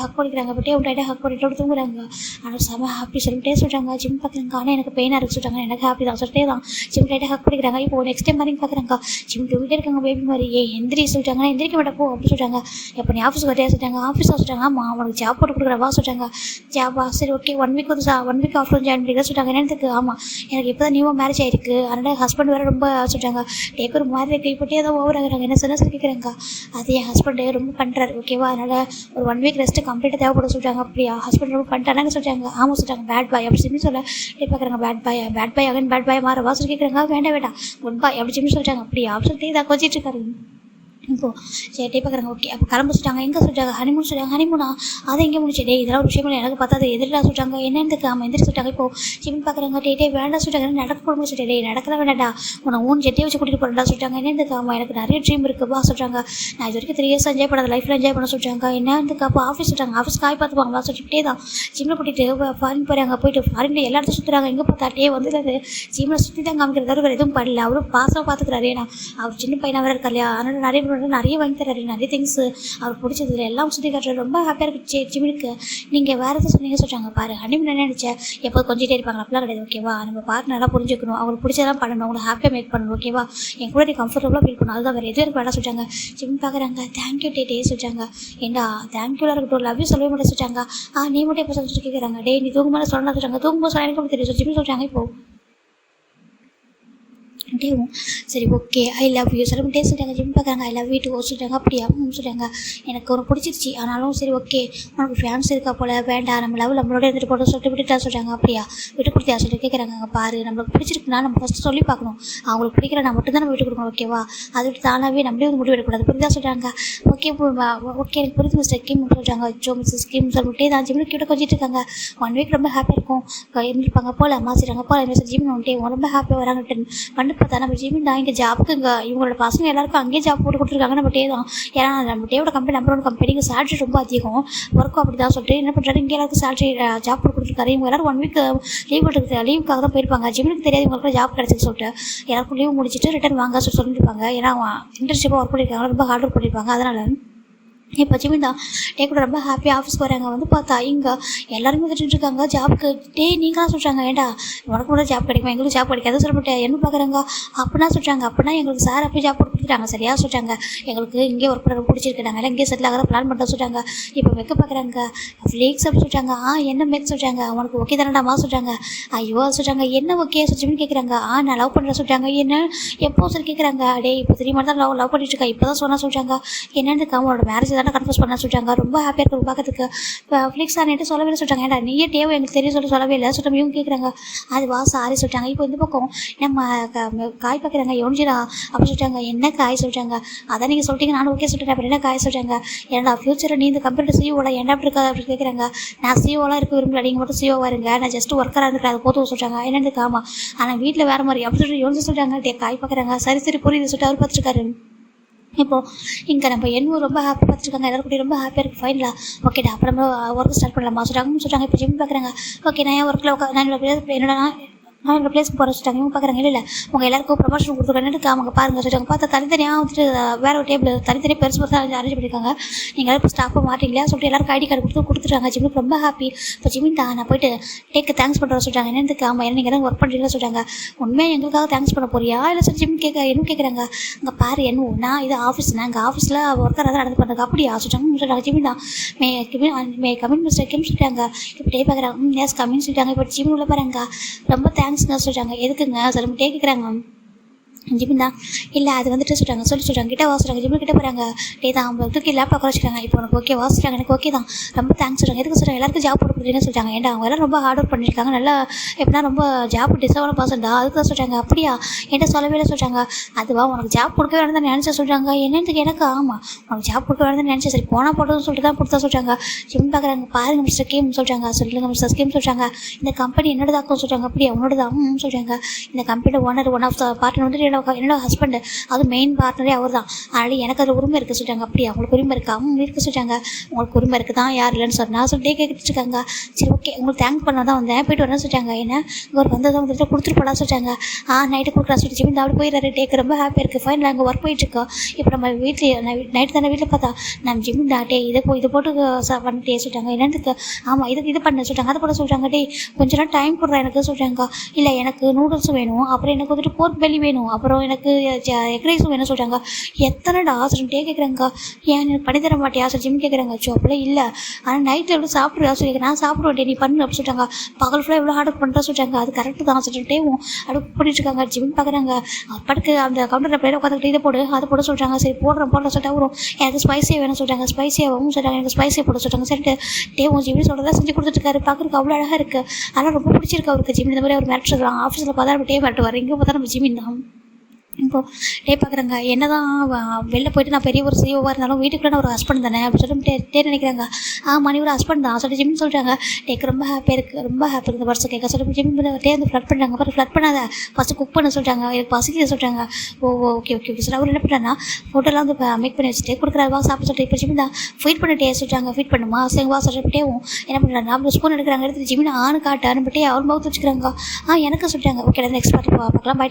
ஹக் பண்ணிக்கிறாங்க. பட்டே உண்டாயிட்டே ஹக் பண்ணிட்டு தூங்குறாங்க. ஆனால் செம ஹாப்பி சொல்லிட்டே சொல்கிறாங்க. ஜிம் பார்க்குறாங்க. ஆனால் எனக்கு பெயினாக இருக்குது சொல்லிட்டாங்க. எனக்கு ஹாப்பி தான் சொல்லிட்டே தான் ஜிம் லைட்டாக ஹக் பண்ணிக்கிறாங்க. இப்போ நெக்ஸ்ட் டைம் மாதிரி பார்க்குறாங்க. ஜிம் தூங்கிட்டே இருக்காங்க பேபி மாதிரி. எந்திரி சொல்லிட்டாங்க. எந்திரிக்க மாட்டேன் போ அப்படி சொல்லிட்டாங்க. எப்போ நீ ஆஃபீஸ் வரையா சொல்லிட்டாங்க. ஆஃபீஸாக சொல்லிட்டாங்க. ஆமாம் அவனுக்கு ஜாப் போட்டு கொடுக்குறவா சொல்லிட்டாங்க. ஜாபா சரி ஓகே 1 week வந்து 1 week ஆஃப்டர் ஜாயின் பண்ணிக்கிறதா சொல்லிட்டாங்க. என்னத்துக்கு ஆமாம் எனக்கு இப்போ தான் நியூவாக மேரேஜ் ஆயிருக்கு, அதனால் ஹஸ்பண்ட் வேறு ரொம்ப சொல்லிட்டாங்க. டேக்கு ஒரு மாதிரி இருக்குது. இப்போட்டே ஏதோ ஓவர் ஆகுறாங்க. என்ன சொன்னால் சொல்லி கேட்குறாங்க. அது என் ஹஸ்பண்டு ரொம்ப பண்ணுறாரு ஓகேவா, அதனால் ஒரு 1 week ரெஸ்ட்டு கம்ப்ளீட்டாக தேவைப்பட சொல்லிட்டாங்க. அப்படியா ஹஸ்பண்ட் ரொம்ப பண்ணிட்டாங்கன்னு சொல்லிட்டாங்க. ஆமாம் சொல்லிட்டாங்க. பேட் பாய் அப்படி சொல்லி சொல்ல பார்க்குறாங்க. பேட் பாய் அகன் பேட் பாய் மாற வாசல் கேட்குறாங்க. வேண்டாம் குட் பாய் அப்படி சொல்லி சொல்லிட்டாங்க. அப்படியா அப்படி சொல்லிட்டு இதாக கொஞ்சிட்டு இருக்காரு. இப்போ சரி பார்க்குறாங்க. ஓகே அப்போ கிளம்ப சொல்லிட்டாங்க. எங்கே சொல்லிட்டாங்க ஹனிமூன் சொல்லிட்டாங்க. ஹனிமூனா அதை எங்கே முடிச்சு டே இதெல்லாம் ஒரு விஷயம் எனக்கு பார்த்தா அது எதிரில் சொல்லிட்டாங்க. என்னென்னு ஆமாம் எந்திரி சொல்லிட்டாங்க. இப்போ ஜிமின் பார்க்குறாங்க. டே வேண்டாம் சொல்லிட்டாங்க. நடக்க போகணும்னு சொல்லிட்டு டே நடக்கலாம் வேண்டாடா, உன்னை ஊன் ஜெட்டியை வச்சு கூட்டிகிட்டு போகிறா சொல்லிட்டாங்க. என்னென்னு ஆமாம் எனக்கு நிறைய ட்ரீம் இருக்குப்பா சொல்லிட்டாங்க. நான் இது வரைக்கும் 3 years என்ஜாய் பண்ணாத லைஃப்பில் என்ஜாய் பண்ண சொல்லிட்டாங்க. என்னென்னு அப்போ ஆஃபீஸ் சொல்லிட்டாங்க. ஆஃபீஸ் காய் பார்த்துப்பாங்களா சொல்லிட்டே தான் ஜிம்மில் கூட்டிகிட்டு ஃபாரின் போகிறாங்க. போயிட்டு ஃபாரினில் எல்லா இடத்தையும் சுற்றுறாங்க. எங்கே பார்த்தா டே வந்து ஜிம்மில் சுற்றி தான் காமிக்கிறதாரு வேறு எதுவும் பண்ணல. அவரும் பாசமாக பார்த்துக்கிறாரு. ஏன்னா அவர் சின்ன பையனாக வேறு இருக்கா இல்லையா, அதனால் நிறைய வாங்கி தராரு. நிறைய திங்ஸ் அவர் பிடிச்சதுல எல்லாம் சுற்றி காட்டுறாரு. ரொம்ப ஹாப்பியாக இருக்குது ஜிமினுக்கு. நீங்கள் வேறு எதாவது சொன்னீங்க சொல்கிறாங்க. பாரு ஹனிமூன் என்ன நினச்சேன் எப்போ கொஞ்சிட்டே இருப்பாங்க அப்படிலாம் கிடையாது ஓகேவா, நம்ம பார்ட்னராக புரிஞ்சுக்கணும், அவங்களுக்கு பிடிச்சதெல்லாம் பண்ணணும், அவங்களை ஹாப்பியாக மேக் பண்ணணும் ஓகேவா, என் கூட நீ கம்ஃபர்டபுளாக ஃபீல் பண்ணணும், அதுதான் வேறு எதுவும் எனக்கு வேணாம் சொல்லிட்டாங்க. ஜிமின் பார்க்குறாங்க. தேங்க்யூ டே சொல்லிட்டாங்க. ஏண்டா தேங்க்யூலாம் இருக்கட்டும் லவ் யூ சொல்லவே மாட்டேன் சொல்லிட்டாங்க. நீ மட்டும் எப்போ சொல்லிட்டு கேட்குறாங்க. டே நீ தூங்கும்போது சொல்லலாம் சொல்லிட்டாங்க. தூங்கும்போது சொல்ல எனக்கு தெரியும் ஜிமின் சொல்லிட்டாங்க. இப்போது டேவும் சரி ஓகே ஐ லவ் யூ சொல்ல டே சொல்லிட்டாங்க. ஜிம் பார்க்குறாங்க. ஐ லவ் யூ டூ சொல்லிட்டாங்க. அப்படியா சொல்லிட்டாங்க. எனக்கு ஒரு பிடிச்சிருச்சு, ஆனாலும் சரி ஓகே உனக்கு ஃபேன்ஸ் இருக்கா போல், வேண்டாம் நம்ம லவ் நம்மளோட இருந்துட்டு போட்டோம் சொல்லிட்டு விட்டுட்டா சொல்லிட்டாங்க. அப்படியா விட்டு கொடுத்தியா சொல்லிட்டு கேட்குறாங்க. பாரு நம்மளுக்கு பிடிச்சிருக்குன்னா நம்ம ஃபஸ்ட்டு சொல்லி பார்க்கணும், அவங்களுக்கு பிடிக்கிறனா மட்டும் தான் நம்ம விட்டு கொடுக்கணும் ஓகேவா, அதை விட்டு தானாகவே நம்மளே வந்து முடிவு எடுக்கக்கூடாது புரியுதா சொல்லிட்டாங்க. ஓகே ஓகே எனக்கு புரிஞ்சு மிஸ்டர் ஸ்கீம் சொல்லிட்டாங்க. ஜோ மிஸ்டர் ஸ்கீம் சொல்லிட்டே தான் ஜிம்மில் கிட்ட கொஞ்சிட்டு இருக்காங்க. 1 week ரொம்ப ஹாப்பியாக இருக்கும் இருந்திருப்பாங்க போல் அம்மா செய்கிறாங்க போல் மிஸ்டர் ஜிம் வந்துட்டு ரொம்ப ஹாப்பியாக வராங்க. பண்ணு பார்த்தா நம்ம ஜிமின் தான் இங்கே ஜாப்புக்கு இங்கே இவங்களோட பசங்க எல்லாருக்கும் அங்கேயே ஜாப் போட்டு கொடுத்துருக்காங்க. நம்ம டே தான் ஏன்னா நம்ம டேவோட கம்பெனி நம்பர் 1 கம்பெனிக்கு சேலரி ரொம்ப அதிகம், ஒர்க்கும் அப்படி தான் சொல்லிட்டு என்ன பண்ணுறாரு இங்கே எல்லாருக்கும் சேலரி ஜாப் போட்டு கொடுத்துருக்காரு. இவங்க எல்லாரும் 1 week லீவுக்காக தான் போயிருப்பாங்க. ஜிமினுக்கு தெரியாது இவங்களுக்கு ஜாப் கிடச்சின்னு சொல்லிட்டு எல்லாருக்கும் லீவ் முடிச்சுட்டு ரிட்டர்ன் வாங்க சொல்லியிருப்பாங்க. ஏன்னா இன்டர்ன்ஷிப்பாக ஒர்க் பண்ணியிருக்காங்க, ரொம்ப ஹார்ட் ஒர்க் பண்ணியிருப்பாங்க. அதனால் இப்போ ஜிமின் தான் கூட ரொம்ப ஹாப்பியாக ஆஃபீஸ்க்கு வராங்க. வந்து பார்த்தா இங்கே எல்லாருமே வந்துட்டு இருக்காங்க ஜாப்க்கு. நீங்களாம் சொல்கிறாங்க, ஏன்டா உனக்கு கூட ஜாப் கிடைக்குமா, எங்களுக்கு ஜாப் கிடைக்காது சொல்லப்பட்டு என்ன பார்க்குறாங்க அப்படின்னா சொல்கிறாங்க. அப்படின்னா எங்களுக்கு சார் அப்படி ஜாப் கொடுத்துட்டாங்க சரியா சொல்கிறாங்க. எங்களுக்கு இங்கே ஒர்க் பண்ண பிடிச்சிருக்கு, நாங்கள் எல்லாம் இங்கே செட்டில் ஆகிற பிளான் பண்ணுறோம் சொல்கிறாங்க. இப்போ வைக்க பார்க்குறாங்க ஃப்ளீக்ஸ் அப்படி சொல்கிறாங்க. என்ன மேக் சொல்கிறாங்க, உனக்கு ஓகே தானடாமா சொல்கிறாங்க. ஐயோ சொல்கிறாங்க, என்ன ஓகே ஜிமின் கேட்குறாங்க. நான் லவ் பண்ணுறேன் சொல்கிறாங்க. என்ன எப்போ சொல்லி கேட்குறாங்க. இப்போ 3 months தான் லவ் பண்ணிட்டு இருக்கா, இப்போ தான் சொன்னால் சொல்கிறாங்க. என்னென்னு அவனோட மேரேஜ் தானே கன்ஃபர்ஸ் பண்ண சொல்கிறாங்க. ரொம்ப ஹாப்பியாக இருக்கும் பார்க்கறதுக்கு. இப்போ ஃப்ளிக்ஸ் ஆனிட்டு சொல்லவே இல்லை சொல்கிறாங்க. ஏன்டா நீயே டேவ் எங்களுக்கு தெரியும் சொல்லவே இல்லை சொல்லிட்டு இவங்க கேட்குறாங்க. அதுவா சாரி சொல்லிட்டாங்க. இப்போ இந்த பக்கம் நம்ம காய் பார்க்குறாங்க யோனிஜிரா அப்படி சொல்லிட்டாங்க. என்ன காய் சொல்கிறாங்க. அதான் நீங்கள் சொல்லிட்டீங்க நானும் ஓகே சொல்லிட்டேன். அப்படி என்ன காய் சொல்கிறாங்க. ஏன்னா ஃபியூச்சரில் நீ இந்த கம்ப்யூட்டர் சிஓவில் என்ன அப்படி இருக்காது அப்படி கேட்குறாங்க. நான் சிஓலாம் இருக்க விரும்பல, நீங்கள் மட்டும் சிஓவாக இருங்க, நான் ஜஸ்ட் ஒர்க்கராக இருக்கிறேன் அது போதும் சொல்கிறாங்க. என்னென்னு காமா ஆனால் வீட்டில் வேறு மாதிரி அப்படி சொல்லிட்டு யோனிச்சு சொல்கிறாங்க. காய் பார்க்குறாங்க. சரி புரியுது சொல்லிட்டு அவர் பார்த்துருக்காரு. இப்போது இங்கே நம்ம என்ன ரொம்ப ஹாப்பி பார்த்துருக்காங்க. எல்லாரும் கூட ரொம்ப ஹாப்பியாக இருக்குது. ஃபைனலா ஓகேடா அப்போ நம்ம ஒர்க் ஸ்டார்ட் பண்ணலாமா சொல்கிறாங்க. இப்போ ஜிம் பார்க்குறாங்க. ஓகே நான் ஏன் ஒர்க்கில் நான் என்னடா என்னோட பிளேஸ்க்கு போகிற சொல்லிட்டாங்க. இவங்க பார்க்குறாங்க. இல்லை அவங்க எல்லாருக்கும் ப்ரொமோஷன் கொடுத்துருக்காங்க. அவங்க பாருங்கள் சொல்லிட்டாங்க. பார்த்தா தனித்தனியாக வந்துட்டு வேறு ஒரு டேபிள் தனித்தனியாக பெருசு அரேஞ்ச் பண்ணியிருக்காங்க. நீங்கள் எல்லாரும் இப்போ ஸ்டாஃபாக மாட்டிங்களா சொல்லிட்டு எல்லாருக்கும் ஐடி கார்டு கொடுத்துட்டாங்க. ஜிம்முக்கு ரொம்ப ஹாப்பி. இப்போ ஜிமின் தான் நான் போயிட்டு தேங்க்ஸ் பண்ணுறேன் சொல்லிட்டாங்க. என்னதுக்கு ஆமாம் என்ன நீங்கள் தான் ஒர்க் பண்ணுறீங்களா சொல்லிட்டாங்க. உண்மையாக எங்களுக்காக தேங்க்ஸ் பண்ண போறியா இல்லை சொல்லி ஜிம் என்ன கேட்குறாங்க. அங்கே பாரு என்ன நான் இது ஆஃபீஸ் எங்கள் ஆஃபீஸில் ஒர்க்கராக தான் நடந்து பண்ணுறாங்க அப்படியா சொல்லிட்டாங்க. ஜிமின் தான் மே கமின் மிஸ்டர் கிம் சொல்லிட்டாங்க. இப்போ பார்க்குறாங்க. எஸ் கமின்னு சொல்லிட்டாங்க. இப்போ ஜிமின் உள்ள பாருங்க ரொம்ப தேங்க்ஸ்ங்க சொல்கிறாங்க. எதுக்குங்க சொல்லிட்டே கேட்குறாங்க. ஜிமின் தான் இல்லை அது வந்துட்டு சொல்கிறாங்க கிட்ட வாசுறாங்க. ஜிமின் கிட்ட போகிறாங்க. தான் அவங்க தூக்கி லேப்டாப் குறைச்சிட்டாங்க. இப்போ உனக்கு ஓகே வாசிட்டாங்க எனக்கு ஓகே தான் ரொம்ப தேங்க்ஸ் சொல்கிறாங்க. எதுக்கு சொல்கிறாங்க எல்லாருக்கும் ஜாப் கொடுக்குறீங்கன்னு சொல்கிறாங்க. ஏன்டா அவங்க எல்லாம் ரொம்ப ஹார்ட் ஒர்க் பண்ணியிருக்காங்க நல்லா எப்படின்னா ரொம்ப ஜாப் டிசர்வான பர்சன்டா அதுக்கு தான் சொல்கிறாங்க. அப்படியா என்கிட்ட சொல்லவே இல்லை சொல்கிறாங்க. அதுவா உனக்கு ஜாப் கொடுக்க வேணும் தான் நினச்சா சொல்கிறாங்க. என்னத்துக்கு எனக்கு ஆமாம் உனக்கு ஜாப் கொடுக்க வேணும் தான் நினச்சேன். சரி போனால் போட்டோன்னு சொல்லிட்டு தான் கொடுத்தா சொல்கிறாங்க. ஜிமின் பார்க்குறாங்க. பாருங்க மிஸ்டர் ஸ்கீம் சொல்கிறாங்க. சொல்லுங்கள் மிஸ்டர் ஸ்கீம் சொல்கிறாங்க. இந்த கம்பெனி என்னோடதாக்கும் சொல்கிறாங்க. அப்படியா உன்னோட தான் சொல்கிறாங்க. இந்த கம்பெனியோட owner one of the partner வந்துட்டு என்னோட ஹஸ்பண்டு அது மெயின் பார்ட்னரே அவர் தான். அதனால் எனக்கு அதில் உரிமை இருக்குது சொல்லிட்டாங்க. அப்படியா உங்களுக்கு உரிமை இருக்கா இருக்குது சொல்லிட்டாங்க. உங்களுக்கு உரிமை இருக்குது தான் யார் இல்லைன்னு சொன்னால் சொல்லிட்டே கேட்டுட்டு இருக்காங்க. சரி ஓகே உங்களுக்கு தேங்க் பண்ண தான் வந்தேன் போயிட்டு வரேன்னு சொல்லிட்டாங்க. ஏன்னா ஒரு வந்ததான் வந்துட்டு கொடுத்துட்டு போடலாம் சொல்லிட்டாங்க. நைட்டு கொடுக்குறா சொல்லிட்டு ஜிமின் அப்படி போயிடுறாரு. டேக்கு ரொம்ப ஹாப்பியாக இருக்குது. ஃபைனல் அங்கே ஒர்க் போயிட்டுருக்கோம். இப்போ நம்ம வீட்டில் நைட்டு தானே வீட்டில் பார்த்தா நம்ம ஜிமின் இதை போட்டு பண்ணிட்டே சொல்லிட்டாங்க. என்னத்துக்கு ஆமாம் இது பண்ண சொல்லிட்டாங்க. அதை போட சொல்கிறாங்க. கொஞ்ச நேரம் டைம் கொடுறா எனக்கு சொல்கிறாங்க. இல்லை எனக்கு நூடுல்ஸும் வேணும், அப்புறம் எனக்கு வந்துட்டு போர்க் பெல்லி வேணும், அப்புறம் எனக்கு எக் ரைஸும் வேணும் சொல்கிறாங்க. எத்தனைடா சொல்லிட்டே கேட்குறாங்க. ஏன் எனக்கு பண்ணி தர மாட்டியா சொல்லி ஜிம் கேட்குறாங்க. அப்படியே இல்லை ஆனால் நைட்டில் எவ்வளோ சாப்பிடுவா சொல்லி நான் சாப்பிடுவேன் நீ பண்ணு அப்படி சொல்லிட்டாங்க. பகல் ஃபுல்லாக எவ்வளோ ஆர்டர் பண்ணுறா சொல்லிட்டாங்க. அது கரெக்டு தான் சொல்லிட்டே அடுப்பு பண்ணிட்டு இருக்காங்க. ஜிம் பார்க்குறாங்க. அப்பாட்டுக்கு அந்த கவுண்டரில் பிளேட் உட்காந்துக்கிட்டு இதை போட சொல்கிறாங்க. சரி போடுறேன் சொல்லிட்டு வரும். எனக்கு ஸ்பைஸியாக வேணும் சொல்கிறாங்க. ஸ்பைஸியாகவும் சொல்கிறாங்க. எனக்கு ஸ்பைஸியாக போட சொல்கிறாங்க. சரிட்டு ஜிமின் சொல்கிறதா செஞ்சு கொடுத்துட்டுருக்காரு. பார்க்குறதுக்கு அவ்வளோ அழகாக இருக்குது. அதெல்லாம் ரொம்ப பிடிச்சிருக்கு அவருக்கு. ஜிமின் இந்த மாதிரி அவர் மிரட்டு சொல்கிறாங்க. ஆஃபீஸில் பார்த்தா நம்ம மிரட்டுவார். இங்கே பார்த்தா நம்ம ஜிமின் தான். இப்போது பார்க்குறாங்க. என்ன தான் வெளில போயிட்டு நான் பெரிய ஒரு சிஓவாக இருந்தாலும் வீட்டுக்குள்ளே நான் ஒரு ஹஸ்பண்ட் தானே அப்படி சொல்லிட்டு நினைக்கிறாங்க. மணி ஒரு ஹஸ்பண்ட் தான் சொல்லிட்டு ஜிமின் சொல்கிறாங்க. ரொம்ப ஹாப்பியாக இருக்குது இந்த வருஷம் கேட்க சொல்லி ஜிமின் வந்து ஃப்ளட் பண்ணுறாங்க. அப்புறம் ஃப்ளட் பண்ணாத ஃபஸ்ட்டு குக் பண்ண சொல்லிட்டாங்க. எனக்கு பசிக்க சொல்கிறாங்க. ஓகே சொல்லி அவர் என்ன பண்ணுறாங்கன்னா ஃபோட்டோலாம் வந்து மேக் பண்ணி வச்சுட்டு கொடுக்குறாரு சாப்பிட சொல்லிட்டு இப்போ ஜிமின் தான் ஃபீட் பண்ணிட்டே சொல்லிட்டாங்க. ஃபீட் பண்ணுமா சரிவா சொல்லிட்டேவும் என்ன பண்ணுறாங்க. அப்புறம் ஸ்பூன் எடுக்கிறாங்க. எடுத்து ஜிமின் காட்டு அனுப்பிட்டே அவர் மவுத்து வச்சுக்கிறாங்க. எனக்கு சொல்லிட்டாங்க. ஓகே நெக்ஸ்ட் பார்த்து பார்க்கலாம். பை.